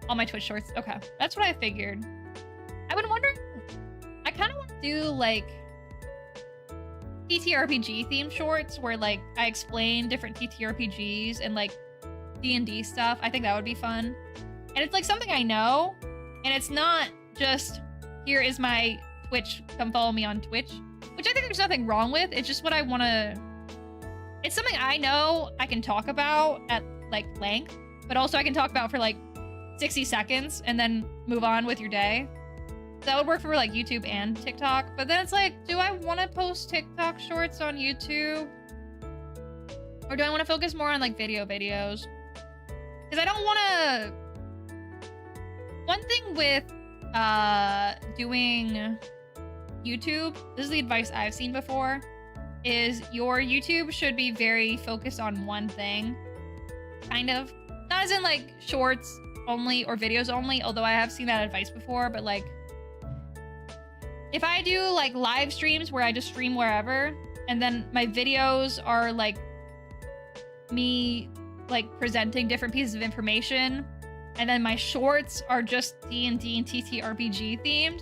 All my Twitch shorts. Okay, that's what I figured. I've been wondering. I kind of want to do like TTRPG themed shorts where like I explain different TTRPGs and like D&D stuff. I think that would be fun. And it's like something I know, and it's not just here is my Twitch, come follow me on Twitch, which I think there's nothing wrong with. It's just what I want to. It's something I know I can talk about at like length, but also I can talk about for like 60 seconds and then move on with your day. That would work for like YouTube and TikTok. But then it's like, do I want to post TikTok shorts on YouTube? Or do I want to focus more on like videos? Because I don't want to... One thing with doing YouTube, this is the advice I've seen before, is your YouTube should be very focused on one thing. Kind of. Not as in like shorts only or videos only, although I have seen that advice before, but like if I do like live streams where I just stream wherever, and then my videos are like me like presenting different pieces of information, and then my shorts are just D&D and TTRPG themed,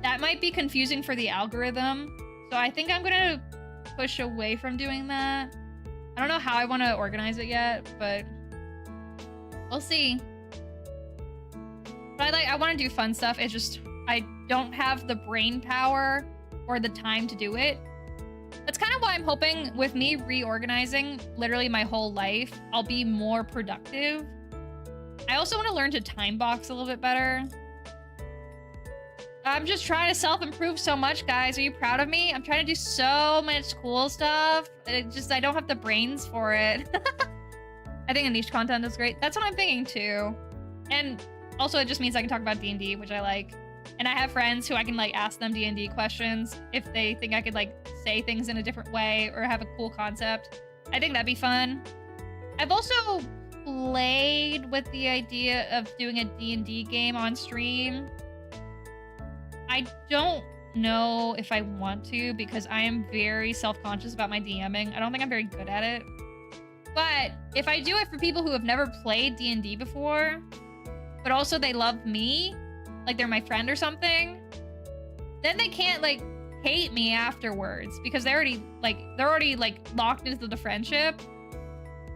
that might be confusing for the algorithm. So I think I'm gonna push away from doing that. I don't know how I want to organize it yet, but we'll see. But I want to do fun stuff. It's just I don't have the brain power or the time to do it. That's kind of why I'm hoping with me reorganizing literally my whole life, I'll be more productive. I also want to learn to time box a little bit better. I'm just trying to self-improve so much, guys. Are you proud of me? I'm trying to do so much cool stuff. I don't have the brains for it. I think a niche content is great. That's what I'm thinking too. And also it just means I can talk about D&D, which I like. And I have friends who I can like ask them D&D questions if they think I could like say things in a different way or have a cool concept. I think that'd be fun. I've also played with the idea of doing a D&D game on stream. I don't know if I want to because I am very self-conscious about my DMing. I don't think I'm very good at it. But if I do it for people who have never played D&D before, but also they love me, like they're my friend or something, then they can't like hate me afterwards because they're already locked into the friendship.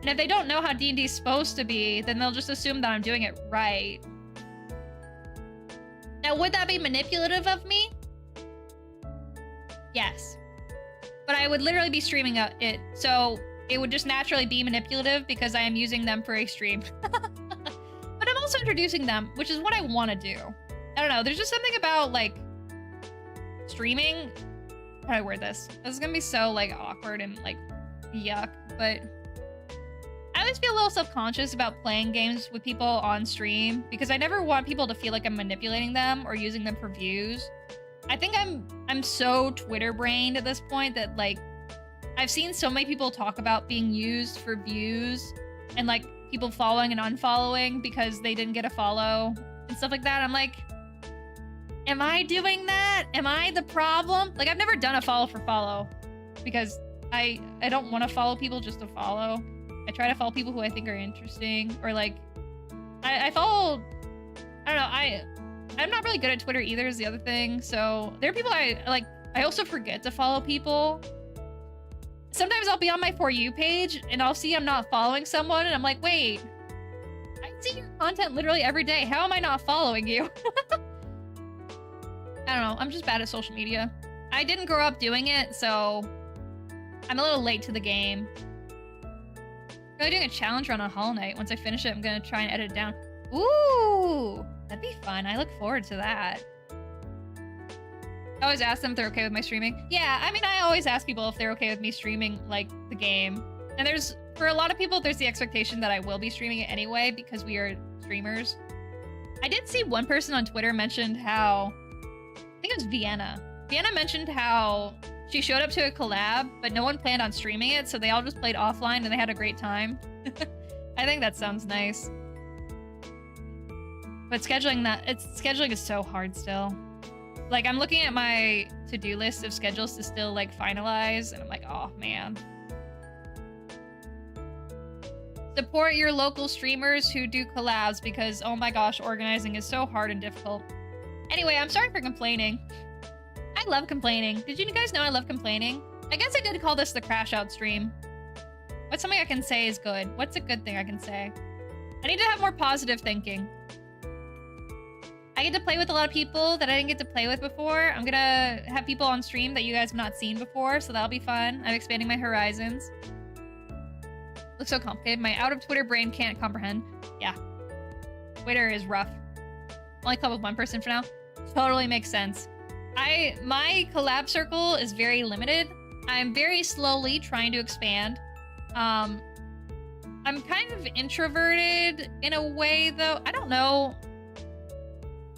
And if they don't know how D&D is supposed to be, then they'll just assume that I'm doing it right. Now, would that be manipulative of me? Yes. But I would literally be streaming it, so it would just naturally be manipulative because I am using them for a stream. But I'm also introducing them, which is what I want to do. I don't know, there's just something about, like, streaming. How do I word this? This is gonna be so, like, awkward and, like, yuck, but I always feel a little self-conscious about playing games with people on stream because I never want people to feel like I'm manipulating them or using them for views. I think I'm so Twitter-brained at this point that, like, I've seen so many people talk about being used for views and, like, people following and unfollowing because they didn't get a follow and stuff like that. I'm like, am I doing that? Am I the problem? Like, I've never done a follow for follow because I don't want to follow people just to follow. I try to follow people who I think are interesting, or like, I follow, I don't know, I'm not really good at Twitter either is the other thing. So there are people I like. I also forget to follow people. Sometimes I'll be on my For You page and I'll see I'm not following someone and I'm like, wait, I see your content literally every day. How am I not following you? I don't know. I'm just bad at social media. I didn't grow up doing it, so I'm a little late to the game. I'm really doing a challenge run on Hollow Knight. Once I finish it, I'm going to try and edit it down. Ooh, that'd be fun. I look forward to that. I always ask them if they're okay with my streaming. Yeah, I mean, I always ask people if they're okay with me streaming, like, the game. And for a lot of people, there's the expectation that I will be streaming it anyway because we are streamers. I did see one person on Twitter mentioned how, I think it was Vienna. Vienna mentioned how she showed up to a collab, but no one planned on streaming it, so they all just played offline and they had a great time. I think that sounds nice. But scheduling is so hard still. Like, I'm looking at my to-do list of schedules to still, like, finalize, and I'm like, oh, man. Support your local streamers who do collabs because, oh my gosh, organizing is so hard and difficult. Anyway, I'm sorry for complaining. I love complaining. Did you guys know I love complaining? I guess I did call this the crash out stream. What's something I can say is good? What's a good thing I can say? I need to have more positive thinking. I get to play with a lot of people that I didn't get to play with before. I'm gonna have people on stream that you guys have not seen before, so that'll be fun. I'm expanding my horizons. Looks so complicated. My out of Twitter brain can't comprehend. Yeah. Twitter is rough. Only club with one person for now. Totally makes sense. My collab circle is very limited. I'm very slowly trying to expand. I'm kind of introverted in a way, though. I don't know.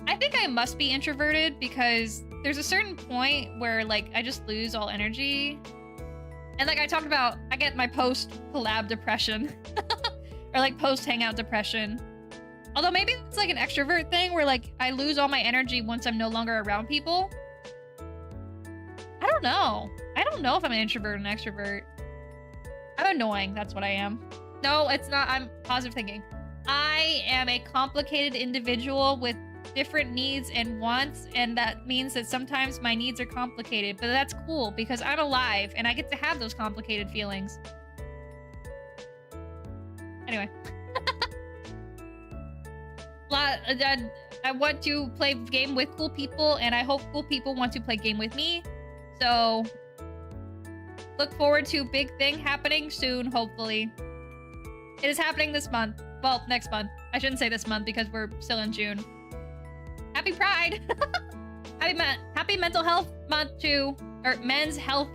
I think I must be introverted because there's a certain point where, like, I just lose all energy. And like I talked about, I get my post-collab depression. Or like post-hangout depression. Although maybe it's like an extrovert thing where like I lose all my energy once I'm no longer around people. I don't know. I don't know if I'm an introvert or an extrovert. I'm annoying, that's what I am. No, it's not. I'm positive thinking. I am a complicated individual with different needs and wants, and that means that sometimes my needs are complicated, but that's cool because I'm alive and I get to have those complicated feelings. Anyway. I want to play game with cool people, and I hope cool people want to play game with me. So, look forward to big thing happening soon, hopefully. It is happening this month. Well, next month. I shouldn't say this month because we're still in June. Happy Pride! Happy Mental Health Month too. Or Men's Health.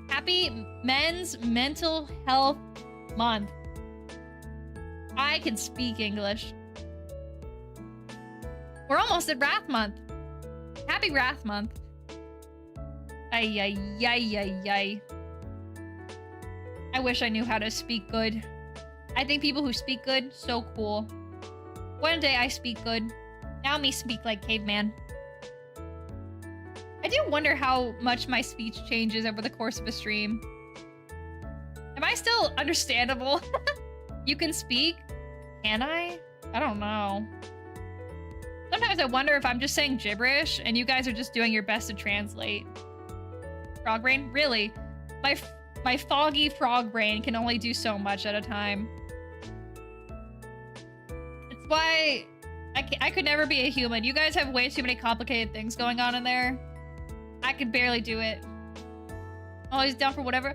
Happy Men's Mental Health Month. I can speak English. We're almost at Wrath Month. Happy Wrath Month. Ay, ay, ay, ay, ay. I wish I knew how to speak good. I think people who speak good, so cool. One day I speak good. Now me speak like caveman. I do wonder how much my speech changes over the course of a stream. Am I still understandable? You can speak? Can I? I don't know. Sometimes I wonder if I'm just saying gibberish and you guys are just doing your best to translate. Frog brain? Really? My foggy frog brain can only do so much at a time. It's why I could never be a human. You guys have way too many complicated things going on in there. I could barely do it. Always down for whatever.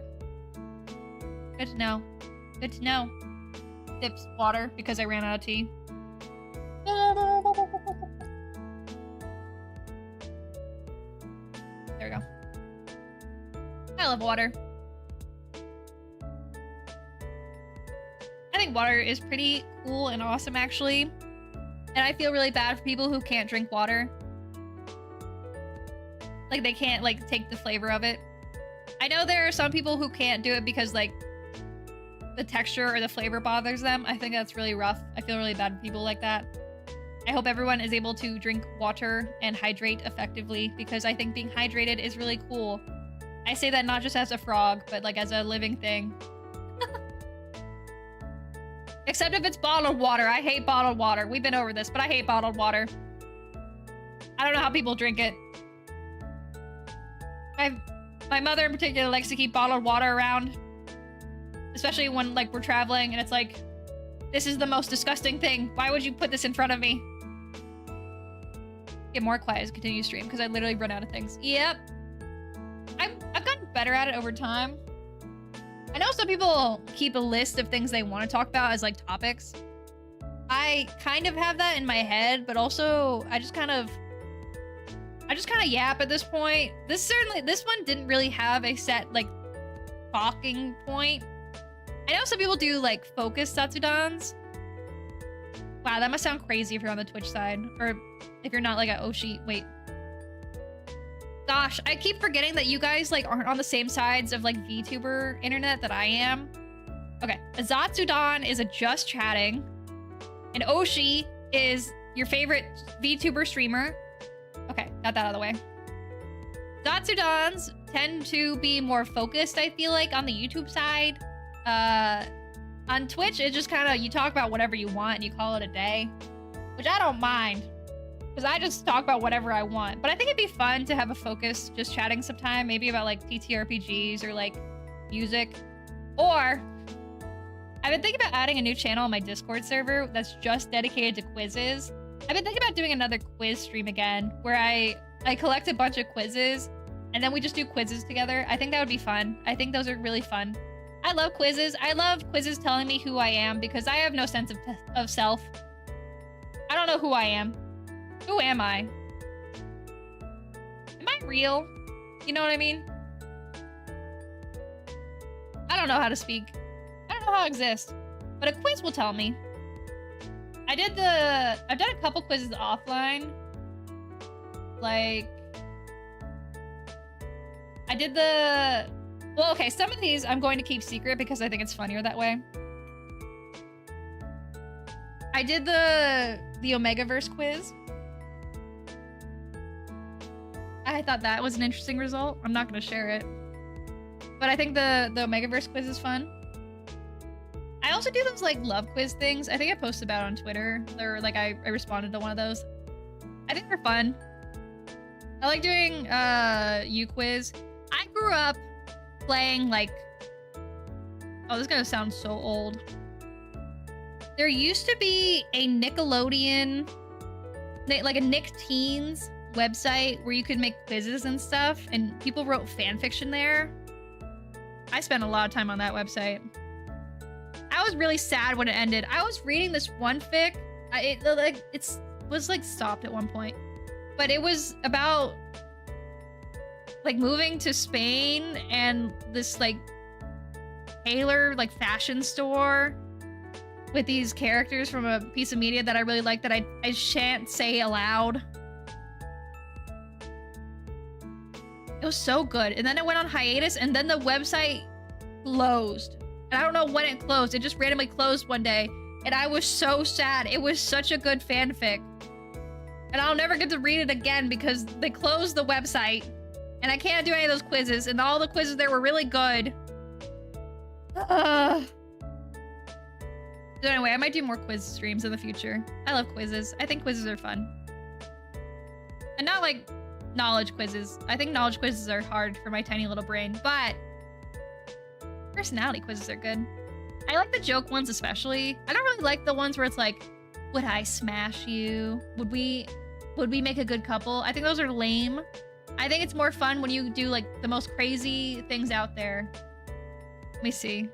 Good to know. Good to know. Sips water because I ran out of tea. There we go. I love water. I think water is pretty cool and awesome, actually. And I feel really bad for people who can't drink water. Like, they can't, like, take the flavor of it. I know there are some people who can't do it because, like, the texture or the flavor bothers them. I think that's really rough. I feel really bad for people like that. I hope everyone is able to drink water and hydrate effectively because I think being hydrated is really cool. I say that not just as a frog, but like as a living thing. Except if it's bottled water. I hate bottled water. We've been over this, but I hate bottled water. I don't know how people drink it. My mother in particular likes to keep bottled water around. Especially when, like, we're traveling and it's like, this is the most disgusting thing. Why would you put this in front of me? Get more quiet as continue to stream because I literally run out of things. Yep. I've gotten better at it over time. I know some people keep a list of things they want to talk about as like topics. I kind of have that in my head, but also I just kind of yap at this point. This one didn't really have a set like talking point. I know some people do like focus Zatsudans. Wow, that must sound crazy if you're on the Twitch side or if you're not like a Oshi. Wait. Gosh, I keep forgetting that you guys like aren't on the same sides of like VTuber internet that I am. Okay, a Zatsudan is a just chatting. An Oshi is your favorite VTuber streamer. Okay, got that out of the way. Zatsudans tend to be more focused, I feel like, on the YouTube side. On Twitch, it's just kind of, you talk about whatever you want and you call it a day. Which I don't mind. Because I just talk about whatever I want. But I think it'd be fun to have a focus just chatting sometime. Maybe about like TTRPGs or like music. Or I've been thinking about adding a new channel on my Discord server that's just dedicated to quizzes. I've been thinking about doing another quiz stream again where I collect a bunch of quizzes and then we just do quizzes together. I think that would be fun. I think those are really fun. I love quizzes. I love quizzes telling me who I am because I have no sense of self. I don't know who I am. Who am I? Am I real? You know what I mean? I don't know how to speak. I don't know how to exist. But a quiz will tell me. I've done a couple quizzes offline. Like, I did well, okay, some of these I'm going to keep secret because I think it's funnier that way. I did the Omegaverse quiz. I thought that was an interesting result. I'm not going to share it. But I think the Omegaverse quiz is fun. I also do those like love quiz things. I think I posted about it on Twitter. Or like I responded to one of those. I think they're fun. I like doing U-Quiz. I grew up playing like... Oh, this is going to sound so old. There used to be a Nickelodeon, like a Nick Teens website where you could make quizzes and stuff, and people wrote fan fiction there. I spent a lot of time on that website. I was really sad when it ended. I was reading this one fic. It was like stopped at one point, but it was about like moving to Spain and this like tailor like fashion store with these characters from a piece of media that I really like that I shan't say aloud. It was so good. And then it went on hiatus and then the website closed. And I don't know when it closed. It just randomly closed one day. And I was so sad. It was such a good fanfic. And I'll never get to read it again because they closed the website. And I can't do any of those quizzes. And all the quizzes there were really good. So anyway, I might do more quiz streams in the future. I love quizzes. I think quizzes are fun. And not like knowledge quizzes. I think knowledge quizzes are hard for my tiny little brain, but personality quizzes are good. I like the joke ones especially. I don't really like the ones where it's like, would I smash you? Would we make a good couple? I think those are lame. I think it's more fun when you do like the most crazy things out there. Let me see.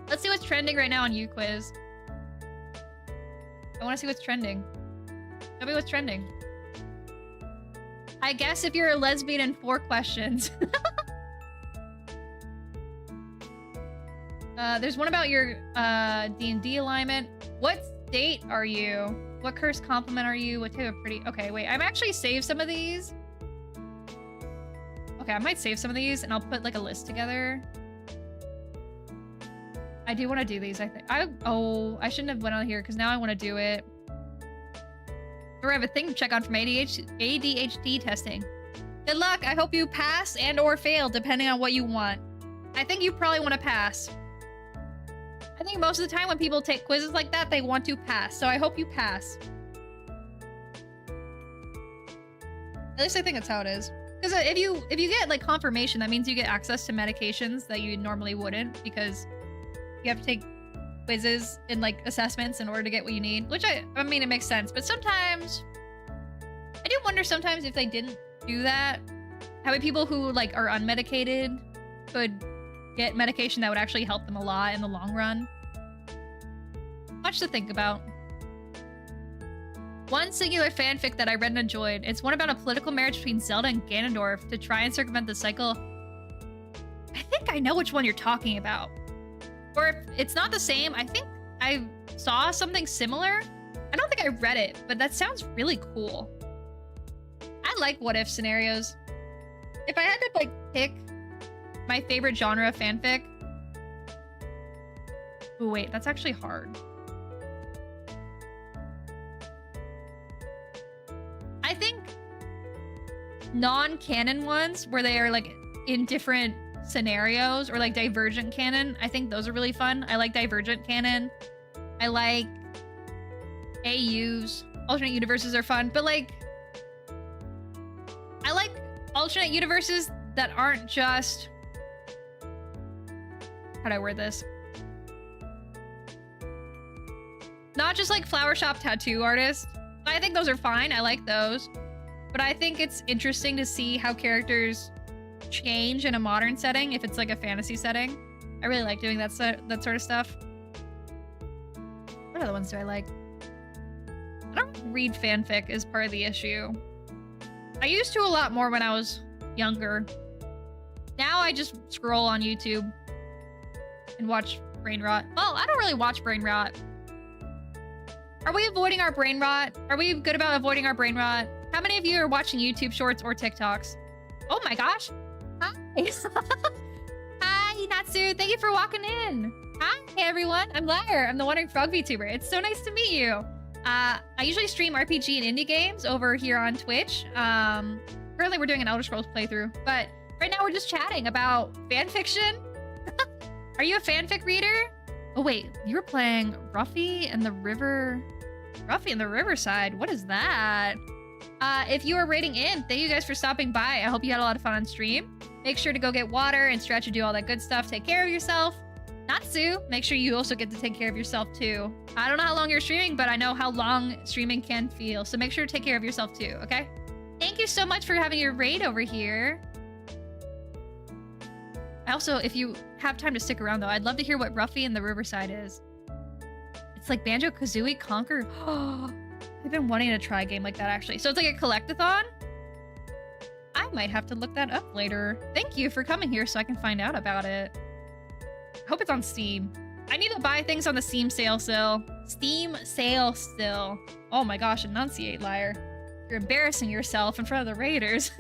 Let's see what's trending right now on U-Quiz. I want to see what's trending. Tell me what's trending. I guess if you're a lesbian in 4 questions. There's one about your D&D alignment. What state are you? What cursed compliment are you? What type of pretty... Okay, wait. I'm actually saved some of these. Okay, I might save some of these and I'll put like a list together. I do want to do these, I think. I shouldn't have went on here because now I want to do it. Or I have a thing to check on from ADHD testing. Good luck. I hope you pass and or fail depending on what you want. I think you probably want to pass. I I think most of the time when people take quizzes like that, they want to pass. So I hope you pass. At least I think that's how it is. Because if you get like confirmation, that means you get access to medications that you normally wouldn't, because you have to take quizzes and like assessments in order to get what you need. Which I mean, it makes sense. But sometimes I do wonder sometimes if they didn't do that, how many people who like are unmedicated could get medication that would actually help them a lot in the long run. Much to think about. One singular fanfic that I read and enjoyed. It's one about a political marriage between Zelda and Ganondorf to try and circumvent the cycle. I think I know which one you're talking about. Or if it's not the same, I think I saw something similar. I don't think I read it, but that sounds really cool. I like what if scenarios. If I had to like pick my favorite genre of fanfic. Oh wait, that's actually hard. I think non-canon ones where they are like in different scenarios or like divergent canon. I think those are really fun. I like divergent canon. I like AUs. Alternate universes are fun, but like I like alternate universes that aren't just, how do I word this? Not just like flower shop tattoo artists. I think those are fine. I like those. But I think it's interesting to see how characters change in a modern setting if it's like a fantasy setting. I really like doing that sort of stuff. What other ones do I like? I don't read fanfic is part of the issue. I used to a lot more when I was younger. Now I just scroll on YouTube and watch brain rot. Well, I don't really watch brain rot. Are we avoiding our brain rot? Are we good about avoiding our brain rot? How many of you are watching YouTube shorts or TikToks? Oh my gosh. Hi. Hi, Natsu. Thank you for walking in. Hi, everyone. I'm Lyre. I'm the Wandering Frog VTuber. It's so nice to meet you. I usually stream RPG and indie games over here on Twitch. Currently we're doing an Elder Scrolls playthrough, but right now we're just chatting about fanfiction. Are you a fanfic reader? Oh wait, you were playing Ruffy and the Riverside. What is that? If you are rating in, thank you guys for stopping by. I hope you had a lot of fun on stream. Make sure to go get water and stretch and do all that good stuff. Take care of yourself. Natsu, make sure you also get to take care of yourself too. I don't know how long you're streaming, but I know how long streaming can feel. So make sure to take care of yourself too, okay? Thank you so much for having your raid over here. I also, if you have time to stick around though, I'd love to hear what Ruffy and the Riverside is. It's like Banjo-Kazooie Conquer. I've been wanting to try a game like that actually. So it's like a collectathon? I might have to look that up later. Thank you for coming here so I can find out about it. I hope it's on Steam. I need to buy things on the Steam sale still. Steam sale still. Oh my gosh, enunciate, Lyre. You're embarrassing yourself in front of the raiders.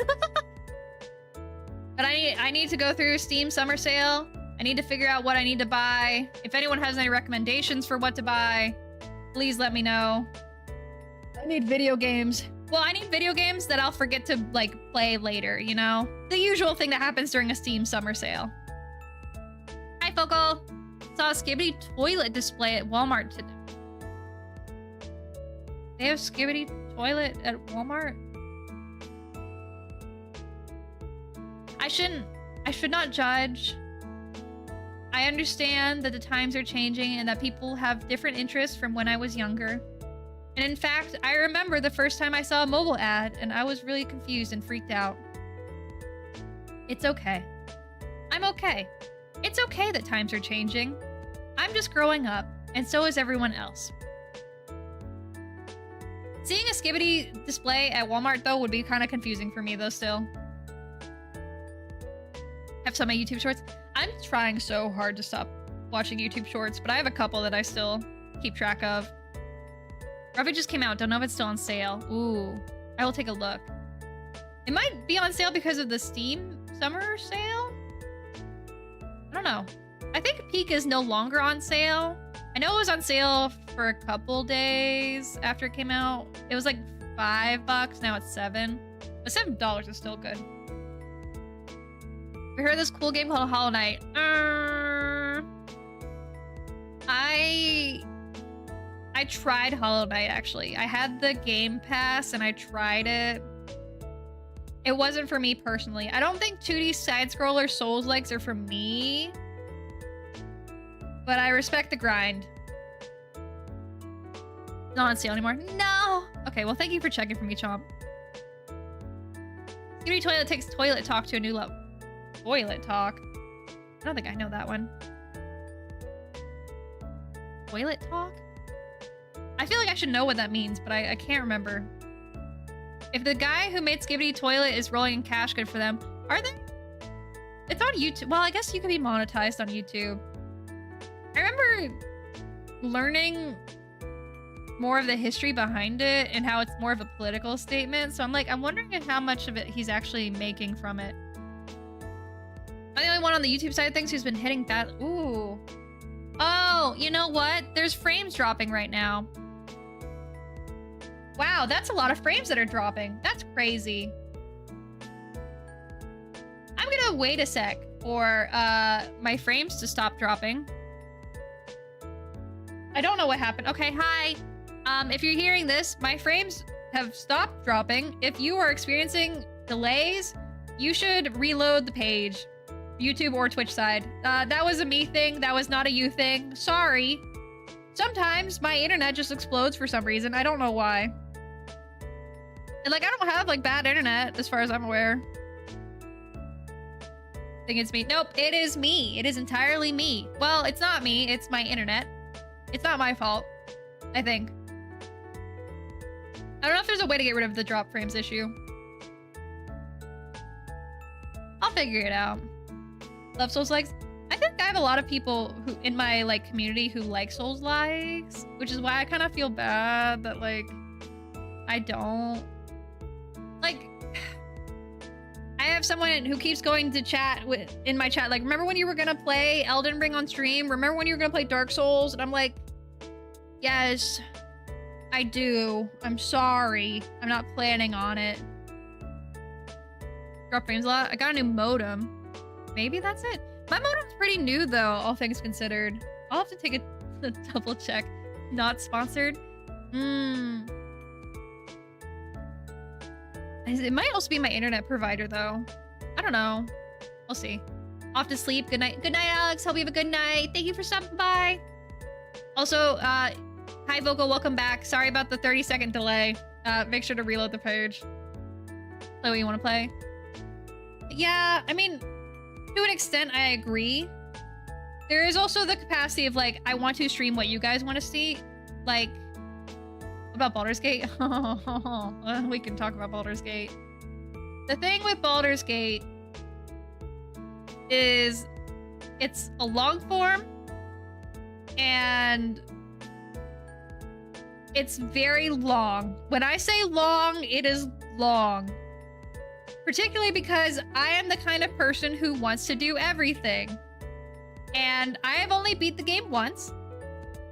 But I need to go through Steam summer sale. I need to figure out what I need to buy. If anyone has any recommendations for what to buy, please let me know. I need video games. Well, I need video games that I'll forget to like play later, you know? The usual thing that happens during a Steam summer sale. Hi, Focal. Saw a Skibidi toilet display at Walmart today. They have Skibidi toilet at Walmart? I should not judge. I understand that the times are changing and that people have different interests from when I was younger. And in fact, I remember the first time I saw a mobile ad and I was really confused and freaked out. It's okay. I'm okay. It's okay that times are changing. I'm just growing up, and so is everyone else. Seeing a Skibidi display at Walmart, though, would be kind of confusing for me, though, still. Have some of my YouTube shorts. I'm trying so hard to stop watching YouTube shorts, but I have a couple that I still keep track of. Ruffy just came out. Don't know if it's still on sale. Ooh, I will take a look. It might be on sale because of the Steam summer sale? I don't know. I think Peak is no longer on sale. I know it was on sale for a couple days after it came out. It was like $5, now it's $7. But $7 is still good. We heard this cool game called Hollow Knight. I tried Hollow Knight, actually. I had the Game Pass and I tried it. It wasn't for me personally. I don't think 2D side-scroller Souls-likes are for me. But I respect the grind. Not on sale anymore. No! Okay, well, thank you for checking for me, Chomp. Skibidi Toilet takes toilet talk to a new level. Toilet talk? I don't think I know that one. Toilet talk? I feel like I should know what that means, but I can't remember. If the guy who made Skibidi Toilet is rolling in cash, good for them. Are they? It's on YouTube. Well, I guess you could be monetized on YouTube. I remember learning more of the history behind it and how it's more of a political statement. So I'm like, I'm wondering how much of it he's actually making from it. I'm the only one on the YouTube side of things who's been hitting that. Ooh. Oh, you know what? There's frames dropping right now. Wow, that's a lot of frames that are dropping. That's crazy. I'm gonna wait a sec for my frames to stop dropping. I don't know what happened. Okay, hi. If you're hearing this, my frames have stopped dropping. If you are experiencing delays, you should reload the page. YouTube or Twitch side. That was a me thing. That was not a you thing. Sorry. Sometimes my internet just explodes for some reason. I don't know why. And like, I don't have like bad internet as far as I'm aware. I think it's me. Nope, it is me. It is entirely me. Well, it's not me. It's my internet. It's not my fault, I think. I don't know if there's a way to get rid of the drop frames issue. I'll figure it out. Love Souls likes. I think I have a lot of people who in my like community who like Souls likes, which is why I kind of feel bad that like I don't. Like, I have someone who keeps going to chat in my chat, like, remember when you were gonna play Elden Ring on stream? Remember when you were gonna play Dark Souls? And I'm like, yes, I do. I'm sorry. I'm not planning on it. Drop frames a lot. I got a new modem. Maybe that's it. My modem's pretty new though, all things considered. I'll have to take a double check. Not sponsored. It might also be my internet provider though. I don't know. We'll see. Off to sleep. Good night. Good night, Alex. Hope you have a good night. Thank you for stopping by. Also, hi Vocal, welcome back. Sorry about the 30-second delay. Make sure to reload the page. Play what you want to play. Yeah, I mean, to an extent, I agree. There is also the capacity of like, I want to stream what you guys want to see. Like, what about Baldur's Gate? We can talk about Baldur's Gate. The thing with Baldur's Gate is it's a long form and it's very long. When I say long, it is long. Particularly because I am the kind of person who wants to do everything. And I have only beat the game once.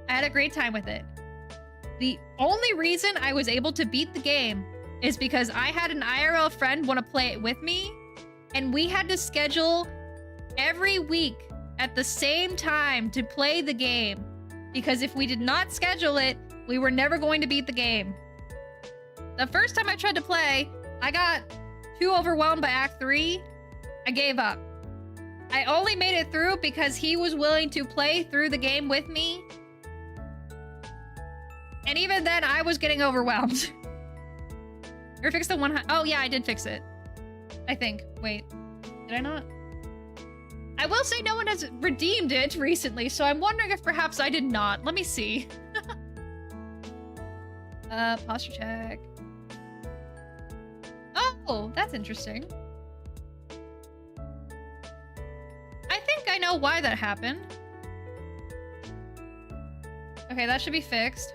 I had a great time with it. The only reason I was able to beat the game is because I had an IRL friend want to play it with me, and we had to schedule every week at the same time to play the game, because if we did not schedule it, we were never going to beat the game. The first time I tried to play, I got too overwhelmed by Act 3. I gave up. I only made it through because he was willing to play through the game with me. And even then, I was getting overwhelmed. You fixed the one... Oh, yeah, I did fix it. I think. Wait. Did I not? I will say no one has redeemed it recently, so I'm wondering if perhaps I did not. Let me see. Posture check. Oh, that's interesting. I think I know why that happened. Okay, that should be fixed.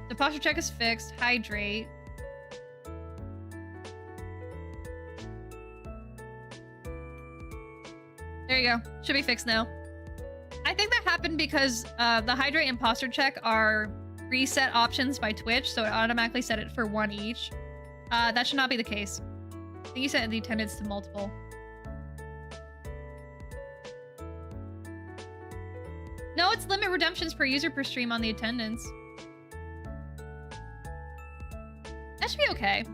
The posture check is fixed. Hydrate. There you go. Should be fixed now. I think that happened because the hydrate and posture check are reset options by Twitch, so it automatically set it for one each. That should not be the case. I think you set the attendance to multiple. No, it's limit redemptions per user per stream on the attendance. That should be okay.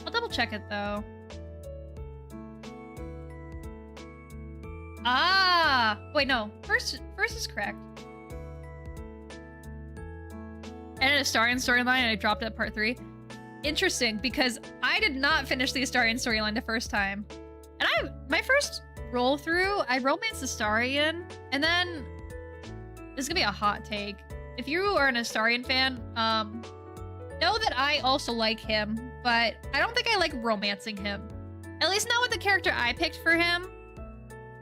I'll double check it though. Ah! Wait, no. First is correct. And a Astarion storyline, and I dropped it at part 3. Interesting, because I did not finish the Astarion storyline the first time. And my first roll through, I romanced Astarion, and then this is gonna be a hot take. If you are an Astarion fan, know that I also like him, but I don't think I like romancing him. At least not with the character I picked for him.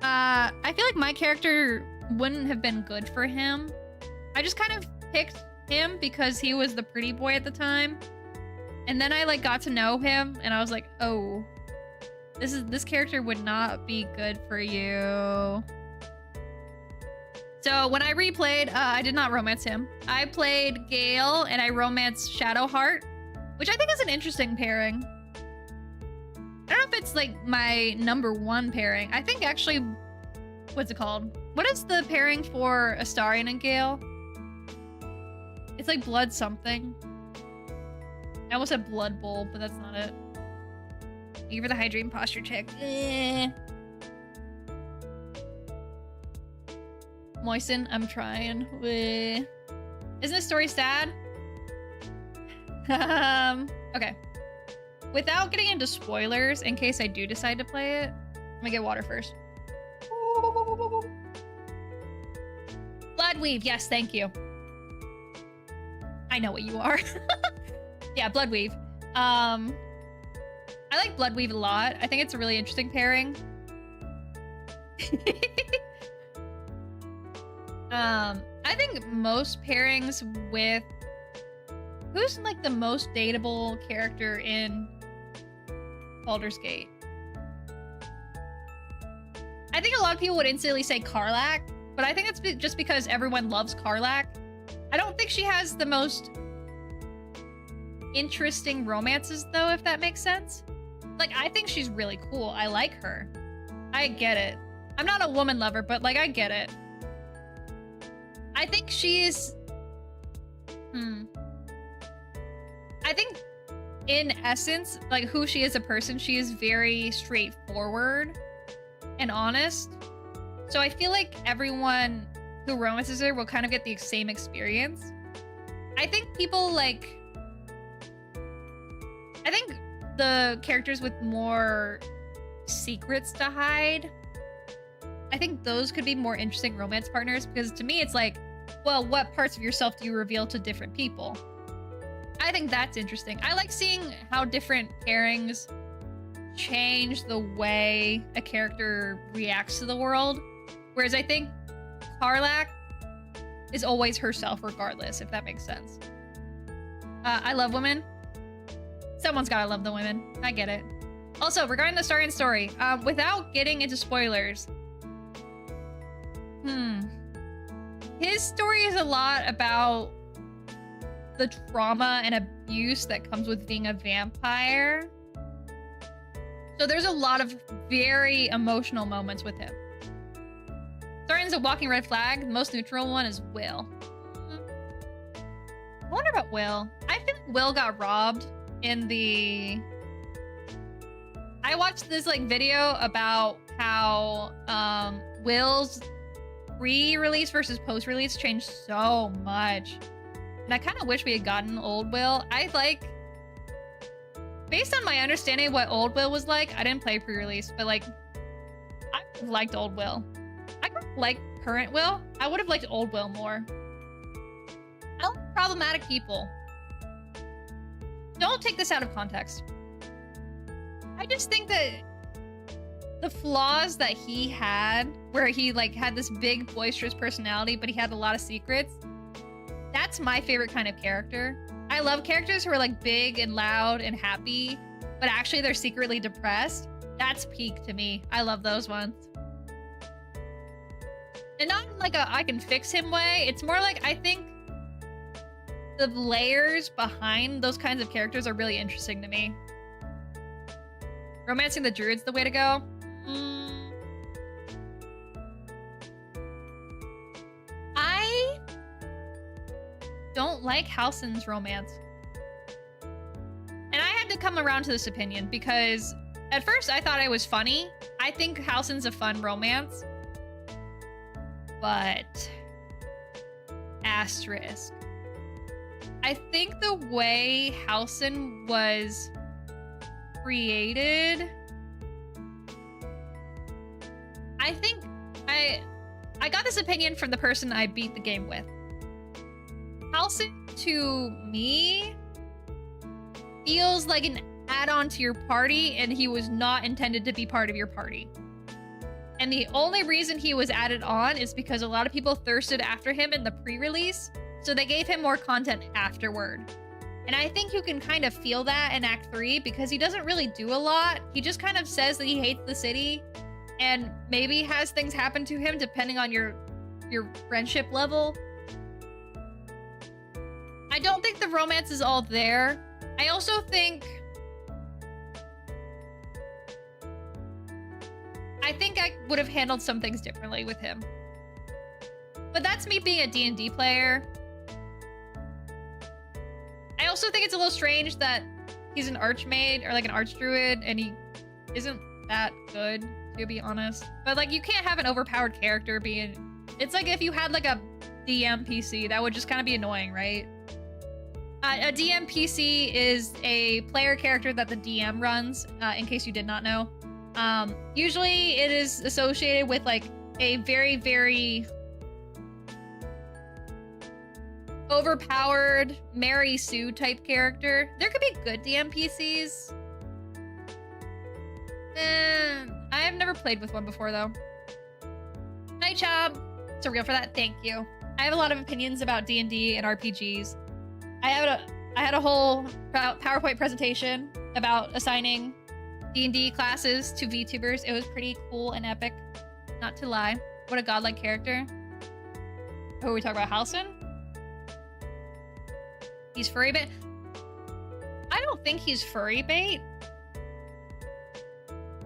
I feel like my character wouldn't have been good for him. I just kind of picked him because he was the pretty boy at the time. And then I like got to know him and I was like, oh, this character would not be good for you. So when I replayed, I did not romance him. I played Gale and I romanced Shadowheart, which I think is an interesting pairing. I don't know if it's like my #1 pairing. I think actually, what's it called? What is the pairing for Astarion and Gale? It's like Blood something. I almost said Blood Bowl, but that's not it. Thank you for the hydrating posture check. Moisten, I'm trying. Isn't this story sad? Okay. Without getting into spoilers, in case I do decide to play it, let me get water first. Bloodweave, yes, thank you. I know what you are. Yeah, Bloodweave. I like Bloodweave a lot. I think it's a really interesting pairing. I think most pairings with... Who's like the most dateable character in Baldur's Gate? I think a lot of people would instantly say Karlach, but I think it's just because everyone loves Karlach. I don't think she has the most interesting romances though, if that makes sense. Like, I think she's really cool. I like her. I get it. I'm not a woman lover, but like, I get it. I think she's... I think in essence, like who she is as a person, she is very straightforward and honest. So I feel like everyone who romances her will kind of get the same experience. I think people like... I think the characters with more secrets to hide, I think those could be more interesting romance partners, because to me it's like, well, what parts of yourself do you reveal to different people? I think that's interesting. I like seeing how different pairings change the way a character reacts to the world. Whereas I think Karlach is always herself regardless, if that makes sense. I love women. Someone's gotta love the women. I get it. Also, regarding the Astarion story, without getting into spoilers, his story is a lot about the trauma and abuse that comes with being a vampire. So there's a lot of very emotional moments with him. Astarion's a walking red flag. The most neutral one is Will. I wonder about Will. I feel like Will got robbed in the... I watched this like video about how Will's pre-release versus post-release changed so much. And I kind of wish we had gotten old Will. I like, based on my understanding of what old Will was like, I didn't play pre-release, but like, I liked old Will. I kind of like current Will. I would have liked old Will more. I like problematic people. Don't take this out of context. I just think that the flaws that he had, where he like had this big boisterous personality, but he had a lot of secrets, that's my favorite kind of character. I love characters who are like big and loud and happy, but actually they're secretly depressed. That's peak to me. I love those ones. And not in like a I can fix him way. It's more like I think the layers behind those kinds of characters are really interesting to me. Romancing the druid's the way to go. don't like Halsin's romance. And I had to come around to this opinion because at first I thought it was funny. I think Halsin's a fun romance. But asterisk. I think the way Halsin was created, I think I got this opinion from the person I beat the game with. Halsin to me feels like an add-on to your party, and he was not intended to be part of your party. And the only reason he was added on is because a lot of people thirsted after him in the pre-release, so they gave him more content afterward. And I think you can kind of feel that in Act 3 because he doesn't really do a lot. He just kind of says that he hates the city and maybe has things happen to him depending on your friendship level. I don't think the romance is all there. I also think I would have handled some things differently with him. But that's me being a D&D player. I also think it's a little strange that he's an archmage or like an archdruid and he isn't that good, to be honest. But like, you can't have an overpowered character being... It's like if you had like a DM PC, that would just kind of be annoying, right? A DM PC is a player character that the DM runs, in case you did not know. Usually it is associated with like a very, very overpowered Mary Sue type character. There could be good DM PCs. I have never played with one before though. Night job. Surreal for that. Thank you. I have a lot of opinions about D&D and RPGs. I had a whole PowerPoint presentation about assigning D&D classes to VTubers. It was pretty cool and epic, not to lie. What a godlike character. Who are we talking about? Halsin? He's furry bait? I don't think he's furry bait.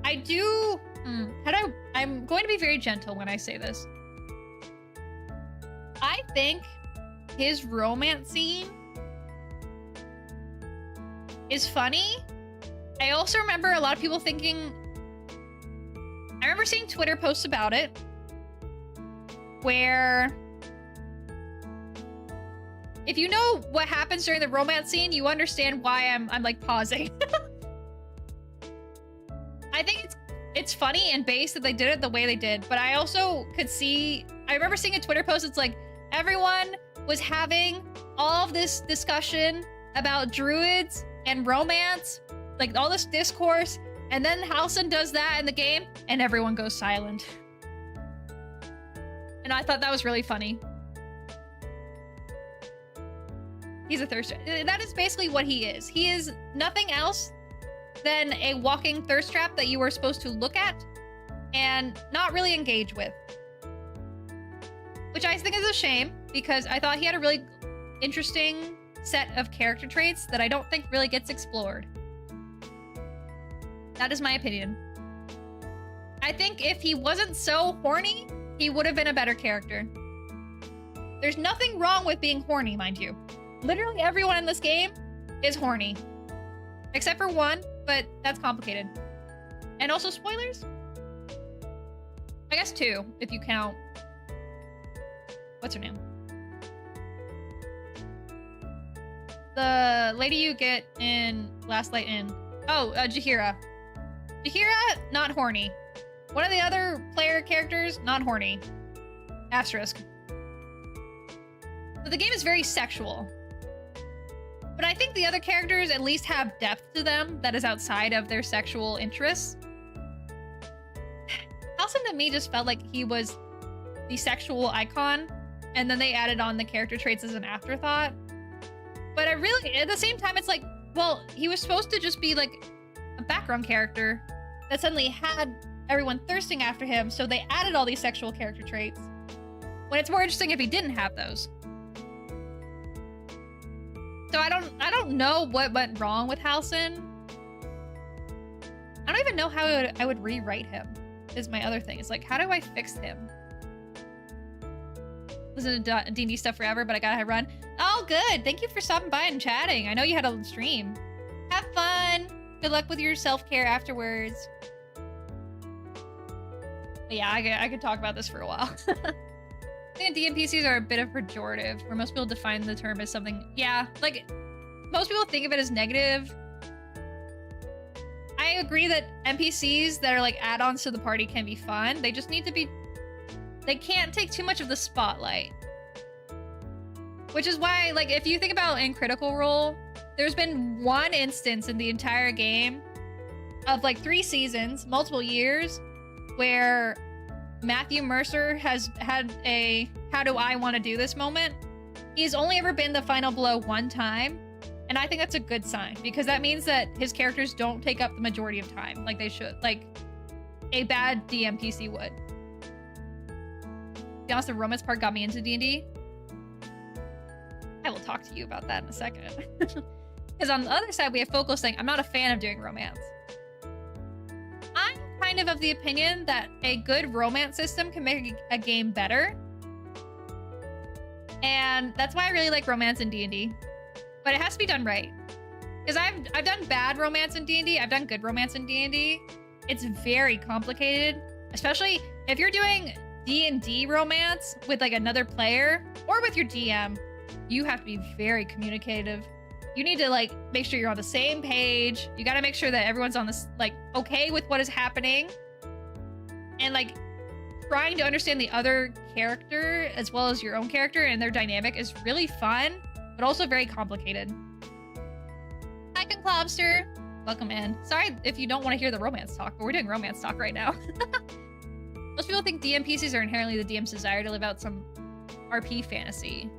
I do... I'm going to be very gentle when I say this. I think his romance scene is funny. I also remember a lot of people thinking... I remember seeing Twitter posts about it where if you know what happens during the romance scene, you understand why I'm like pausing. I think it's funny and base that they did it the way they did, but I also could see... I remember seeing a Twitter post, it's like everyone was having all of this discussion about druids and romance, like all this discourse, and then Halsin does that in the game and everyone goes silent. And I thought that was really funny. He's a thirst trap. That is basically what he is. He is nothing else than a walking thirst trap that you were supposed to look at and not really engage with. Which I think is a shame because I thought he had a really interesting set of character traits that I don't think really gets explored. That is my opinion. I think if he wasn't so horny, he would have been a better character. There's nothing wrong with being horny, mind you. Literally everyone in this game is horny. Except for one, but that's complicated. And also spoilers? I guess 2, if you count... What's her name? The lady you get in Last Light Inn. Oh, Jaheira. Jaheira, not horny. One of the other player characters, not horny. Asterisk. But the game is very sexual. But I think the other characters at least have depth to them that is outside of their sexual interests. Halsin to me just felt like he was the sexual icon, and then they added on the character traits as an afterthought. But I really, at the same time, it's like, well, he was supposed to just be like a background character that suddenly had everyone thirsting after him, so they added all these sexual character traits. When it's more interesting if he didn't have those. So I don't know what went wrong with Halsin. I don't even know how I would rewrite him, is my other thing. It's like, how do I fix him? Listen to D&D stuff forever, but I gotta run. Oh, good. Thank you for stopping by and chatting. I know you had a stream. Have fun. Good luck with your self-care afterwards. But yeah, I could talk about this for a while. I think DMPCs are a bit of pejorative, where most people define the term as something... Yeah, like, most people think of it as negative. I agree that NPCs that are like add-ons to the party can be fun. They just need to be... They can't take too much of the spotlight. Which is why, like, if you think about in Critical Role, there's been one instance in the entire game of, like, 3 seasons, multiple years, where Matthew Mercer has had a how do I want to do this moment. He's only ever been the final blow one time, and I think that's a good sign, because that means that his characters don't take up the majority of time like they should, like a bad DMPC would. To be honest, the romance part got me into D&D. I will talk to you about that in a second. Because on the other side, we have Focal saying, I'm not a fan of doing romance. I'm kind of the opinion that a good romance system can make a game better. And that's why I really like romance in D&D. But it has to be done right. Because I've done bad romance in D&D. I've done good romance in D&D. It's very complicated. Especially if you're doing D&D romance with like another player or with your DM. You have to be very communicative. You need to like make sure you're on the same page. You got to make sure that everyone's on this like okay with what is happening, and like trying to understand the other character as well as your own character and their dynamic is really fun, but also very complicated. Hi, Conclobster. Welcome in. Sorry if you don't want to hear the romance talk, but we're doing romance talk right now. Most people think DMPCs are inherently the DM's desire to live out some RP fantasy.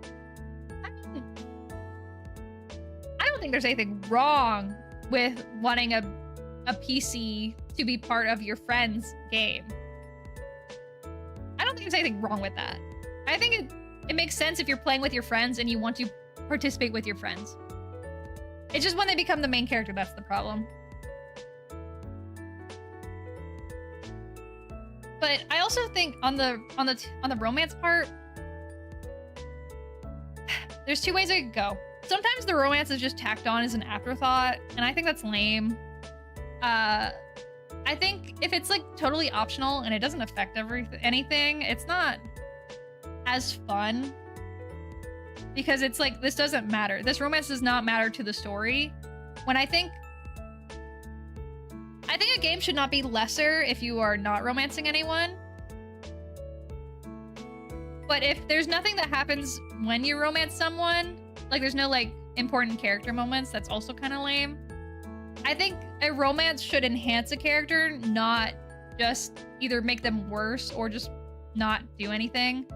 I don't think there's anything wrong with wanting a PC to be part of your friend's game. I don't think there's anything wrong with that. I think it makes sense if you're playing with your friends and you want to participate with your friends. It's just when they become the main character that's the problem. But I also think on the romance part, there's 2 ways it could go. Sometimes the romance is just tacked on as an afterthought, and I think that's lame. I think if it's like totally optional and it doesn't affect anything, it's not as fun. Because it's like, this doesn't matter. This romance does not matter to the story. When I think a game should not be lesser if you are not romancing anyone. But if there's nothing that happens when you romance someone, like there's no like important character moments, that's also kind of lame. I think a romance should enhance a character, not just either make them worse or just not do anything.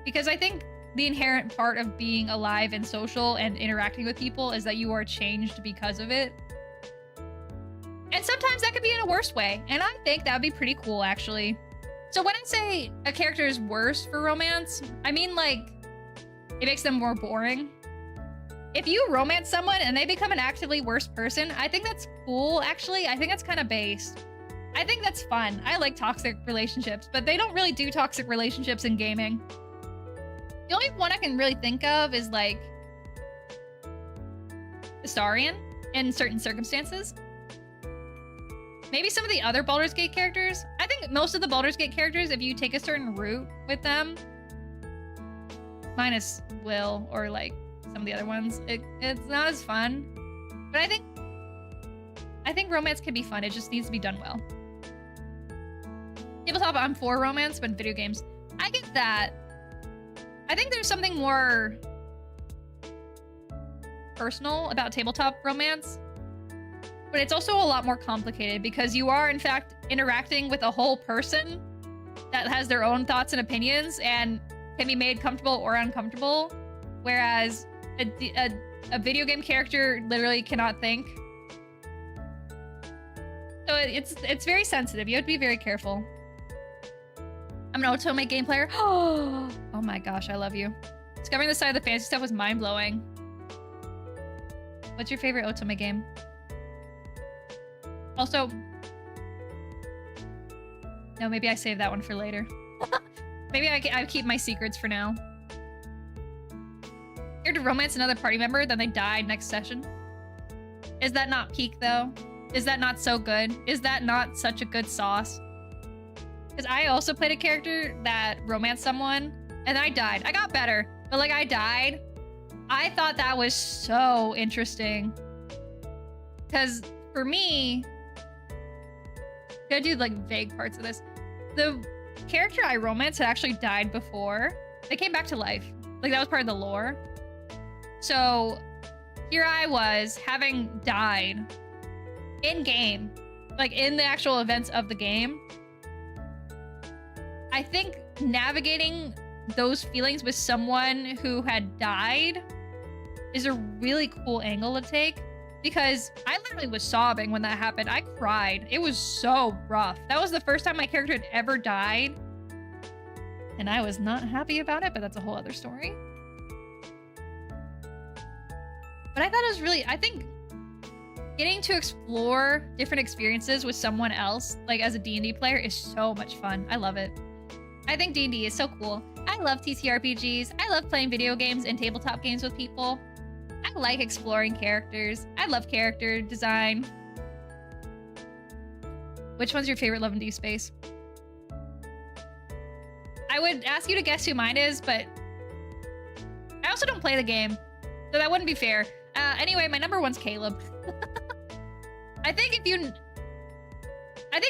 Because I think the inherent part of being alive and social and interacting with people is that you are changed because of it. And sometimes that could be in a worse way. And I think that would be pretty cool, actually. So when I say a character is worse for romance, I mean like it makes them more boring. If you romance someone and they become an actively worse person, I think that's cool, actually. I think that's kind of based. I think that's fun. I like toxic relationships, but they don't really do toxic relationships in gaming. The only one I can really think of is like Astarion in certain circumstances. Maybe some of the other Baldur's Gate characters. I think most of the Baldur's Gate characters, if you take a certain route with them, minus Will or like some of the other ones, it's not as fun. But I think romance can be fun. It just needs to be done well. Tabletop, I'm for romance, but in video games, I get that. I think there's something more personal about tabletop romance, but it's also a lot more complicated because you are, in fact, interacting with a whole person that has their own thoughts and opinions and can be made comfortable or uncomfortable, whereas a video game character literally cannot think. So it's very sensitive. You have to be very careful. I'm an Otome game player. Oh my gosh, I love you. Discovering the side of the fantasy stuff was mind-blowing. What's your favorite Otome game? Also, no, maybe I save that one for later. Maybe I keep my secrets for now. Your tried to romance another party member, then they died next session. Is that not peak though? Is that not so good? Is that not such a good sauce? Because I also played a character that romanced someone and I died. I got better, but like I died. I thought that was so interesting. Because for me, I'm gonna do like vague parts of this. The character I romanced had actually died before. They came back to life. Like that was part of the lore. So here I was having died in game, like in the actual events of the game. I think navigating those feelings with someone who had died is a really cool angle to take, because I literally was sobbing when that happened. I cried. It was so rough. That was the first time my character had ever died, and I was not happy about it, but that's a whole other story. But I thought it was really, I think getting to explore different experiences with someone else, like as a D&D player, is so much fun. I love it. I think D&D is so cool. I love TTRPGs. I love playing video games and tabletop games with people. I like exploring characters. I love character design. Which one's your favorite Love and Deep Space? I would ask you to guess who mine is, but I also don't play the game, so that wouldn't be fair. Anyway, my number one's Caleb. I think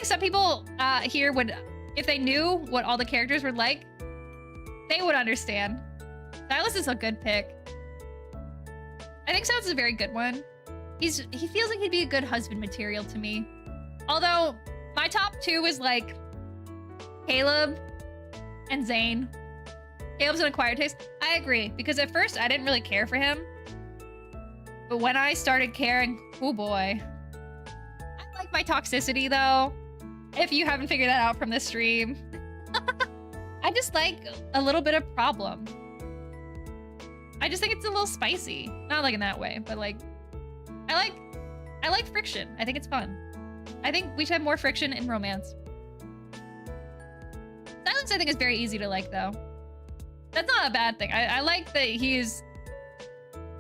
some people here would, if they knew what all the characters were like, they would understand. Silas is a good pick. I think Silas is a very good one. He feels like he'd be a good husband material to me. Although my top two is like Caleb and Zane. Caleb's an acquired taste. I agree, because at first I didn't really care for him. But when I started caring, oh boy. I like my toxicity though. If you haven't figured that out from this stream. I just like a little bit of problem. I just think it's a little spicy. Not like in that way, but like, I like friction. I think it's fun. I think we should have more friction in romance. Silence, I think, is very easy to like though. That's not a bad thing. I like that he's,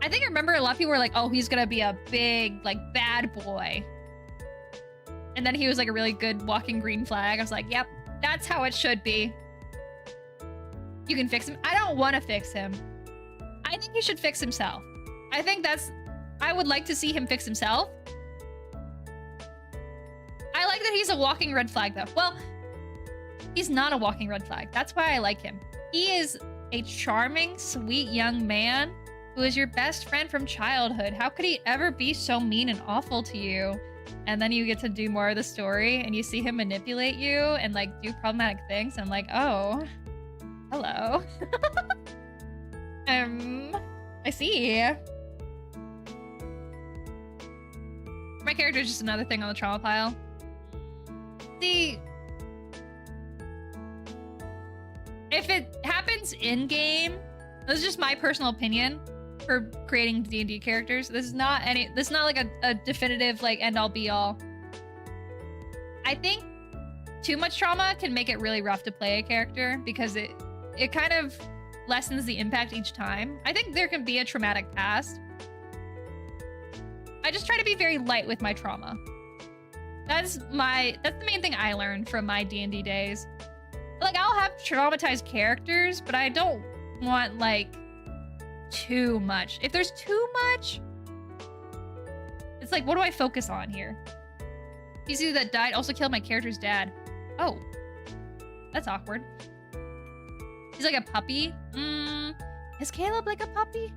I think I remember a lot of people were like, oh, he's gonna be a big, like, bad boy. And then he was like a really good walking green flag. I was like, yep, that's how it should be. You can fix him. I don't want to fix him. I think he should fix himself. I think I would like to see him fix himself. I like that he's a walking red flag though. Well, he's not a walking red flag. That's why I like him. He is a charming, sweet young man who is your best friend from childhood. How could he ever be so mean and awful to you? And then you get to do more of the story and you see him manipulate you and like do problematic things. And I'm like, oh, hello. I see. My character is just another thing on the trauma pile. See, if it happens in game, this is just my personal opinion for creating D&D characters. This is not like a definitive like end all be all. I think too much trauma can make it really rough to play a character because it kind of lessens the impact each time. I think there can be a traumatic past. I just try to be very light with my trauma. That's the main thing I learned from my D&D days. Like, I'll have traumatized characters, but I don't want like too much. If there's too much, it's like, what do I focus on here? Michuziru that died also killed my character's dad. Oh, that's awkward. He's like a puppy. Is Caleb like a puppy?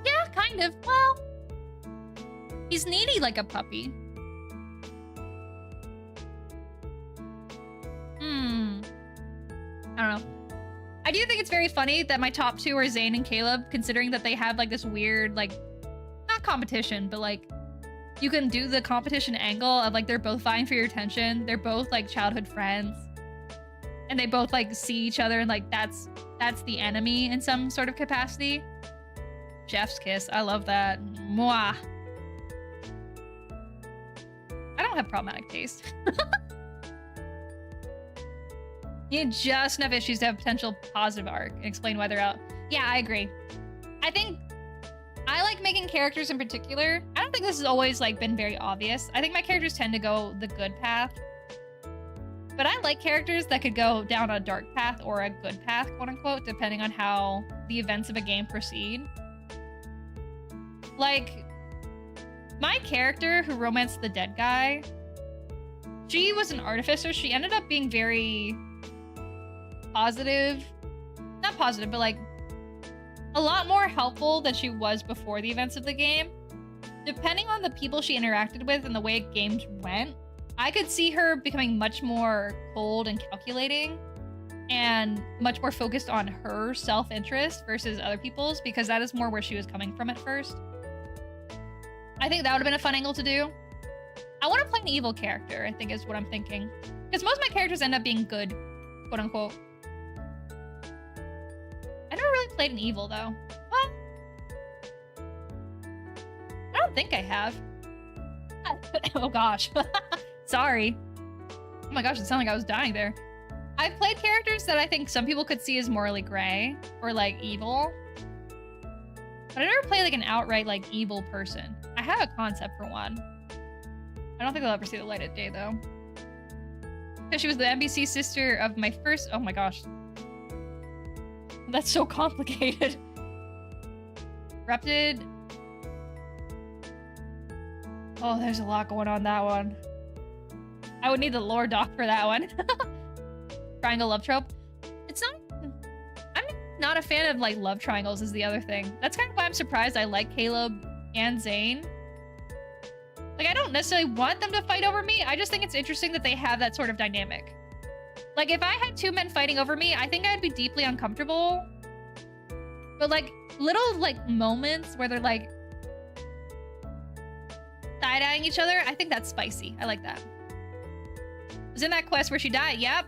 Yeah, kind of. Well, he's needy like a puppy. I don't know. I do think it's very funny that my top two are Zane and Caleb, considering that they have like this weird, like, not competition, but like, you can do the competition angle of like, they're both vying for your attention. They're both like childhood friends. And they both like see each other and like, that's the enemy in some sort of capacity. Chef's kiss. I love that. Mwah. I don't have problematic taste. You need just enough issues to have potential positive arc and explain why they're out. Yeah, I agree. I think I like making characters in particular. I don't think this has always like been very obvious. I think my characters tend to go the good path. But I like characters that could go down a dark path or a good path, quote unquote, depending on how the events of a game proceed. Like, my character who romanced the dead guy, she was an artificer. She ended up being very positive. Not positive, but like a lot more helpful than she was before the events of the game. Depending on the people she interacted with and the way games went, I could see her becoming much more cold and calculating and much more focused on her self-interest versus other people's, because that is more where she was coming from at first. I think that would have been a fun angle to do. I want to play an evil character, I think is what I'm thinking. Because most of my characters end up being good, quote unquote. I never really played an evil though. Well, I don't think I have. Oh gosh. Sorry. Oh my gosh, it sounded like I was dying there. I've played characters that I think some people could see as morally gray or like evil. But I never played like an outright like evil person. I have a concept for one. I don't think they'll ever see the light of day though. Because she was the NBC sister of my first, oh my gosh. That's so complicated. Corrupted. Oh, there's a lot going on that one. I would need the lore doc for that one. Triangle love trope. It's not... I'm not a fan of, like, love triangles is the other thing. That's kind of why I'm surprised I like Caleb and Zane. Like, I don't necessarily want them to fight over me. I just think it's interesting that they have that sort of dynamic. Like, if I had two men fighting over me, I think I'd be deeply uncomfortable. But, like, little, like, moments where they're, like, side-eyeing each other, I think that's spicy. I like that. Was in that quest where she died. Yep.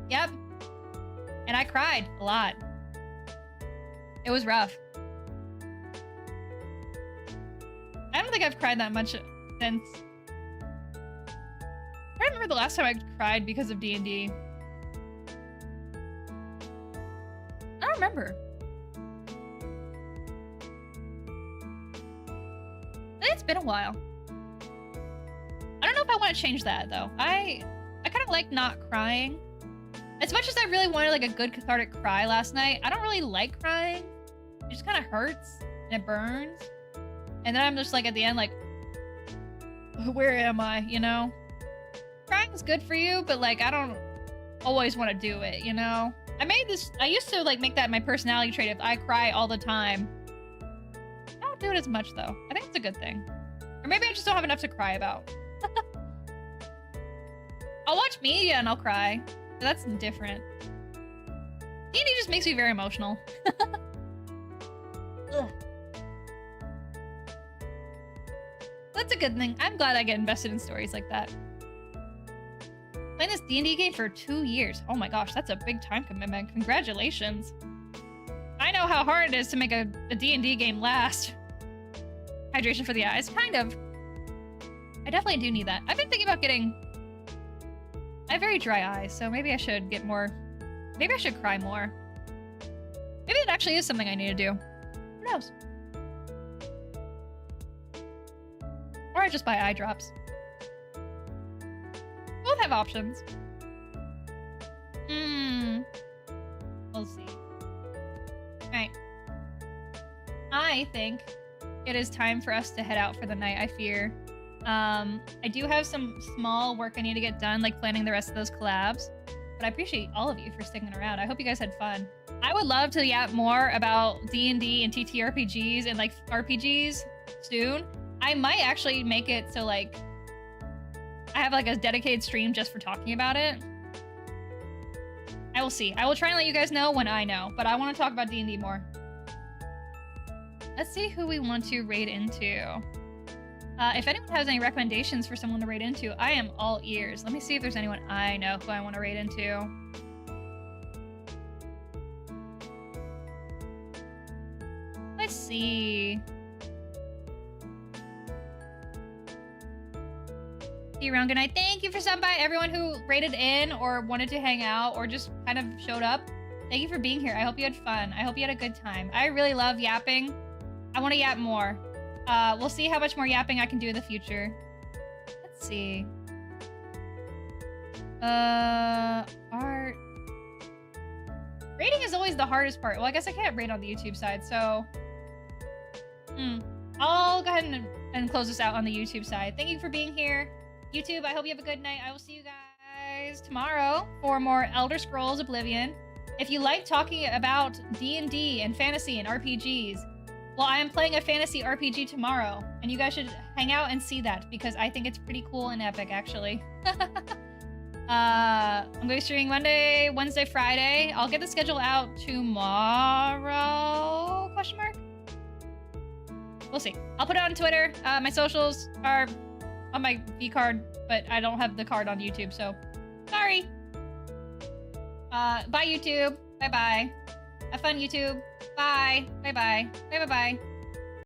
Yep. And I cried a lot. It was rough. I don't think I've cried that much since... I remember the last time I cried because of D&D. I don't remember. I think it's been a while. I don't know if I want to change that though. I kind of like not crying. As much as I really wanted like a good cathartic cry last night, I don't really like crying. It just kind of hurts and it burns. And then I'm just like at the end like, where am I, you know? Crying is good for you, but like I don't always want to do it, you know? I used to like make that my personality trait if I cry all the time. I don't do it as much though. I think it's a good thing. Or maybe I just don't have enough to cry about. I'll watch media and I'll cry. That's different. D&D just makes me very emotional. Ugh. That's a good thing. I'm glad I get invested in stories like that. Playing this D&D game for 2 years. Oh my gosh, that's a big time commitment. Congratulations. I know how hard it is to make a D&D game last. Hydration for the eyes. Kind of. I definitely do need that. I've been thinking about getting... I have very dry eyes, so maybe I should get more... Maybe I should cry more. Maybe it actually is something I need to do. Who knows? Or I just buy eye drops. Both have options. We'll see. Alright. I think it is time for us to head out for the night, I fear. I do have some small work I need to get done, like planning the rest of those collabs. But I appreciate all of you for sticking around. I hope you guys had fun. I would love to yap more about D&D and TTRPGs and like RPGs soon. I might actually make it so like I have like a dedicated stream just for talking about it. I will see. I will try and let you guys know when I know, but I want to talk about D&D more. Let's see who we want to raid into. If anyone has any recommendations for someone to raid into, I am all ears. Let me see if there's anyone I know who I want to raid into. Let's see. See you around. Good night. Thank you for stopping by, everyone who rated in or wanted to hang out or just kind of showed up. Thank you for being here. I hope you had fun. I hope you had a good time. I really love yapping. I want to yap more. We'll see how much more yapping I can do in the future. Let's see. Art. Rating is always the hardest part. Well, I guess I can't rate on the YouTube side, so... I'll go ahead and close this out on the YouTube side. Thank you for being here. YouTube, I hope you have a good night. I will see you guys tomorrow for more Elder Scrolls Oblivion. If you like talking about D&D and fantasy and RPGs, well, I am playing a fantasy RPG tomorrow, and you guys should hang out and see that, because I think it's pretty cool and epic, actually. I'm going to be streaming Monday, Wednesday, Friday. I'll get the schedule out tomorrow, question mark? We'll see. I'll put it on Twitter. My socials are on my V card, but I don't have the card on YouTube, so sorry. Bye, YouTube. Bye-bye. Have fun, YouTube. Bye. Bye-bye. Bye-bye-bye.